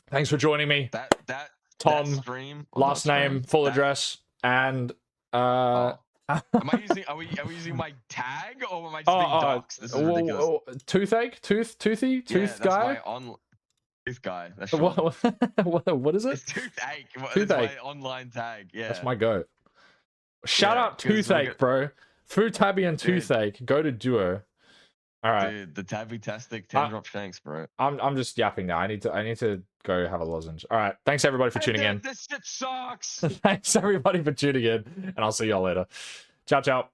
Thanks for joining me. Tom,
that stream,
last name, full address, and
Am I using? Are we using my tag or am I just being doxxed? This is ridiculous.
Toothache, toothy, tooth guy.
Tooth guy. That's
what is it?
It's toothache.
Toothache.
That's my online tag. Yeah.
That's my goat. Shout out toothache, bro. Futabby and toothache. Go to duo. All right.
Dude, the tabby-tastic 10-drop shanks, bro.
I'm just yapping now. I need to go have a lozenge. All right. Thanks everybody for tuning in.
This shit sucks.
Thanks everybody for tuning in, and I'll see y'all later. Ciao, ciao.